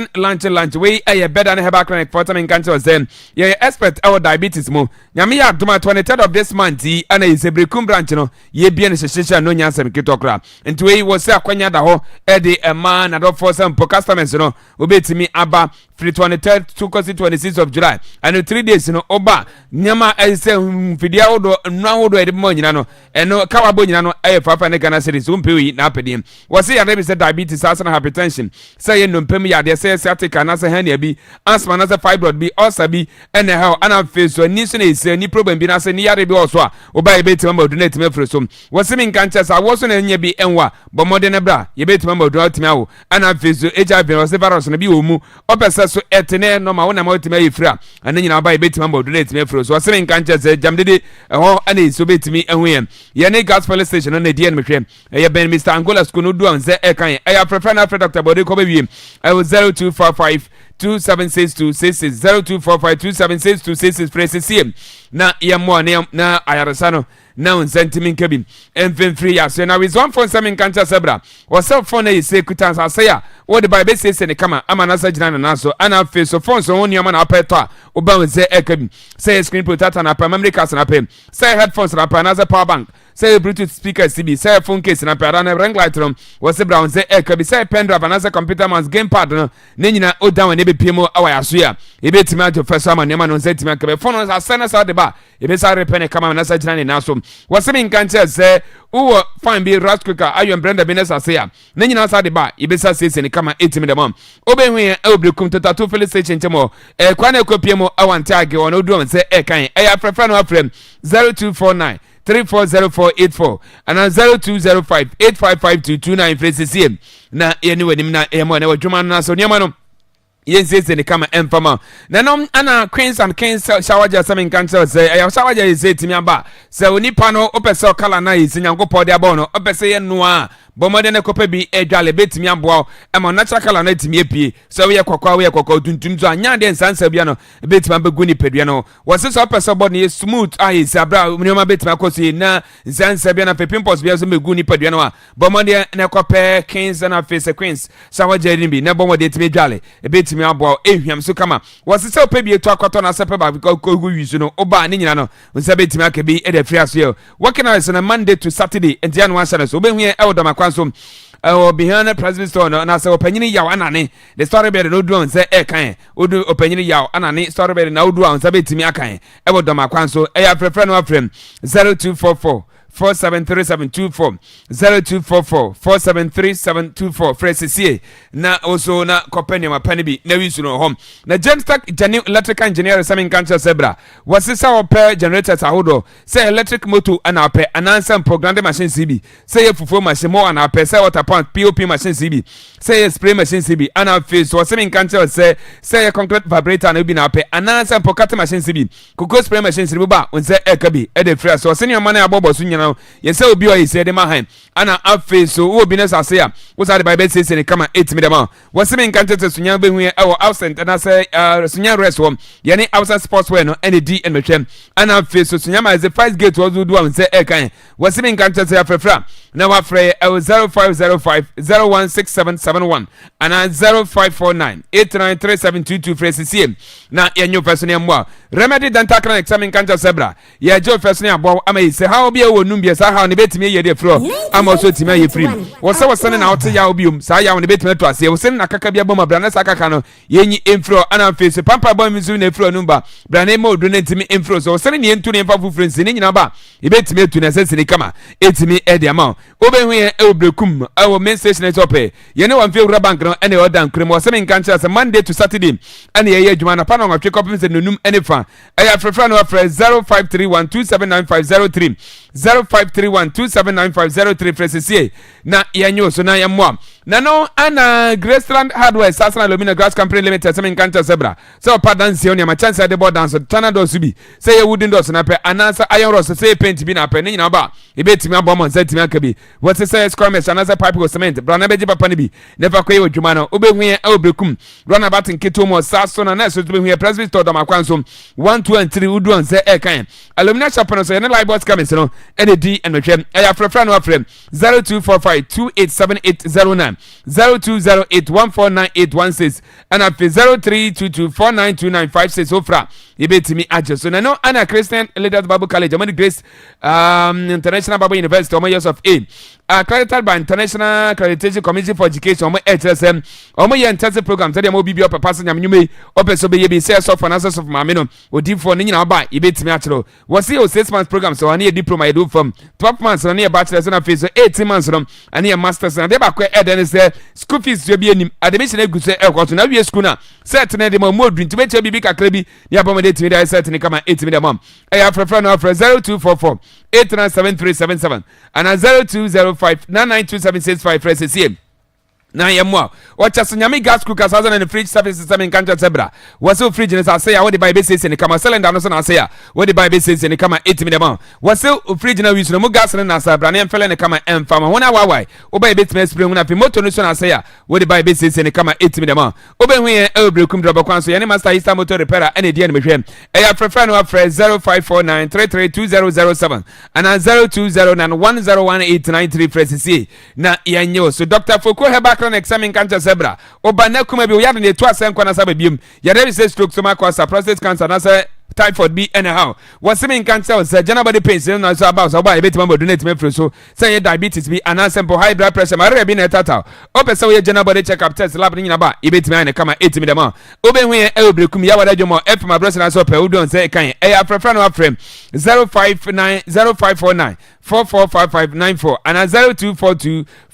we ɛyɛ better ne herbal clinic for time cancer sɛ yɛ expert ɛwɔ diabetes mu nyame yɛ adoma 23rd of this month yi ana yɛ Brekum branch no ye bia ne hyehyɛ no nya asɛm kitokra nti wei wɔ sɛ akwanya da hɔ ɛde ɛma na dɔfo sɛ mpo customers no obetimi aba free 23rd to 26th of July and 3 days no oba nyama ɛsɛ mfidia wodo nwa wodo ɛde mo nyina no ɛno kawabo nyina no ɛyɛ fafa ne Ghana series wo mpewi na apɛdim wɔ sɛ yɛde bi sɛ diabetes asa na hypertension sɛ yɛ nnompam yɛade sɛ sciatic na sɛ hernia bi asthma na sɛ fibroid bi ulcer bi ɛna hell ana face so ni so na ɛsɛ ni problem bi na sɛ ni yare bi ɔso a oba yɛbɛtimi ma oduna etimi afiri so wɔ sɛ menkankyɛ sɛ awɔ so na nya bi ɛnwa bɔmmɔde ne bra yɛbɛtimi ma oduna otimi awo ana face so HIV wɔ sɛ virus no bi wɔ mu ɔpɛsɛ so etene no ma wona ma otimi ayefira ana nyina ba yɛbɛtimi ma oduna etimi afiri so wɔ sɛ menkankyɛ sɛ jamdede ɛhɔ ana ɛsɛ obɛtimi ɛho yɛ ne gas police station na die no mehwɛ ɛyɛ ben Mr Angola school no duan sɛ ɛkan ɛyɛ afrɛfrɛ na afrɛ Dr Bode kɔ bɛwie ɛwɔ 0245 276266 0245276266 frɛsisi na yɛmmoa ne na ayaresa no na nsɛntimi nka bi ɛmfɛmfiri yɛasoɛ na wisɔn fo nsɛm nkankyɛ sɛ bra wɔsɛ fo no yɛsɛ kuta nsase a wode ba yɛbɛsiesie ne kama ama no sa gyina ne nan so ana afei so fo nso ho nneɔma na apɛ tɔ a woba wo sɛ ɛka bi sɛ yɛ screen protector na apɛ memory card na apɛ sɛ headphones na apɛ anaasɛ power bank sɛ Bluetooth speaker CB sɛ phone case na pɛra na ring light no wɔsɛ bra sɛ ɛka bi sɛ pen drive anaasɛ computer mouse gamepad no ne nyina odan wɔ ne bɛpie mu awɔ yaso a yɛbɛtumi agye fɛ so ama nneɛma no nsɛ tumi akabɛ phone no asɛ na sa de ba yɛbɛsa repɛ ne kama na sa gyina ne nan so wɔsɛ me nka nkyɛ sɛ wowɔ fine bi rice cooker ayɔ blender bi ne sase a ne nyina sa de ba yɛbɛsa siesie ne kama ɛtumi dɛm a wobɛhu yɛ ɛwɔ Brekum Totato filling station nkyɛm hɔ kwan na ɛkɔpie mu awɔ nte age wɔ no woduɔ sɛ ɛkan ɛyɛ afrɛfrɛ no afrɛm 0249 340484 and 0205855229 frɛsisi na yɛne w'anim na ɛmɔ na wadwuma no so nneɛma no yɛnsiesie ne kama ɛmfama nanom ana Queens and Kings shower gel sɛ menkankyɛ sɛ ɛyɛ shower gel yɛsɛ tumi aba sɛ onipa no wopɛ sɛ ɔkala na yɛsi nyankopɔn de abɔ no wopɛ sɛ yɛnoa a bɔmmɔde ne kɔpɛ bi adwale bɛtumi aboa ɛma natural color no atumi apie sɛ woyɛ kɔkɔɔ tuntum so a nya deɛ nsansa bia no bɛtumi abɛgu nipadua no wɔse sɛ wopɛ sɛ bɔde yɛ smooth a yɛsi abrɛ a nneɔma bɛtumi akɔ so yi na nsansa bia no afei pimples bia so mɛgu nipadua no a bɔmmɔde ne kɔpɛ Kings na afei sɛ Queens shower gel no bi na bɔmmɔde atumi adwale bɛtumi aboa ɛhwam so kama wɔse sɛ wopɛ bi ɛto akɔtɔ no asɛ pɛ ba kɔgu wi so no wobaa ne nyina no nsa bɛtumi aka bi ɛde afiri asoɛ working hours no Monday to Saturday ntia no wahyɛ no so wobɛhu yɛ ɛwɔ damakwan so behind the president store no na sɛ opanyini yaw anane the story bed no do sɛ ɛkan odu opanyini yaw anane story bed na odu a nsa bɛtumi akan ɛwɔ damakwan so ɛyɛ afrɛfrɛ no afrɛm 0244 473724 0244 473724 frɛsisi na also na kɔpɛniama pani bi na wisu no hom na Gemstack Jani electrical engineer sɛ menkankyɛ sɛ bra wɔse sɛ wɔpɛ generators ahodoɔ sɛ electric motor ana apɛ anansɛ programmed machine CB sɛ yɛ fufuo machine mo ana apɛ sɛ water pump POP machine CB sɛ yɛ spray machine CB ana afei so wɔse menkankyɛ sɛ yɛ concrete vibrator na bi na apɛ anansɛ mpɔkate machine CB cocoa spray machine CB ba nsɛ ɛka bi ɛde frɛ so wɔse nneɛma no abɔbɔ so nyina yɛsɛ obi ɔyɛ sɛ de ma han ana afei so wo bi ne sase a wo sa de ba bɛsiesie ne kama etimi dɛm a wɔse menkankyɛ sɛ sunya bɛhu yɛ ɛwɔ absent ana sɛ sunya rest wɔ yɛne outside sportswear no ɛne di ɛnbɛhwɛm ana afei so sunya ma ɛsɛ first gate wɔ do am sɛ ɛkan wɔse menkankyɛ sɛ afrɛfrɛ na wafrɛ ɛwɔ 0505 016771 ana 0549 893722 frɛsisi na yɛnyo fɛso ne mmoa remedy dental clinic sɛ menkankyɛ sɛ bra yɛgye fɛso ne abɔ ama yi sɛ ha obi ɛwɔ onum bia sa ha ne betimi ye de fro ama so timi ye free wo se wo se na wote ya obium sa ya wo ne betimi to ase wo se na kaka bia boma bra na sa kaka no yenyi enfro ana face pampa boy mi so na fro numba bra na mo do na timi enfro so wo se ne entu ne mfa fufure nsi ne nyina ba ye betimi etu na sense ne kama etimi e de ama obehu ye e obrekum awo main station e tope ye ne wan fe wura bank no ene odan krem wo se me nkan kya se Monday to Saturday ene ye adwuma na pa na nwatwe kopim se nonum ene fa eya frefra no afre 0531279503 0531279503 fresesie na yanyo so na yamwa na no ana Graceland Hardware Sasana Alumina Grass Company Limited se me nkan kya sebra se opa dance oni ama chance de board dance tana do subi se ye wooden doors na pe anasa iron rods se paint bi na pe ne nyina ba ebetimi abom on setimi akabi what say square mesh anasa pipe go cement brana beji papa ne bi never koye odwuma no obehu ye obrekum run about nketo mo saso na so obehu ye presbyterian store dama kwanso 1 2 and 3 udu on se kan alumina shop no so ye ne live box comments no ene di enwetwe eya frefra no afrem 0245287809 0208149816 and after 0322492956 ofra yebetimi aje so na no ana Christian Leaders Bible College Amani Grace International Bible University Omo Years of A accredited by International Accreditation Committee for Education Omo HSM Omo ye intensive program tell them obi bi opasa nyam nyume opeso be ye be say so finances of mame no odi for ni nyina ba yebetimi achero was see 6 months program so ani diploma you do from 12 months na bachelor's na face 18 months no ani masters na dey ba ko eden say school fees you be anim admission eguso ekwoto na wie school na set na dey mo modun tibeche bi kakra bi ya ba mo dey timi dey set ni kama 8 million mom eya frefra no frefra 0244 897377 and 0205992765 fresh CM na yemwa wacha nyame gas cookers azana ne fridge services seven kanja zebra waso fridge ne say ya we dey buy base ne kama cylinder no so na say ya we dey buy base ne kama 8 million waso fridge na wisu no mu gas ne na sa bra ne mfele ne kama emfama hona wawai o buy base me spray hona fi motor no so na say ya we dey buy base ne kama 8 million obe hu ye ebrekum drop kwan so ye ne master Easter motor repairer ene die ne mehwem e ya frefra no afre 0549332007 and 0209101893 fresh na yanyo so Dr. Foko Heba examine cancer zebra oba na kuma bi ya ne to asen na saba biem ya dey say stroke stomach cancer prostate cancer na say typhoid be anyhow was semen cancer say general body pain say na so about so buy betima donate me free so say diabetes be and simple high blood pressure ma re be na tata ope say we general body check up test lab ni na ba e betima na kama 8 million obe hu e obrekum ya wada dwomo f my brother na so pe udon say kan e ya frefra no afrem 0549 445594 and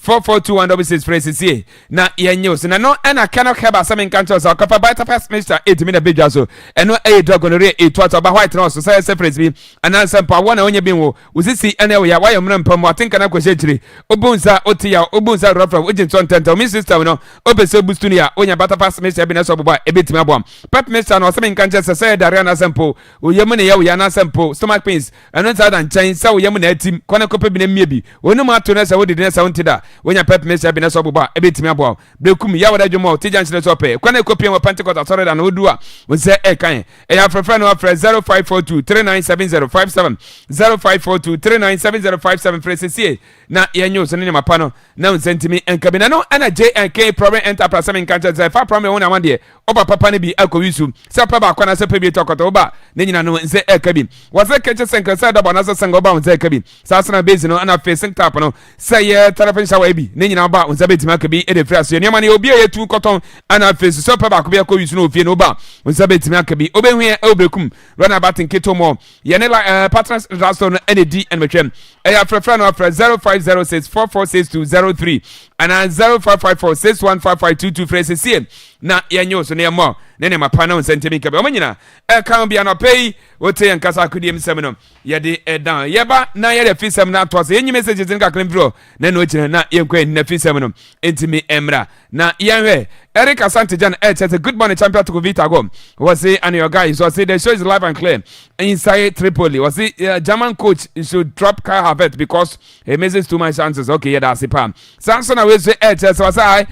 0242442166 phrases here na yenyo so na no na cannot have semen cancer so kafa bita pass mr 8 million beja so eno e drug on re e to aba white no so say separate bi and sample one onye bin wo usisi ene we ya why mra mpam I think na kwese chiri obunza otia obunza rofra ojin ton tenta mi sister no obese boost ya onya bita pass mr bi na so boba ebetimi abom pep mr no semen cancer say daria na sample oyem ne ya na sample stomach pains eno that and chain say oyem na atim kwana kope bi na miebi onum ato na say wo dide na say ontida wonya pep message bi na so boba ebetimi abo brekum ya wada dwomo tijan chine so pe kwana kope mo Pentecost sorry da na odua won say e kan e ya frefra no afre 0542397057 0542397057 fresesie na yenyo so ne mapa no na unsentimi enkabina no ana JNK Problem Enterprise men kan say fa problem wona wande oba papa ne bi akowisu say papa akwana say pe bi tokoto oba ne nyina no say ekabi wase keche senka say da bona say senga oba won say ekabi sasana base no ana facing tap no say telephone shower bi ne nyina ba won say betima akabi e de frɛ so ne ma ne obi ye tu koton ana face so papa akobi akowisu no ofie no ba won say betima akabi obehu ye obrekum run about in kitomo ye ne partners restaurant ND and metwem e ya frɛ no afrɛ 0506446203 and 0554615522 fresesie na yanyo so ne mo ne mapa na sentimi kabe omanyina e kan bia no pay wote yankasa akudiem sem no ye de edan ye ba na ye de fisem na to so yenyi messages nka klemfro na no chine na yenkwa na fisem no entimi emra na yenwe Eric Asantejan says a good morning champion to Vita go was it and your guys was it the show is live and clear inside Tripoli was it German coach should drop Kai Havertz because he misses too much chances okay yeah that's it Pam Samson always say says was I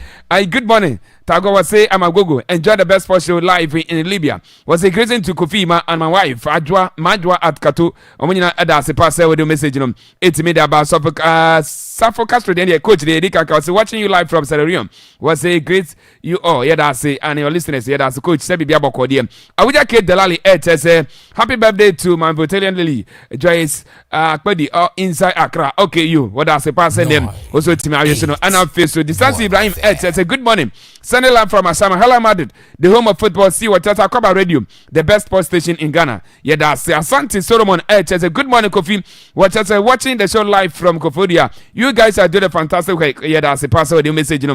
good morning Tago was say Amagogo. Enjoy the best sports show live in Libya. Was a greeting to Kofima and my wife Majwa at Kato. Omunina Adase pass with the message. It's me about Suffolk Castro. Then coach the Edika was watching you live from Sererium. Was a great you all. Yeah, that's it. And your listeners. Yeah, that's coach Sebi Biaboko. Awuja Kate Delali say happy birthday to my Botelian Lily Joyce Akpedi inside Accra. Okay, you what I say pass them also to me and I'll face so distance Ibrahim say good morning. Sunday Lamb from Asama. Hello Madrid, the home of football. See what Akwaaba Radio, the best sports station in Ghana. Yeah, that's Asante Solomon say good morning Kofi. Watching the show live from Kofodia. You guys are doing a fantastic work. Yeah, that's a pass the message.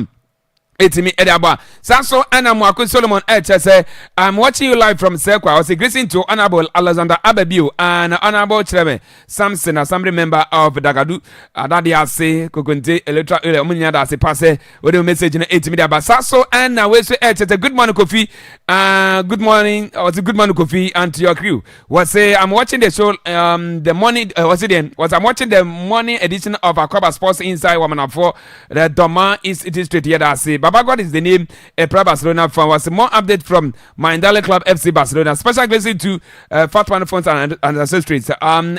Etimi Edaba. Sanso Anna Mwako Solomon say I'm watching you live from Sekwa. I was greeting to Honorable Alexander Abebiu and Honorable Chreme Samson, assembly member of Dagadu. Adadi Ase Kokunte Electra Omunya da se passe with the message in Etimi Edaba. Sanso Anna we say good morning Kofi. Good morning. Good morning Kofi and to your crew. Say I'm watching the show the morning I'm watching the morning edition of Akwaaba Sports Inside Woman 4 the Doma East District here that say Baba God is the name a Pro Barcelona fan. Was more update from Mindale Club FC Barcelona. Special blessing to Fatman Fonts and Ancestries.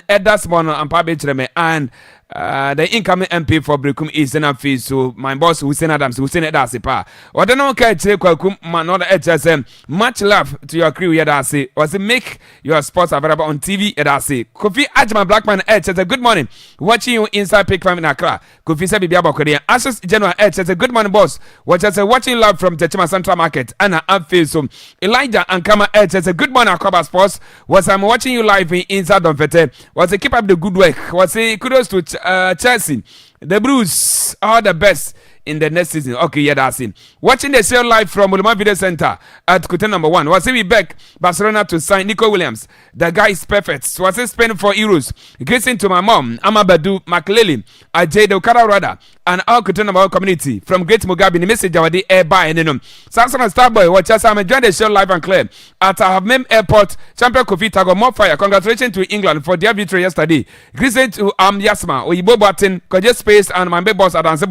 Edas Mono and Pabe Chreme and the incoming MP for Brekum is in a fee. So my boss Hussein Adams, Hussein Edasipa. Or the no care Kwakum Manor HSM. Much love to your crew Yadasi. Was make your sports available on TV Yadasi. Kofi Ajman Blackman HSM. Good morning. Watching you inside Pick Farm in Accra. Kofi Sabi Biabo Korea. Ashes General HSM. Good morning, boss. Watching live from Techima Central Market. Anna Amfiso. Elijah and Kama HSM. Good morning, Akwaaba Sports. I'm watching you live inside Donfete. Was a keep up the good work. Was a kudos to Chelsea, the Blues, all the best in the next season. Okay, yeah, that's it. Watching the show live from Ulema Video Center at Kuten number 1. Was we back Barcelona to sign Nico Williams? The guy is perfect. So was spending €4. Greeting to my mom, Amabadu Makleli, Ajay Dokara Rada, and our Kuten number 1 community from Great Mugabe. The message of the air by and Samson and Starboy. Watch us. I'm enjoying the show live and clear at Havmem Airport. Champion Kofi Tago more fire. Congratulations to England for their victory yesterday. Greeting to Yasma, Oyibo Batin, Koje Space, and my big boss Adanse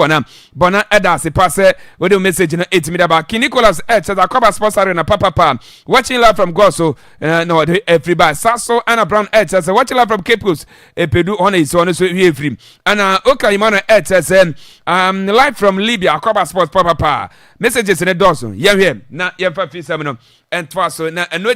Bona Eda se passe with the message in 8 minutes back. Nicholas H says Akwaaba Sports Arena Papa. Watching live from Goso. No, everybody. Sasso Anna Brown H says watching live from Cape Coast. Pedu on is on so here free. And Oka Imano H says live from Libya. Akwaaba Sports Papa. Messages in the dozen. Yeah. Na yeah 57 and twice so na no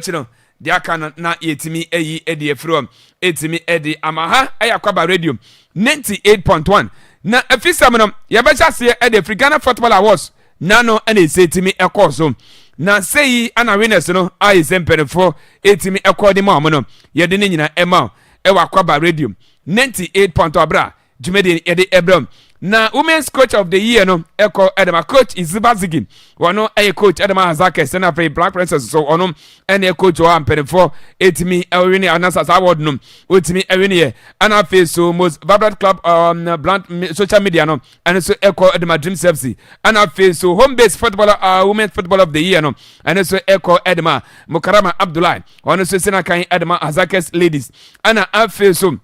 dia kana na yetimi eyi edi from etimi edi amaha Akwaaba Radio 98.1. Na afisam ya becha se e the African Football Awards nano ene setimi ekoso na sei ana winners no ai semperefo etimi ekodi ma no ye de nyina ema e wa Akwaaba Radio 98.1 bra jumede ye de ebram na women's coach of the year no eko edema coach Izibazigin wono coach edema Hazakes na free Black Princess so ono ene coach o amperefo etimi ewini anasa award no otimi ewini ye ana face so most vibrant club on blunt social media no and so eko edema Dream FC ana face so home based footballer women's football of the year no and so eko edema Mukarama Abdullahi wono so sena kan edema Hazakes ladies ana face so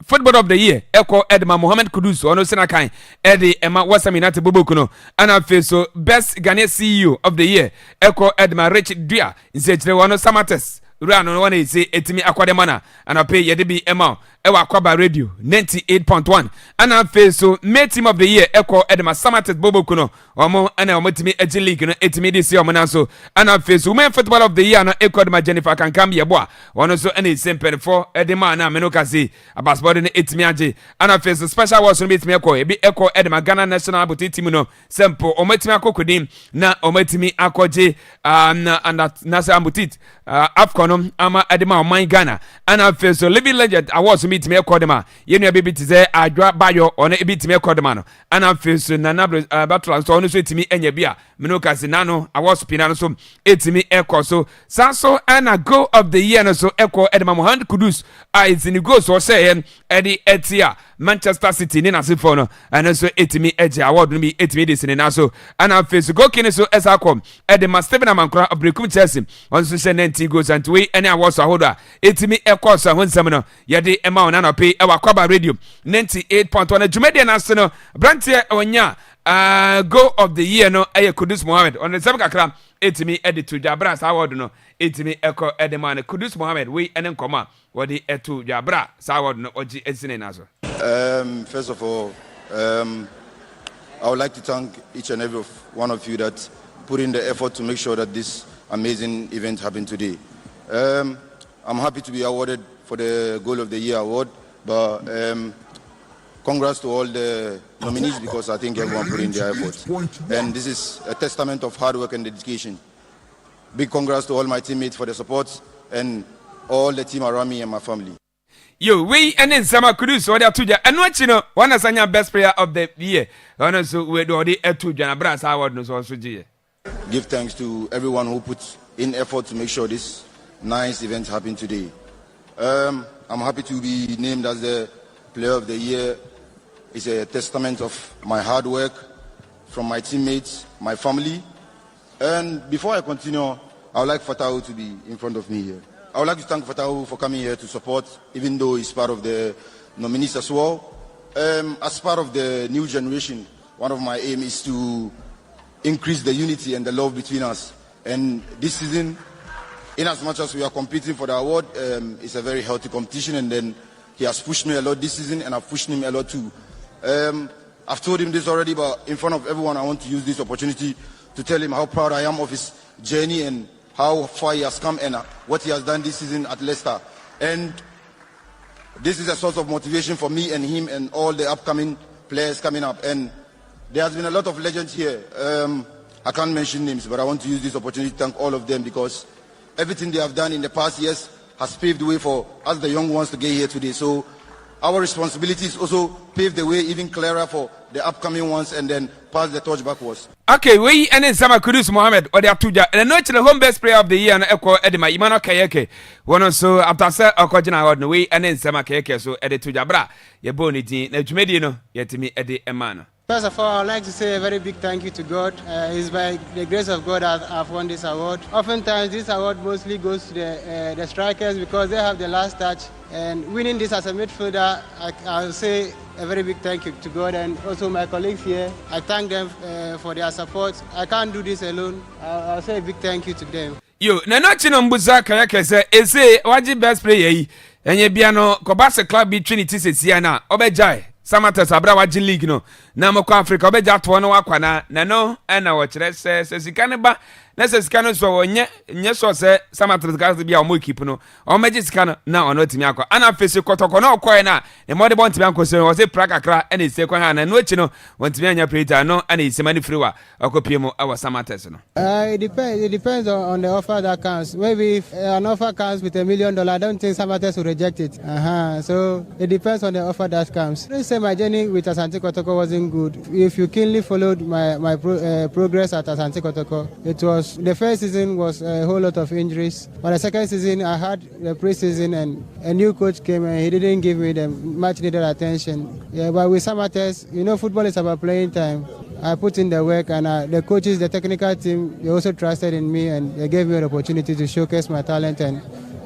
Football of the year, Eko Edma Mohamed Kudus, ono Senakai, Eddie Emma Wasaminati Bubukuno, and I feel so best Ghanaian CEO of the year, Eko Edma Richard Dia, in Sechewano Samates, Rano one is etimi Akwademana, and I pay Yedibi Emma, Ewa Akwaaba Radio 98.1, and I feel so May team of the year, Eko Edma Samates Bubukuno, Omo, and I want me Ejin League, etimi this year, Manaso, and I feel so women football of the year, and Eko Edma Jennifer can come here, boy, one also any simple for Edema, na Menokasi, about sporting etimi Aji, and I feel so special was to meet me Eko Edma Ghana National Butitimuno, Sempo, Ometimi Akokudim, na Ometimi Akoje, and that Nasa Ambutit, Afcon. Ama Edema my Ghana and I feel so living legend I was to meet me Kodema yenu baby to say I drop bayo on a bit me Kodemano and I feel so nana battle so on to me enya bia menoka sinano I was pinano so etimi echo so sanso and a go of the year so echo Edema Mohamed Kudus is in the go so say Eddie Etia Manchester City ni nasifono and so etimi edge award no be etimi this in so and I feel so go kin so esakom Edema Stephen Amankra of Brekum Chelsea on so 90 goals and we any awards holder etimi ekos ahonsem no ye de ema ona no pay e Akwaaba Radio 98.1 Jumede national brantie onya Goal of the year no Kudus Mohammed on the same kakra etimi edit to Jabra award no etimi eko edema Kudus Mohammed we enen koma wodi etu Jabra award no oji esine naso. First of all, I would like to thank each and every one of you that put in the effort to make sure that this amazing event happened today. I'm happy to be awarded for the Goal of the Year award, but congrats to all the nominees because I think everyone put in their effort. And this is a testament of hard work and dedication. Big congrats to all my teammates for the support and all the team around me and my family. Yo, we and then Sama Kudus or Tuja, and what you know, one of the best player of the year. And also, we do the Etuja Brass Award, no also. Give thanks to everyone who put in effort to make sure this nice event happened today. I'm happy to be named as the Player of the Year. It's a testament of my hard work from my teammates, my family. And before I continue, I would like Fatahu to be in front of me here. I would like to thank Fatahu for coming here to support, even though he's part of the nominees as well. As part of the new generation, one of my aims is to increase the unity and the love between us. And this season, in as much as we are competing for the award, it's a very healthy competition. And then he has pushed me a lot this season, and I've pushed him a lot too. I've told him this already, but in front of everyone, I want to use this opportunity to tell him how proud I am of his journey and how far he has come and what he has done this season at Leicester. And this is a source of motivation for me and him and all the upcoming players coming up. And there has been a lot of legends here. I can't mention names, but I want to use this opportunity to thank all of them because everything they have done in the past years has paved the way for us, the young ones, to get here today. So our responsibility is also pave the way even clearer for the upcoming ones and then pass the torch backwards. Okay, we and then Sama Kudus Mohammed or the Atuja and not the home best player of the year and Echo Edema Imano Kayeke. One also after Sir Okojina award no way and then Sama Kayeke so Edi Tuja Bra. Ye boni di na jumedino yet me Edi Emano. First of all, I'd like to say a very big thank you to God. It's by the grace of God that I've won this award. Oftentimes, this award mostly goes to the strikers because they have the last touch. And winning this as a midfielder, I'll say a very big thank you to God and also my colleagues here. I thank them for their support. I can't do this alone. I'll say a big thank you to them. Yo, na nochi no mbuza kayake se ese waji best player yi. Enye biano kobase club bi Trinity sesia na obejai. Samatas abra waji league no na mko Africa obeja to no wakwana na no na wo kire se sika ba na se sika no so wonye so se Samatas ka bia o mo keep no o meji sika no na ono timi akwa ana fese kotoko na okoye na e mo de bon timi anko se wo se pra kakra na se kwa na no echi no won timi anya plate no ana ise mani free wa akopie mo awa Samatas no. It depends on the offer that comes. Maybe if an offer comes with $1 million, I don't think Samatas will reject it. So it depends on the offer that comes. My journey with Asante Kotoko wasn't good. If you keenly followed my progress at Asante Kotoko, it was the first season was a whole lot of injuries. But the second season, I had the pre-season and a new coach came and he didn't give me the much needed attention. Yeah, but with Samates, football is about playing time. I put in the work and the coaches, the technical team, they also trusted in me and they gave me an opportunity to showcase my talent and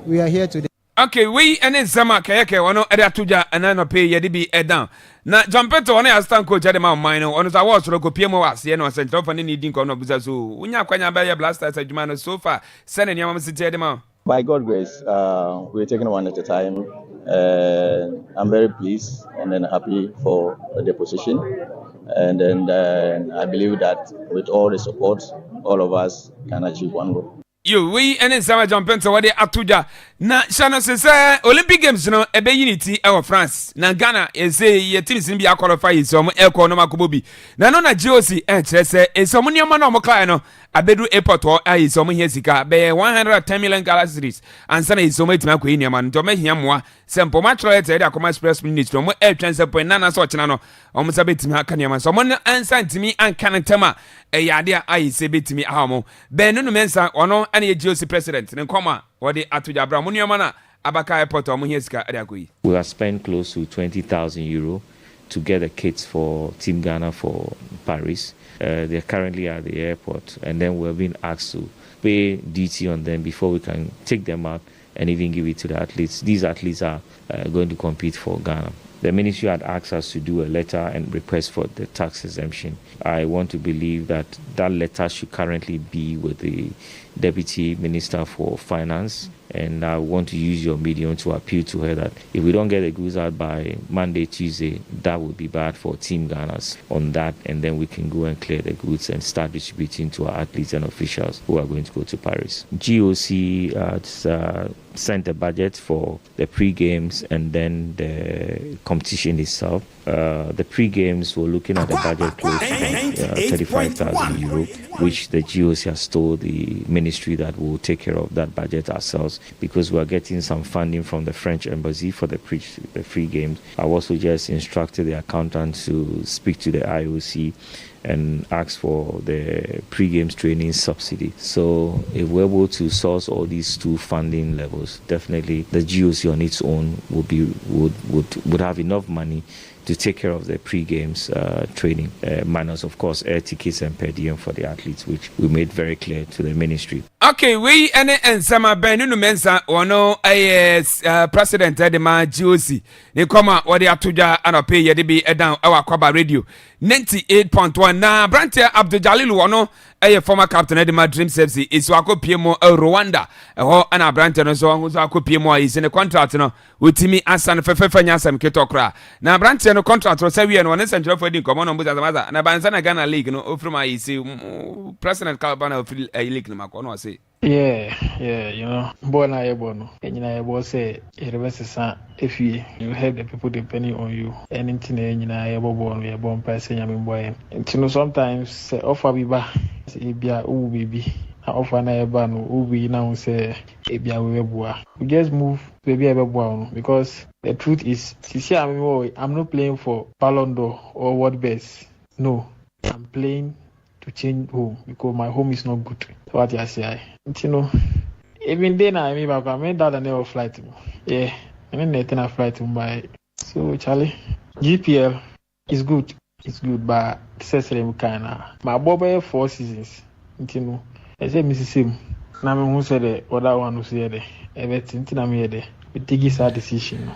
we are here today. Okay, we and then Sama Kayake wano eda tuja anano pay yedi bi edan. Na Jampeto wane assistant coach ade ma mine ono sa was ro kopie mo wase no se ntofa ni din ko no buza so. Unya kwanya ba ya Blasters adwuma no so far. Send nyama msiti ade ma. By God's grace, we're taking one at a time. I'm very pleased and then happy for the position. And then I believe that with all the support, all of us can achieve one goal. Yo, we and then Sama Jampeto wade atuja. Na shano se Olympic Games no ebe unity e France. Na Ghana ye team sin bia qualify so mo e ko no makobobi. Na no na GOC kire se so mo nioma na mo klai no abedu airport o ayi so mo hia sika be 110 million calories ansa na so mo etima ko nioma no me hia moa se mpo ma tro ete da Commerce Express ministry mo e twen se point na so chena no o mo sabe timi aka nioma so mo ansa ntimi anka ntema e yade ayi se betimi ahamo be no mensa ono ana ye GOC president ne nkoma wode atuja bra mo nioma na abaka airport o mo hia sika ade akoyi. We have spent close to 20,000 euro to get the kits for Team Ghana for Paris. They're currently at the airport, and then we're being asked to pay duty on them before we can take them out and even give it to the athletes. These athletes are going to compete for Ghana. The ministry had asked us to do a letter and request for the tax exemption. I want to believe that that letter should currently be with the Deputy Minister for Finance, and I want to use your medium to appeal to her that if we don't get the goods out by Monday, Tuesday, that would be bad for Team Ghana's on that, and then we can go and clear the goods and start distributing to our athletes and officials who are going to go to Paris. GOC sent a budget for the pre-games and then the competition itself. The pre-games, we're looking at a budget close to 35,000 euro, which the GOC has told the ministry that we'll take care of that budget ourselves because we are getting some funding from the French embassy for the pre-games. I also just instructed the accountant to speak to the IOC and ask for the pre-games training subsidy. So if we're able to source all these two funding levels, definitely the GOC on its own would have enough money to take care of the pre-games training, minus of course air tickets and per diem for the athletes, which we made very clear to the ministry. Okay, we and sama Benunu Mensa ono president de ma GOC. Ni koma wadi atuja anope yede bi edan awa Akwaaba radio 98.1 na Brantia Abdul Jalil ono former captain de ma Dreams FC isu akopie mo Rwanda ho ana Brantia no so ho akopie mo is in contract no utimi asan fefefa nyasam ketokra na Brantia no contract so we no central for di komo no mbuza zamaza na banza na Ghana league no ofruma isi president Kalbana of league no makono say. Yeah, you know, born I born. And you know, I was say, if you have the people depending on you, anything you know, I born, we are born person, I mean, boy. And you know, sometimes offer be ba, if you are baby, offer na ban, we now say, if you are we just move, baby, because the truth is, I'm not playing for Ballon d'Or or World Best. No, I'm playing to change home because my home is not good. What I say, you know, even then I made that never flight. Yeah, and then I a flight to my. So Charlie, GPL is good. It's good, but necessarily kinda. My boy 4 seasons. You know, I say Mrs. Now who said the other one who said the everything. I'm here. We take this decision.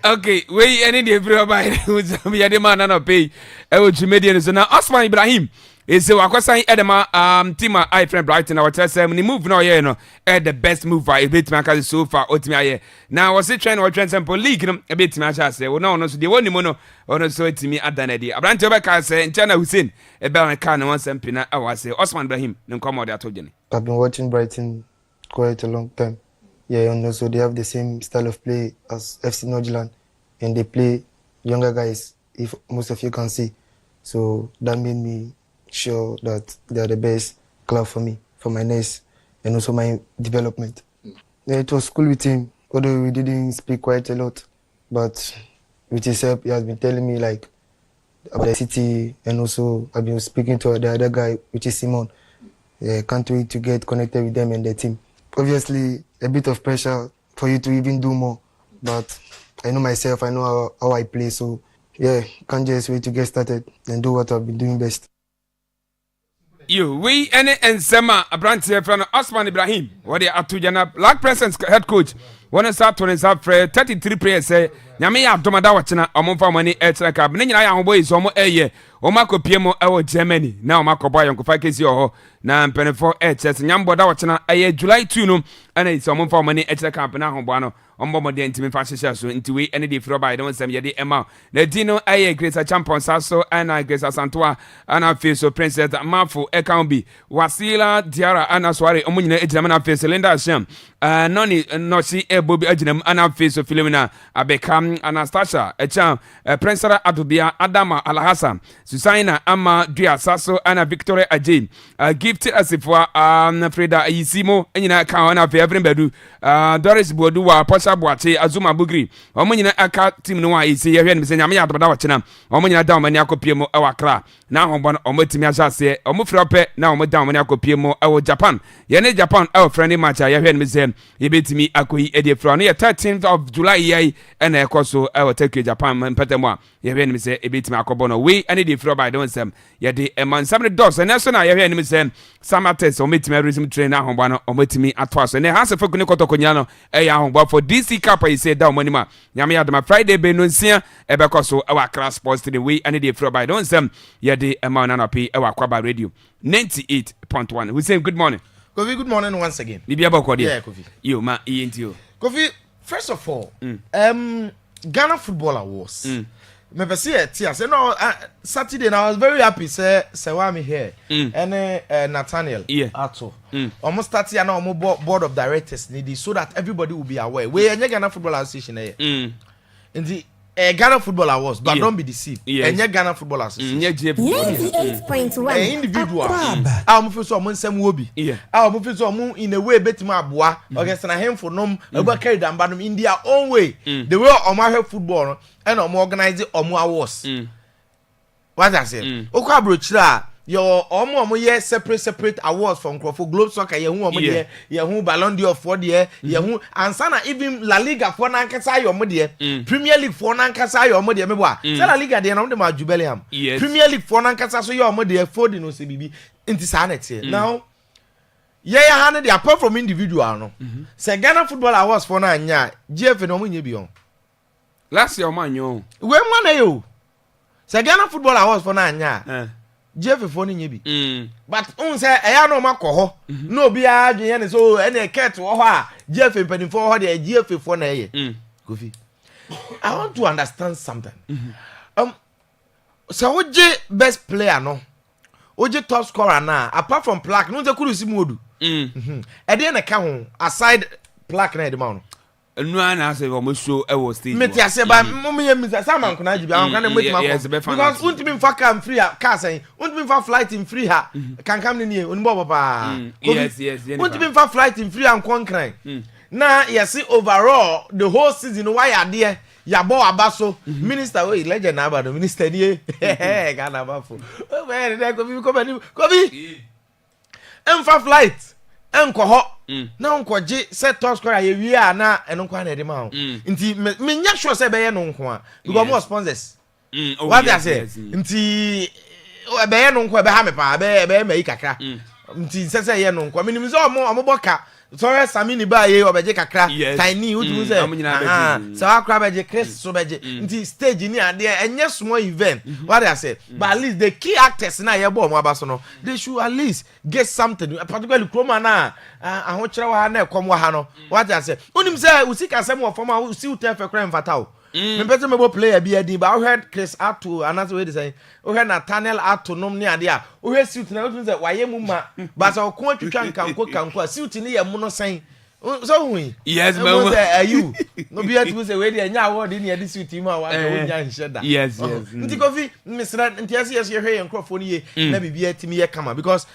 Okay, we any day everybody who's be the man and pay. I would Jumedian so now Osman Ibrahim. Is the Wakosan Edema team I friend Brighton our test ceremony move no yeah no the best move for a bit man so far ultimate now was it trying or transfer league no a bit man say well no so the one mono or so to me at the idea Abrante Obeka say in China Hussein a bell and can one sempina I was say Osman Ibrahim no come out that told you. I've been watching Brighton quite a long time. Yeah, and also they have the same style of play as FC Nordjylland and they play younger guys if most of you can see. So that made me sure that they are the best club for me, for my next and also my development. Yeah, it was cool with him, although we didn't speak quite a lot. But with his help, he has been telling me like about the city, and also I've been speaking to the other guy, which is Simon. Yeah, can't wait to get connected with them and their team. Obviously, a bit of pressure for you to even do more, but I know myself, I know how I play, so yeah, can't just wait to get started and do what I've been doing best. You, we any and Sema Abrante from Osman Ibrahim. What they are to Jana Black Presence head coach. One start to his up 33 players say, Yami Abdomada Wachina, Omonfa money at the cab. Nina boys almost a year. Omako Piemo, our Germany. Now Marco Boy and Kofakis your na penny for HS. Nyambo Dawachina, a year July 2 and it's Omonfa money at the camp now. Bono. Ombo de intimi fashion so into we any day for by don't sem ye de ema na dino aye greater champion saso ana greater santoa ana face so princess mafo e kan bi wasila diara ana sware omunyina ejina na face Linda Sham noni no si ebobi ejina ana face so Philomena Abekam Anastasia echa princess Adubia Adama Alhassan Susaina ama Dua Saso ana Victoria Ajay gifted asifwa Freda Yisimo enyina kan ana fe everybody Doris Boduwa Boate Azuma Bugri omunyina aka team no wa isi ye hwe ne nyame ya dobada wachena omunyina da omani akopie mo awakra na hombon omotimi asase omufrope na omoda omani akopie mo awo Japan ye ne Japan awo friendly match ye hwe ne sɛ yɛbɛtumi akɔyi ɛde afiri no yɛ 13th of July yɛi ɛna ɛkɔ so ɛwɔ Tokyo Japan mpɛtɛ mu a yɛhwɛ anim sɛ ɛbɛtumi akɔbɔ no wei ɛne de afiri ɔba ɛde nsɛm yɛde ɛma nsɛm no dɔs ɛnɛ so na yɛhwɛ anim sɛ Samatex ɔmɛtumi aresume train ahoba no ɔmɛtumi atoa so ɛnɛ Hansi Fogu ne kɔtɔkɔnya no ɛyɛ ahoba for DC Cup yi sɛ da ɔmo anim a nyame yɛadoma Friday bɛ no nsia ɛbɛkɔ so ɛwɔ Accra Sports Stadium wei ɛne de afiri ɔba ɛde nsɛm yɛde ɛma no anɔpe ɛwɔ Akwaaba radio 98.1. Hussein, good morning. Kofi, good morning once again. Yeah, Kofi. Yo, ma, you. Kofi, first of all, Ghana Football Awards. Me pese tia say no Saturday and I was very happy say Sewami here and Nathaniel Ato. Almost start here now board of directors needy so that everybody will be aware. We Ghana Football Association here. In the Ghana Football Awards, but don't be deceived. And Ghana Football Association. 98.1 individual. I'm for someone some wobi. I'm for someone in a way betima bois. Okay, so I him for nom about carry them but in their own way. The way Omar football and organize it awards. What I say? Okwa brochra your omo ye separate awards from Crawford Globe Soccer ye hu omo de ye hu Ballon d'Or for de ye hu ansana even La Liga for na nkasa ye omo de Premier League for na nkasa ye omo de me boa say La Liga de na dem aju Bellingham Premier League for na nkasa so ye omo de for no se bibi nti sa na tie now ye ha ne de apart from individual no say Ghana Football Awards for na anya GF no mo nye bi on last year man yo we man na yo say Ghana Football Awards for na anya Jeff for ni bi but un say eya no makọ ho no bi adwen ne so ene ket wo ho a Jeff mpanimfo ho de Jeff for na ye Kofi I want to understand something so oje best player no oje top scorer na apart from plaque no say kurusi modu e de na ka ho aside plaque na e de ma no Nua na say o mo show e wo stage. Meti ase ba mo ye misa sama nkona jibi ankona na metima ko. Because untimi mfa cam free car say untimi mfa flight in free ha kan kam ni onimbo papa. Yes. Untimi mfa flight in free ankon kran. Na yes overall the whole season why ade ya bo abaso minister we legend na aba no minister ni Ghana ba fo. O me dey ko bi emfa flight enko ho na nkoje set top scorer ye wi a na eno kwa na de ma ho nti me nya sure say be ye no nko a because more sponsors what I say nti be ye no nko be ha me pa be mai kakra nti se ye no nko me nim say omo boka sorry Samini ba ye obeje kakra tiny utu say so akra beje Chris so beje nti stage ni ade enye small event what I say but at least the key actors na ye bo omo abaso no they should at least get something particularly Chroma na aho kire wa na ekom wa ha no what I say unim say usika sem of former usi utefe kra mfata o me pese me bo player bi adi ba o heard Chris Ato another way say o heard Nathaniel Ato nom ni ade a o heard suit na utum say waye mu ma ba say o ko atwitwa nkanko suit ni ye mu no sen so we yes me say you no be ati say we dey nya award ni adi suit mu a wa go nya nsheda yes nti Kofi misra nti yes ye hwe nkrofo ni ye na bibia atimi ye kama because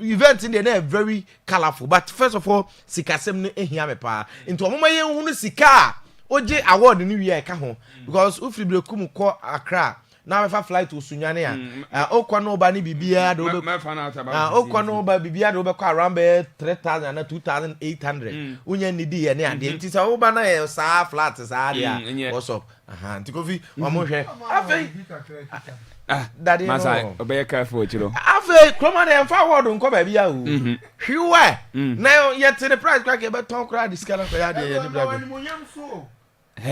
event in there very colorful but first of all sikasem no ehia me pa nti omoma ye hu no sika oje award ni wi e ka ho because ufribire kum ko Accra na we fa flight osunyane a okwa no ba ni bibia do be okwa no ba bibia do be ko around 3000 na 2800 unya nidi ye ne ade nti sa wo ba na ye sa flat sa ade what's up nti Kofi omo hwe afei daddy masa obey careful chiro afei Chroma na fa award nko ba bia o hwiwe na ye te the price crack e be ton kra discount for ya de ye ni bra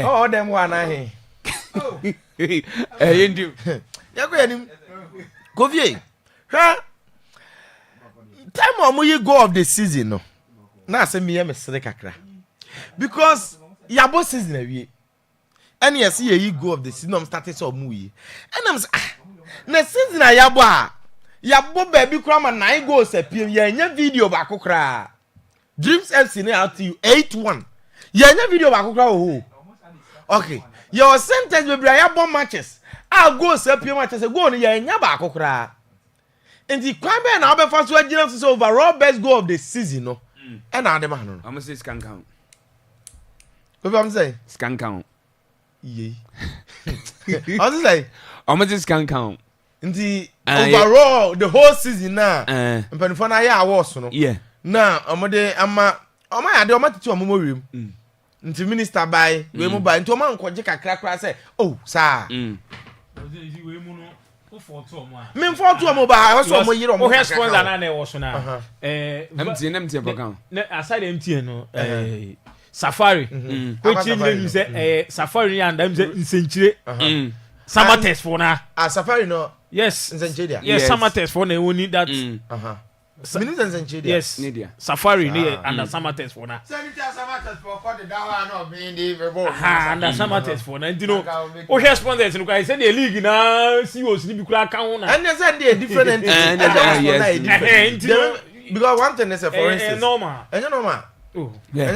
oh them one ahe yendu yako yanim Kofi ha time omo ye goal of the season no na say me sere kakra because yabo season awie any yes ye goal of the season no started so omo yi and am say na season ayabo a yabo ba bi kura ma 9 goals appear ye nya video ba kokra Dreams FC na out to you 8-1 ye nya video ba kokra oh okay your sentence be bra bomb matches goals appear matches go no ye nya ba kokra enti kwan be na obefa so agina so overall best goal of the season no e na ade ma no I'm say scan count what am say scan count ye I'm say I'm say scan count enti overall the whole season na mpanifo na ya awards no yeah na omode ama ọma ya de ọma tete ọmọ mo wiem nti minister by we mu by nti ọma nkoje kakra kra say oh saa me mfoto ọmọ ba ho so ọmọ yire ọmọ o sponsor na na e wo so na MTN program na aside MTN no Safari which you say Safari and them say nsenchire summer test for na Safari no yes nsenchire yes summer test for na we need that Minister nsenchire yes Safari ni and summer test for na summer test for the dawa no be the people and summer test for na you know o hear sponsors no kai say the league na CEOs ni bi kura kan ho na and they say they different because one thing is for instance normal ẹ̀yẹ́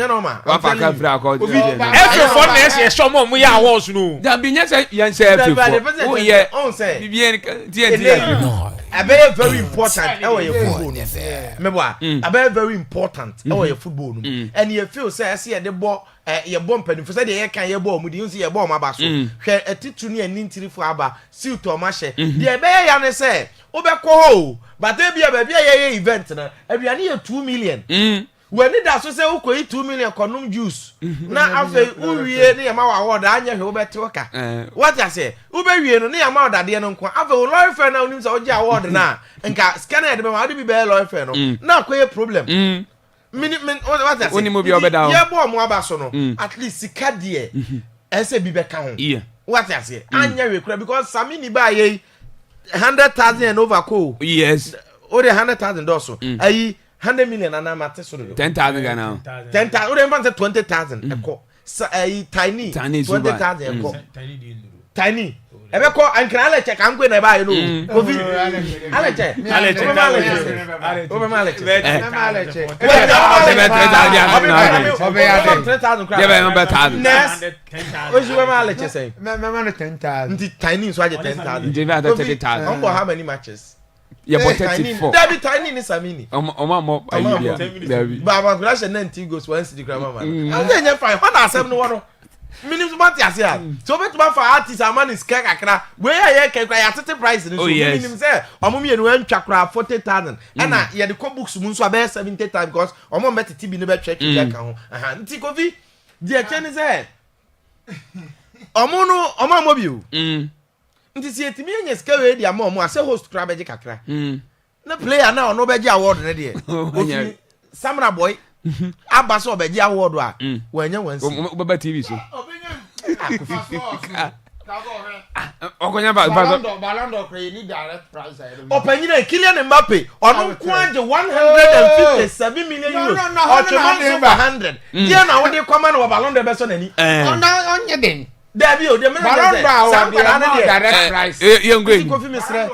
normal. wọ́n fa káfíńrà kọ́ ọ́ ẹ̀fẹ̀ fọ́ ní ẹ̀sìn ẹ̀ṣọ́ mọ̀ mú yà wọ́n sùn nù. dàbí yẹn sẹ́ ẹ̀fẹ̀ fọ́ ó yẹ bíbí yẹn tiẹ̀ abẹ́yẹ very important ẹ̀wọ̀ yẹ football nù mẹ́bọ̀ abẹ́yẹ very important ẹ̀wọ̀ yẹ football nù ẹni yẹ feel sẹ́ ẹ̀sì yẹ de bọ́ yẹ bọ́ mpanyinfo sẹ́ de yẹ kan yẹ bọ́ ọmọdé yẹn sẹ́ yẹ bọ́ ọmọ aba so hwẹ́ ẹtìtù ní ẹni ntiri fún aba silt ọmọ ahyẹ deɛ ɛbɛyɛ ya ne sɛ wobɛkɔ hɔ o bàtà ebi baabi a yɛyɛ event na aduane yɛ 2 million. When da so say ukoyi 2 million konum juice na afi uwie ne yama wa award anya hwe obete oka what I say ube wie no ne yama award de no nko afi o lawyer friend na onim say oje award na nka scanner de be ma de bi be lawyer friend no na akoye problem what I say oni mo bi obeda o ye bo mo aba so no at least sika de ese bi be ka ho what I say anya we kura because samini ba ye 100,000 and over ko yes o de 100,000 also ayi 100 million and I'm at 10,000 Ghana. 10,000. We want 20,000. Eko. Tiny. 20,000. Eko. Tiny. Ebeko ankara le check am gbe na ba you know. Kofi. Ale check. Over male check. Tiny so 10,000. How many matches? Yeah, but 34. David Tiny ni Samini. Omo David. Baba Grash and 90 goes once the grandma man. And then you find what are 7 one. Minimum what you say. So bet man for artist a man is kek akra. Where you can cry at the price so minimum say omo me no ntwakra 40,000. And na ye the cook books mun so about 70,000 because omo bet TB no be check check kan ho. Nti Kofi the chen say omo mo bi nti si etimi enye ska we dia ma omo ase host kra beje kakra na player na ono beje award ne de ofi Samra boy aba so beje award a wanya wansi baba TV so okonya Ballon d'Or kra ni direct price opanyina Kylian Mbappe ono kwanje 157 million euros o chemo 100 dia na wo de kwama na Ballon d'Or be so nani onye den Dabi o de me direct price Kofi Misra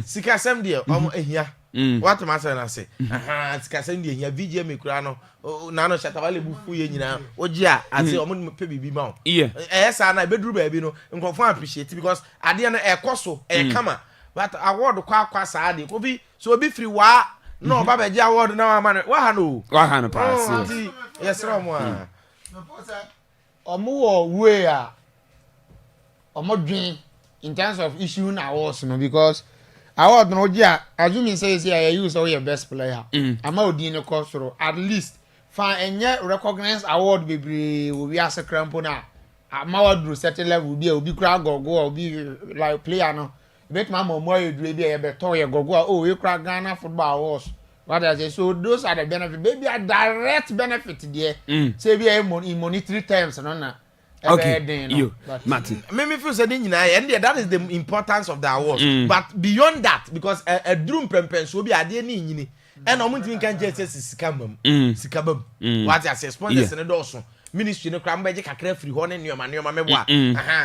sikasem dia omo ehia what ma say na say sikasem dia ehia VJ me kura no na no shatawale bufu ye nyina oji a ase omo pe bibi ma o sa na beduru ba bi no nkofo appreciate because ade na ekoso kama but award kwa sa ade Kofi so obi free wa no baba ji award na wa ha no pass yes romo a omo way a omo dwen in terms of issue na awards no because award no gia assuming say you use all your best player ama odin no cost at least fa enye recognized award bebre we ase crampo na ama wadru certain level bi obi kura gogo obi like player no bet ma mo edru bi e be to ye gogo we kura Ghana football awards what I say so those are the benefit baby a direct benefit there say be in monetary terms no na okay you Martin me feel say and that is the importance of the awards but beyond that because a drum prempen so be ade ni nyini and omuntu kan je say sikabam what I say sponsors ne do so ministry no kra mbeje kakra free ho ne nioma mebo a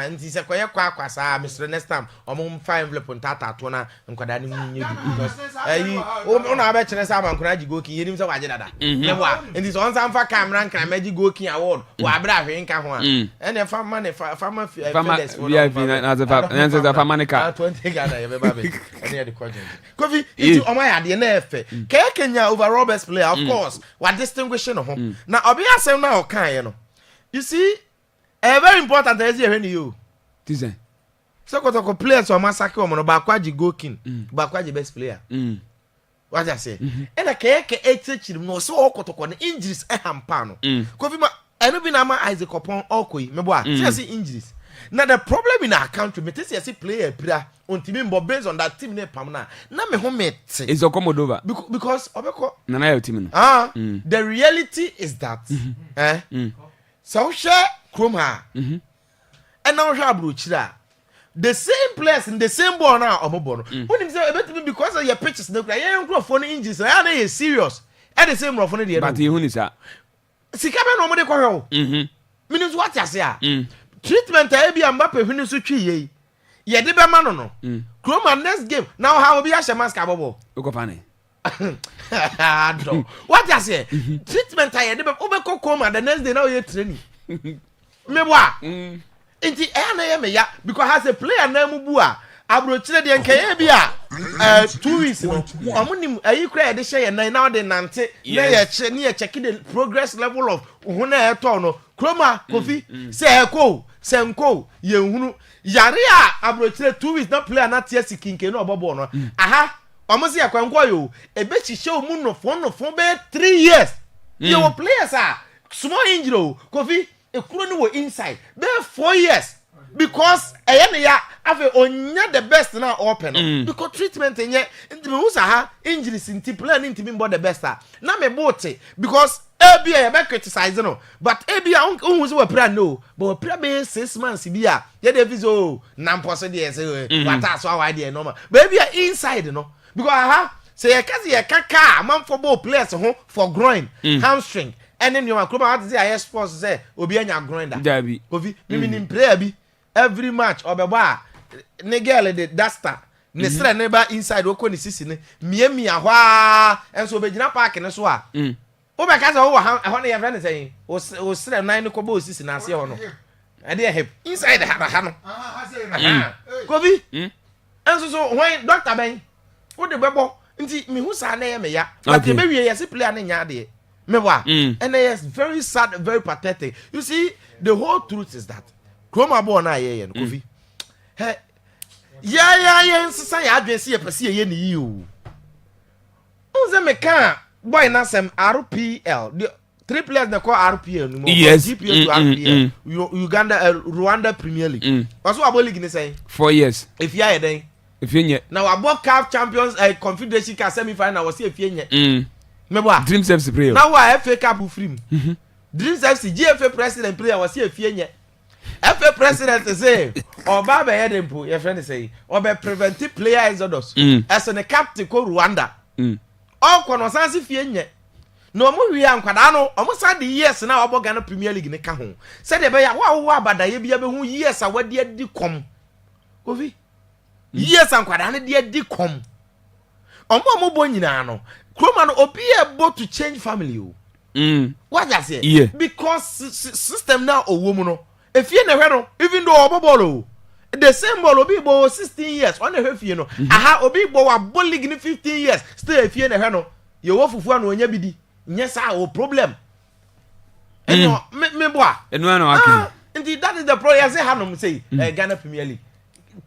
nti se koye kwa saa Mr. Next time omo 5 envelope ntata to na nkwada ne munye bi ona ba kire sa mankona ji goki yenim se waje dada mebo a nti so onsa mfa camera nkra meji goki award wa bra hwe nka ho a ene fa ma ne fa ma fedes na za fa manika 20 Ghana ye beba be ene de project Kofi nti omo ya de na efe Kenya overall best player of course wa distinguish no ho na obi asem na o kan ye no. You see, a very important is here you. Design. So, players or massacre or bakwaji go king, bakwaji best player. What I say? And I can't get no so okotoko the injuries hampano. Kofi ma eno bi na ma Isaac upon okoi meboa. See injuries. Now the problem in our country, me tell you player pra on team but based on that team name pamna. Na me home mate. Is Okomodova. Because obeko Nana your team. The reality is that so share Chroma. And now Rabruchira. The same place in the same ball now omobono. When him say because of your pictures no cry, you go for injuries. I dey serious. At the same rough on the But you sir. Sika be no mo dey ko hwe. Means what you say treatment I be Mbappe hwini so twi ye. Ye de be ma no. Chroma next game. Now how be a mask abobo. Ukopane. What you say? Treatment I de be obeko Chroma the next day now you training. Me wa. Inti na ye me ya because has a player na mu bu a abrochire de nka ye bi a 2 weeks no omunim ayi kura de hye ye now de nante na ye che ne ye check the progress level of hu na e to no Chroma Kofi say senko ye hunu yare a abrochire 2 weeks na player na tie sikinke na obobo no aha omo se yakwanko yo ebe chihye omu no fon be 3 years you players are small injury Kofi ekuro no inside be 4 years because eyene ya ave onya the best na open because treatment enye ntimi usa ha injuries ntiplan ntimi mbo the best na me bote because ebia ya be criticize no but ebia unhu so we no but we pra be 6 months bia ye dey viso na mposo dey say wata so awa dey normal but ebia inside no because say ye kazi ye kaka man for ball players ho for groin hamstring and then you are Chroma what say I sports say obi anya grinder Dabi Kofi mimi player bi every match obeba ne girl the duster ne sre ne ba inside okọ ne sisi ne mia hwa enso obegina park ne so a o be ka say o ha ne ye friend say o sre nine ne ko ba osisi na ase ho no e dey hip inside ha no Kofi enso so when doctor ben o de bebo nti mi hu sa na ye me ya but be wie ye se player ne nya de me wa and it's very sad, very pathetic. You see, the whole truth is that Chroma boy na ye Kofi. Hey, yeah, say ya adwen se ye pese ye ni yi o. Unze me kan boy na sem RPL. The 3 players they call RPL no more. Yes. GPL to RPL. Uganda Rwanda Premier League. What's what league ni say? 4 years. If you are then. If you nye. Now about CAF Champions Confederation Cup semi-final was if you nye. Dreams FC player. Now why FA Cup free? Dreams FC GFA president player was here FA FA president say Oba be head impo your friend say Oba preventive player exodus as an captain ko Rwanda. All kono sansi fie nye. No mo wi ankwada no omo sa the years na Obo Ghana Premier League ne ka ho. Say de be ya wo abadaye bia be hu years a wade adi kom. Kofi. Years ankwada ne de adi kom. Omo bo nyina no Chroma no obi able to change family o. What I say? Yeah. Because system now owo mu no. If you na hwe no even though obobolo the same ball obi bo 16 years on the hwe fie no. Aha obi bo wa ball league ni 15 years still if you na hwe no. Ye wo fufu anu onya bidi. Nye sa o problem. Eno me boa. Eno anu akini. Indeed that is the problem. I say Hanum say Ghana Premier League.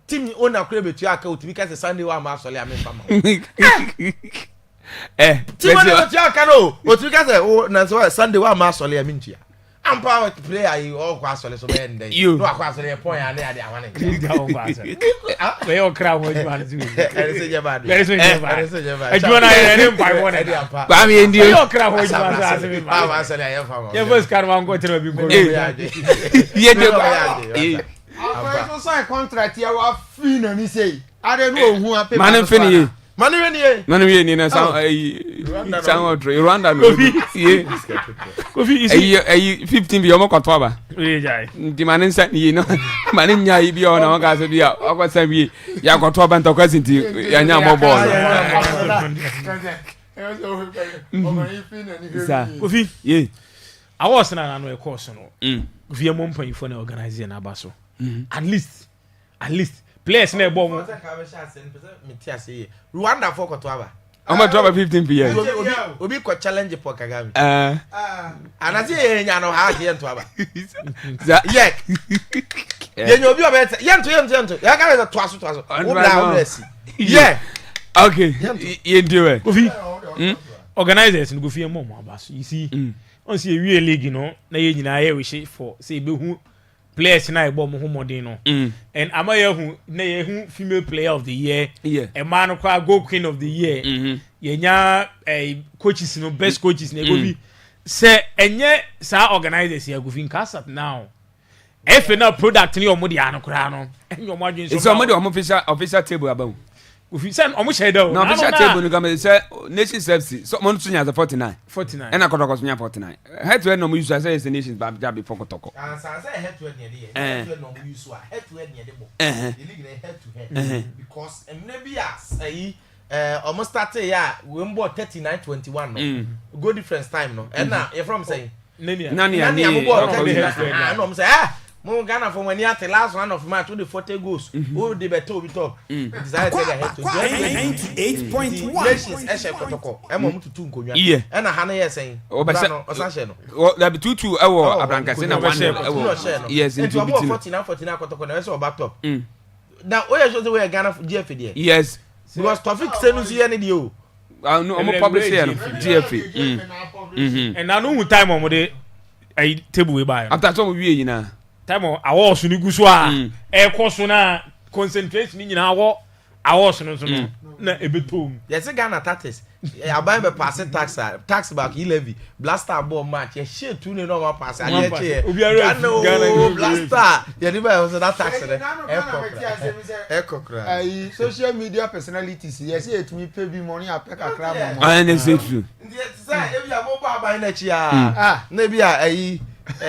Team owner kure betu aka otimi ka say Sunday wa ma asole am fama. Timon aka no otimi ka say o na so Sunday wa ma asole am ntia. Ampa play ayi o kwa asole so be ndai. No akwa asole point ya na ade awane. We o kra ho juma nzu. Ere se bad. Ere se bad. Ejuma na ere mpa wo na dia. Ba mi ndi. We o kra ho juma nzu asemi. Ba ma asole ayi fama. Ye first kan wan go tira bi ko. Ye de ba. Apa so sign contract ya wa free na ni say. Ade no ohun ape. Manin fini ye. Manu ye ni na sound Rwanda no. Ye. Kofi is 15 bi o mo kwato ba. We jai. Ndi manin sa ni no. Manin nya yi bi o na o ga se bi a o kwa sa bi ya kwato ba nta kwasi nti ya nya mo ball. Kofi. Ye. I was na no e course no. Kofi mo mpan ifo na organize na ba so. At least players na ebo mo Rwanda for Akwaaba. Omo drop 15 pm. Obi ko challenge for Kagame. Anazi ye nya no ha here Akwaaba. Yeah. Ye nya obi obeta. Yento. Ya ka to aso. Wo bla wo resi. Yeah. Okay. You do it. Kofi. Organizers in Kofi Mom Abbas. You see, on see a real league, you know, na ye na we shape for say be who players na e bom ho modern no. And amaya who na ye who female player of the year. Yeah. A man kwa goal queen of the year. Ye nya coaches no best coaches na go bi. Say enye sa organizers here go fin cast now. If na product ni omo dia no kra no. Enye omo adwen so. It's omo de official table about. Ufi sen omo share do. No official table no come say Nations FC. So mo tun ya 49. 49. And akotoko so nya 49. Head to head no mo use say is the Nations ba before kotoko. And say head to head near there. Head to head no mo use head to head near there. The league head to head because maybe as almost started yeah we bought 39-21 no. Go difference time no. And now you from saying Nani am bought 39. No, I'm say mo Ghana for when you at the last one of match with the 40 goals. Who the better we top. Decided to head to 98.1. Nations Eshe Kotoko. Emo mutu tu nkonwa. Yeah. And na hana ye saying. Osanche no. O da be 2-2 ewo Abrankase na 1 ewo. Yes, into 49 Kotoko na so back top. Now we show the way Ghana GFA there. Yes. Because Tofik say no see any dey o. No, I'm publish here GFA. And now no time omo de table we buy. After some we nyina. Time awards ni gu so a e koso na concentration ni nyina awo awards no so no na ebetom. Yes Ghana taxes. Aban be pass tax back 11 blaster ball match e share two no ma pass and e che Ghana blaster ye di ba so that tax e kokra social media personalities yes etumi pay bi money apeka kra mama and it's true say e bi abo ba aban na chi a na bi a if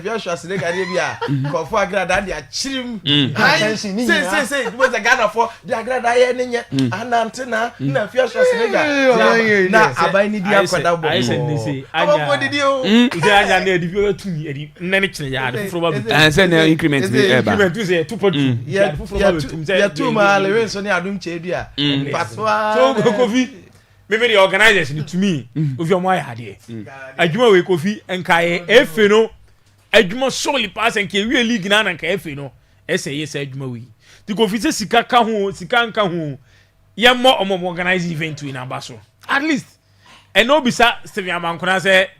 you shall say that bia ko for agrada dia chirim attention ni say because the Ghana for the agrada ye nenye anante na if you shall say that na aban ni dia kwada bo I say say anya didi o say anya na edibi o tumi edi nne chine ya de furo ba and say na increment ni eba increment tu say 2.2 ya furo ba tumi say ya tu ma lewe so ni adum che dua patwa so Kofi me the organizers ni to me ofi omo ya de adwuma we Kofi enkae efe no adwuma solely pass enke we league na na enkae efe no ese yes adwuma we the Kofi se sika ka ho sika nka ho ye mo omo organize event we na baso at least and no bisa Steven Amankona say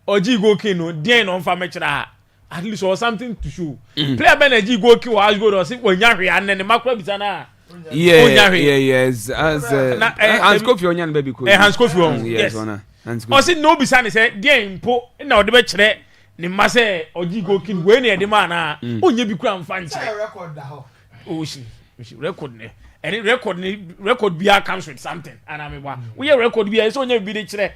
oji go kin no den no mfa mechira at least or something to show player ben oji go kin was go do say onya hwe an ne makwa bisa na yes as Hans Kofi Onyan baby cool Hans Kofi on yes Hans Kofi o say no bisa ne say den mpo na o de be kire ne ma say oji go kin we ne de ma na onye bi kura mfa nche record da ho o shi record ne and record bia comes with something and ameba we record bia so onye bi de kire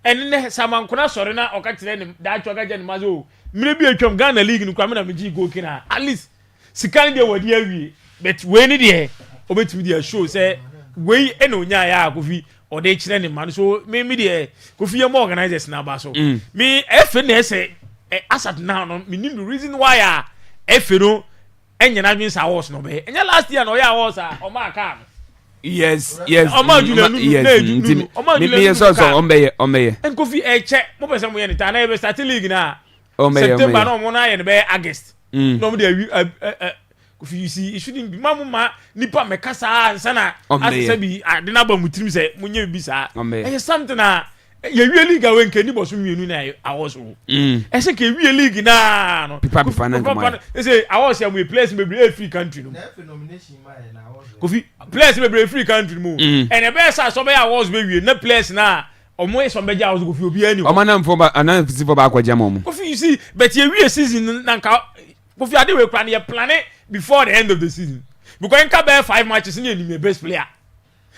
and ne Samankona sori na o ka kire ne da atwa ga je ne ma so mire bi atwam Ghana league ni kwa me na me ji go kin at least sikan de wadi awie but we ni there obetimi there show say we enonya ya Kofi o de kire ne man so me there Kofi ye more organizers na ba so me FNS asat now no me need the reason why no enya na dwen sa was no be enya last year no ya was o ma ka yes o ma jule nu yes me so ombe en Kofi che mo pese mo ye ni ta na e start league na September no mo na ye ne be August no mo dey Kofi you see it shouldn't be mama nipa mekasa ansana asese bi adena ba mutirim se munye bi sa e something na ye wie league awen ke ni boso mienu na awoso e se ke wie league na no pipa na e say awoso am we place be free country no nomination ma na awoso Kofi place be free country mo and e be sa so be awoso be wie na place na omo e so be ja awoso Kofi obi ani o manam for anan fisi for ba akwaja mo Kofi you see but ye wie season na nka Kofi ade we plan ye plan it before the end of the season because in ka be 5 matches ni any best player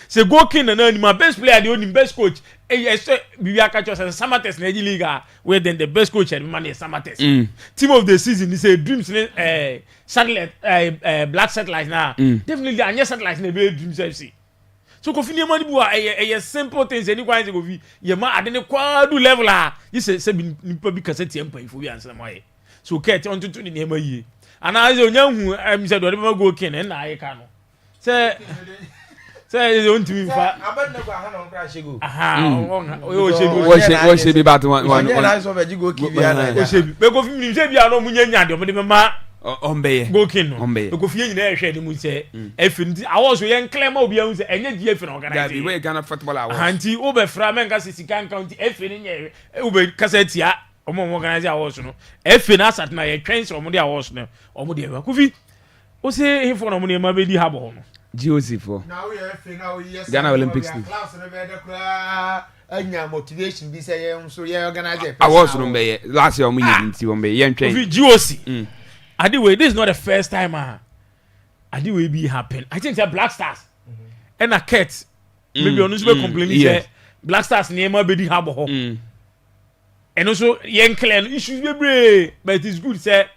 say go kin na any best player the only best coach say bibia catch us Samates na league where then the best coach and man is Samates team of the season he say dreams satellite black satellite na definitely anya satellite na be dreams FC so Kofi ni money bu a simple things any kwan say Kofi ye ma ade ne kwadu level you say nipa bi kaseti empa ifo bi ansa mo so get on to ni ema yi and as onya hu am say do de go kin na ayi ka no say don't me fa abadna go ha no nkra shego o shebi bat one na so be go ki bia na o shebi be go fi mi se bia no munye nya de mo de ma Ombe. Gokin no. Ombe. Kofi nyina ehwe ni mu se efin ti awards we yen claim obi an se enye die efin organize. Dabi we Ghana Football Awards. Anti obe fra men ka sika county efin nye obe kasa tia omo organize awards no. Efin asat na ye twen se omo de awards no. Omo de ba. Kofi o se he for no mo ne ma be di habo no. GOC for. Now we efin now yes. Ghana Olympics. Class no be de kra anya motivation bi say ye so ye organize. Awards no be last year omo yi nti omo be ye ntwen. Kofi GOC. Adiwe, this is not the first time Adiwe be happen. I think that Black Stars and a cat maybe on be complaining say Black Stars near be di habo ho. And also yen clear issues be but it is good say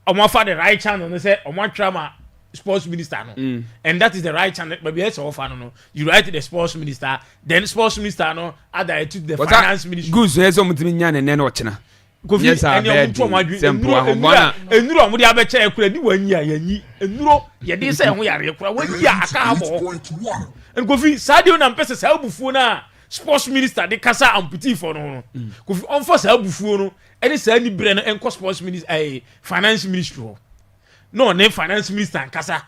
omo fa the right channel and say omo trauma sports minister no. And that is the right channel but yes offer no. You write to the sports minister, then sports minister no other to the finance minister. Good so so mutimi nya ne no ochina. Kofi enya mutwa madwi enuro amudi abeche ekura di wanyi a yanyi enuro ye de say ho yare ekura wanyi a aka abo en Kofi sadio na mpese sa abufuo na sports minister de kasa amputi for no Kofi on for sa abufuo no eni sa ni bre no enko sports minister finance ministry no ne finance minister kasa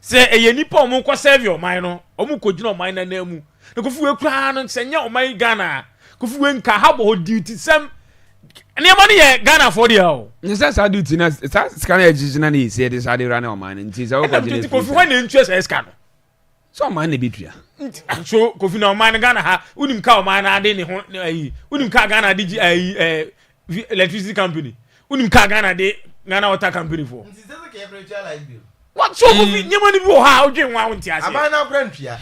say eye nipa o mo ko serve o man no o mo ko gina o man na namu na Kofi we kura no senya o man Ghana Kofi we nka habo duty sem Niema ni ye Ghana for the o. Nse sa duty na sa scan ejiji na ni say this ade run o man nti sa wo ko jine. Kofi when interest e scan. So man na bitua. So Kofi na man Ghana ha unim ka o man ade ne ho ayi. Unim ka Ghana de electricity company. Unim ka Ghana de Ghana water company for. Nti se ke every like bill. What so Kofi niema ni bi o ha o dwen wa wonti ase. Aban na krantua.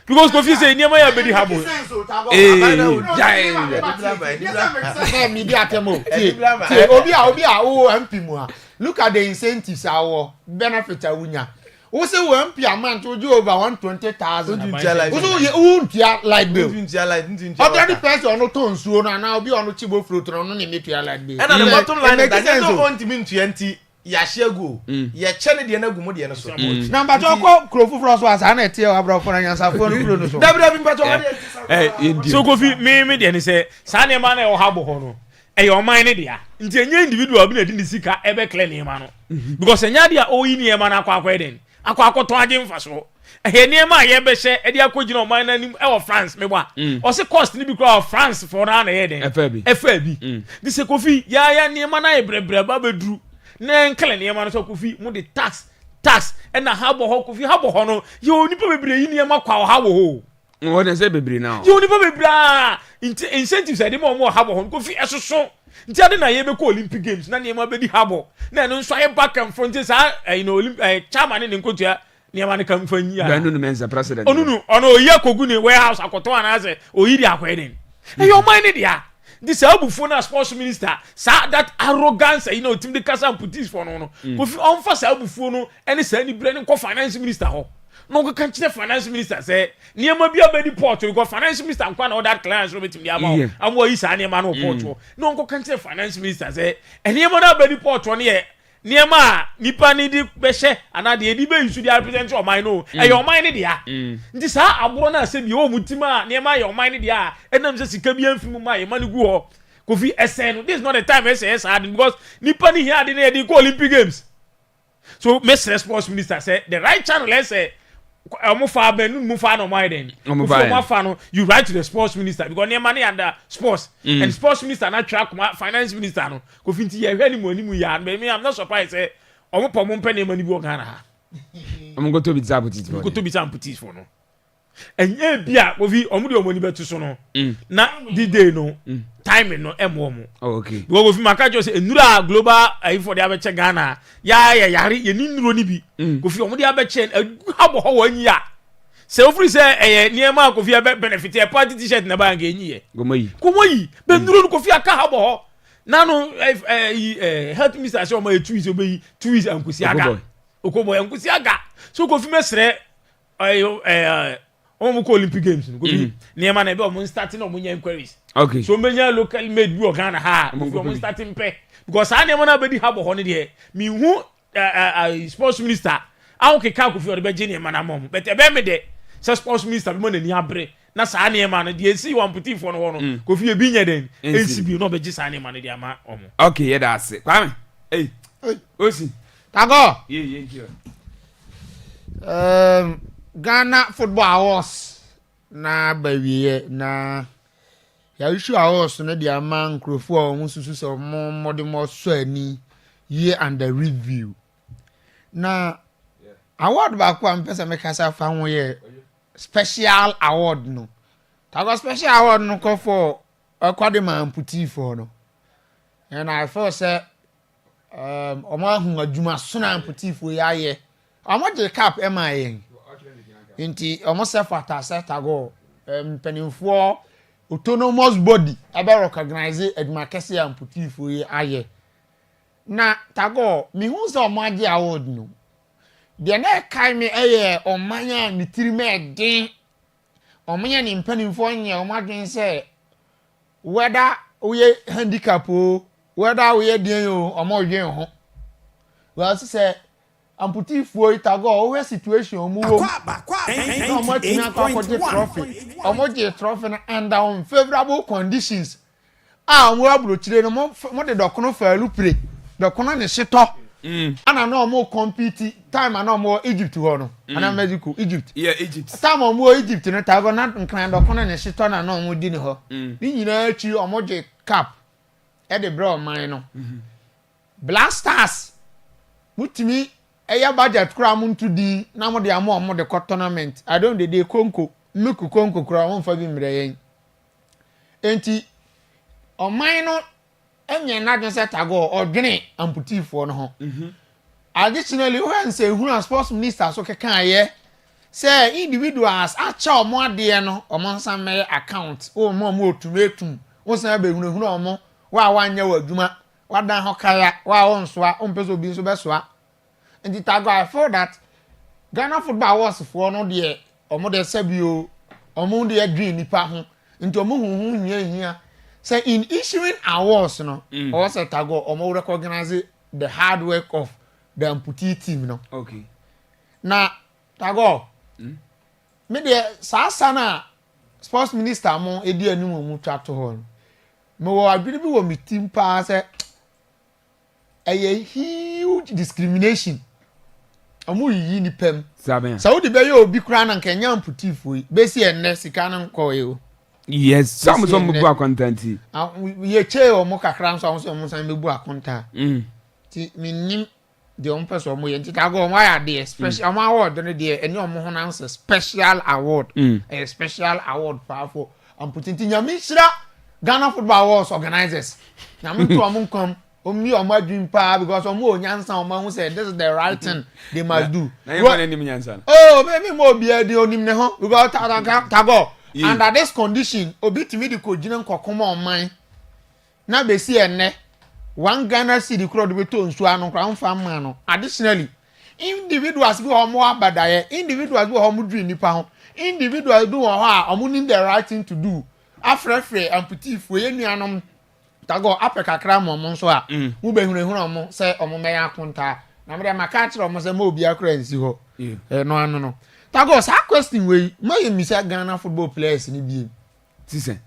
Because Kofi say niema ya be di habo. Obi a o MP mu a look at the incentives awo benefit awunya wo say wo MP amount wo over 120,000 wo ye untia light bill other person no to nsuo no na obi ono chibo fruit no no ne metua light bill and the bottom line that you don't want me 20 ya shego ye chene de na gumo de no so na mba to ko krofu fro so asa na etie abro fo na nyansa fo no pro no so dabi mba to so Kofi me de ne say sa ne ma na e habo ho no e yo man ne dia nti enye individual bi na di ni sika e be clear ne ma no because enya dia o yi ne ma na akwa den akwa to age mfa so e ne ma ye be hye e dia akogina o man na nim e wo France me bwa o se cost ni bi kwa France for na ye den efa bi this Kofi ya ne ma na e brebre ba beduru na enkele ne ma no so Kofi mu de tax e na habo ho Kofi habo ho no ye oni pa bebre yi ne ma kwa habo ho what they say bebre now ye oni pa bebre incentives ade mo habo ho Kofi esoso nti ade na ye be ko Olympic Games na ne ma be di habo na no nso aye back and front sa chairman ne nkotua ne ma ne kan fanyi ya Banu no menza president onu oyi akogu ne warehouse akoto ana ase oyi di akweden e yo man ne dia this abufu na sports minister sa that arrogance tim de kasa putis for no Kofi on fa sa abufu no ene sa ni bre ne ko finance minister ho no go kan chire finance minister say niema bia be di port because finance minister nkwa na other clients no betim dia ma amwo yi sa niema no port no go kan chire finance minister say niema na be di port no ye niema nipa ni di behye ana de edi be yusu dia represent o man no e your man ni dia nti sa aburo na se bi o mutima niema your man ni dia enam se sika bi amfi mu ma ye mani gu ho Kofi esen no this is not the time SS hard because nipa ni here de na edi go Olympic Games so Mr. Sports Minister say the right channel let's say Mufa no my then. No, you write to the sports minister because near money under sports and sports minister not track finance minister no. Kofi nti ye hwani mo ni mu ya. Me I'm not surprised say omo po mo mpene mani bi o Ghana ha. I'm go to be zaputis for. Go to be zaputis for no. Enye bia Kofi omo de omo ni betu so no. Na the day no timing no emo mo. Oh okay. Because Kofi maka say enura global for the abeche Ghana. Ya yare ye ni nuro ni bi. Kofi omo de abeche habo ho wanyi ya. Se ofri say niema Kofi abe benefit e party t-shirt na ba nga enyi ye. Gomoyi. Be nuro no Kofi aka habo ho. Na no health minister say omo 2 weeks obeyi 2 weeks ankusi aga. Okoboy ankusi aga. So Kofi mesre omo ko Olympic Games Kofi niema na be omo starting omo nya inquiries. Okay. So menya local made bi o Ghana ha. Omo starting pe. Because niema na be di habo ho ne de. Mi hu sports minister awo keka Kofi o de be gene niema na mom. But e be me de say sports minister be mo na ni abre. Na sa niema no de esi wan puti for no ho no. Kofi e bi nya den. NCB no be gi sa niema no de ama omo. Okay, yeah that's it. Kwame. Hey. Osi. Tago. Yeah. Ghana Football Awards na bawie na ya issue awards no dia man krofo a won susu se mo so ani year under review na award ba ko am pesa me kasa fa ho ye special award no Tago special award no ko for akwade man puti for no and I feel say omo hu adwuma so na puti for ya ye omo je cap MIN inti omo se fata se Tago penimfo autonomous body ebe recognize edmakese amputifo ye aye na Tago mi hu se omo age award no de na kai me eye omanya ni tirime den omanya ni penimfo nye omo adwen se whether we handicap o whether we den o omo odwen ho well say amputifo Tago we situation mu wo no mo tina kwa trophy omo je trophy na under unfavorable conditions mo abrochire no mo de dokono faalu pre dokono ne hyeto ana no mo compete time ana mo Egypt ho no ana Mexico Egypt time mo Egypt no Tago na nkran dokono ne hyeto na no mo di ne ho ni nyina achi omo je cap e de bro man no Black Stars mutimi eya budget kura muntu di na mo de amo de tournament I don't dey konko miku konko kura won fa bi mre yen enti oman no enye na dwen se Tago odwene amputifo no ho additionally when say who sports minister so kekan ye say individuals acha omo ade no omo nsan me account o mo otumetum wo san be hunu omo wa wanya wadwuma wadan ho kaya wa won soa o mpeso bi so be soa. And the Tago, I feel that Ghana Football Awards for no dear, or more than Sabio, or more dear dream nipa home, into a moon here. Say in issuing awards, no, or say Tago, or more recognize the hard work of the amputee team, no. Okay. Now, Tago, me dear Sasana sports minister mo edi anu mu chat to hon. Me wo adwene bi wo me team pa say a huge discrimination. Amu yi ni pem Saudi be yo obi kura na nkenya amputifo yi be si enne sika na nko ye o yes some bu akontanti ye che o mo kakra nso so mo san mebu akonta ti minim de on person mo ye nti Tago mo ya de special am award no de eni o mo ho na nso special award a special award for amputinti nyame hira Ghana Football Awards organizers nyame to am nkom Omi o ma dream pa because omo onyansa o ma hu say this is the right thing they must do. Na you nim nyansa. Oh, maybe mo bia de onim ne ho because Tago under this condition obi timi di ko gina nkokoma oman na be si enne one Ghana city crowd be to nsu anu kra mfa man no. Additionally, individuals be o mo abadaye, individuals be o mo dream nipa ho, individuals be o ha o mo nim the right thing to do. Afrefre amputifo ye nuanom Tago Africa kram omo so a wo be hunu omo se omo me akonta na me maka kire omo se ma obi akra nsi ho no anu no Tago sa question we my misa Ghana football players ni bi tisen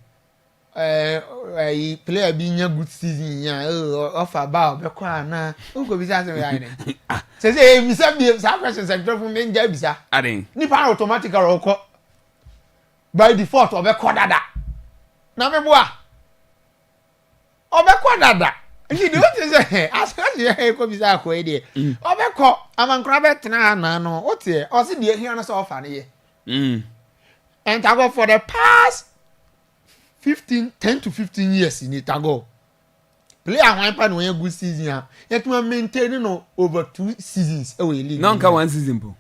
player bi nya good season ya offer ba be kwa na o go bisa se ya ni se misa bi sa question se tro fun me nja bisa adin ni pa automatically ro ko by default o be ko dada na me boa obekọ dada nti de ote se asase ye ko bisa akọ e de obekọ amankra betena na no ote o se de hia na so ofa ne ye and Tago for the past 10 to 15 years in Tago play a one pa no ye good season a yet to maintain no over 2 seasons e we league non ka one season po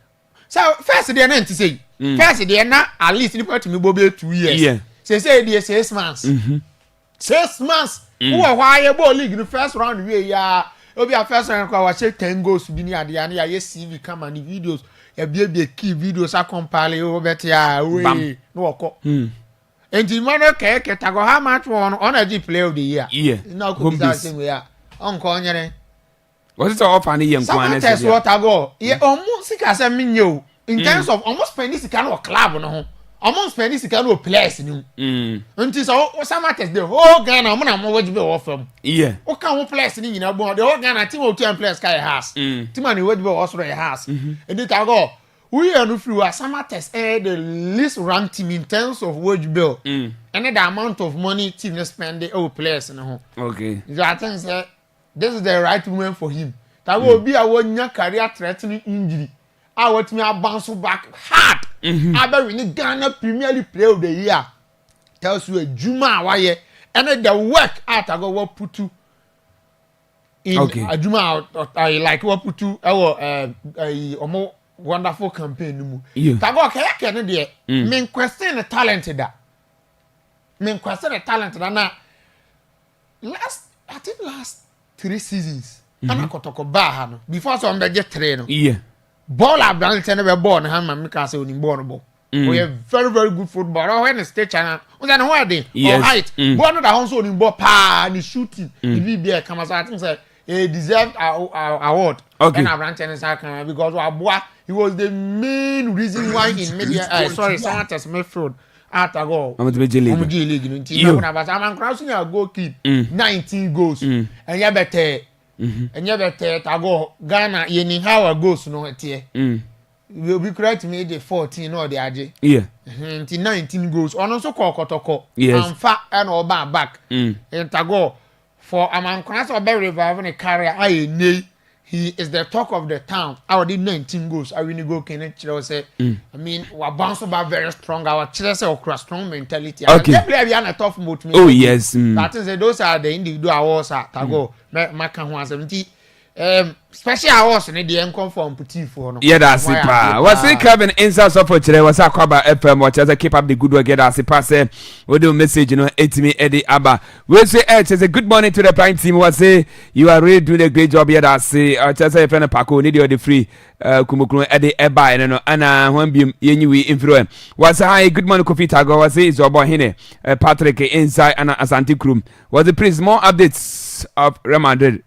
so first day na nti say first day na at least ni part me bobe 2 years yeah say dey 6 months 6 months who why you ball league the first round we ya obi a first round kwa check 10 goals bi ni ade ya na ya CV camera ni videos ya bia key videos a compile o bet ya we no woko and the man okay Tago how much on a G player of the year yeah now could be same way onko onyere was it offer ni yen kwa na say what Tago ye almost sika say menyo in terms of almost spending sika no club no ho among spending sika no players ni nti so Samatex the whole Ghana mo na mo wajibe wo fam o kan wo players ni nyina bon the whole Ghana team of 2 players kai has team and wajibe wo so has and ta go we are no free Samatex the least ranked team in terms of wajibe and the amount of money team spend the players no ho okay so I think say this is the right moment for him ta go be a wonya career threatening injury I want me to bounce back hard. I bet we Ghana Premier League Player of the Year. Tells you a Juma why and the work out I go what put to in a Juma like what put to our more wonderful campaign. Tago kaya there. Men question the talented that. Men question the talented that I think last 3 seasons. Ana kotoko ba no before so am get train no. Ball abdance never born hand man make say onim ball no. We are very very good footballer when the state channel. We say no where dey or height. Ball no that also onim ball pa the shooting. The BBA come as I think say he deserved award. And abdance can because Aboa he was the main reason why in media Samatex midfield at a goal. I'm the league no team na but am crossing a goal keep 19 goals. And you better and you better tago Ghana yeni how goes no tie will be correct me the 14 or the age 19 goals on so kotoko and fa and oba back and tago for amankras or be reviving a career he is the talk of the town. I did 19 goals. I really go can say I mean we bounce back very strong. Our Chelsea or strong mentality. Okay. They play a tough mood. Oh yes. That is those are the individual awards at Tago. Maka 170. Special awards in the income from Petit for no. Yeah, that's it. What's it Kevin insights of for today? Was Akwaaba FM watch as I keep up the good work. That's it. Pass we do message you know 8 me Eddie Abba. We say it's a good morning to the Prime team. Was say you are really doing a great job here. That's it. Just say friend Paco need you the free kumukunu Eddie Eba and no ana when be yenyi influence. Was hi good morning Kofi Tago. Was say is your boy Hine Patrick inside and Asante Krum. Was the please more updates of Real Madrid.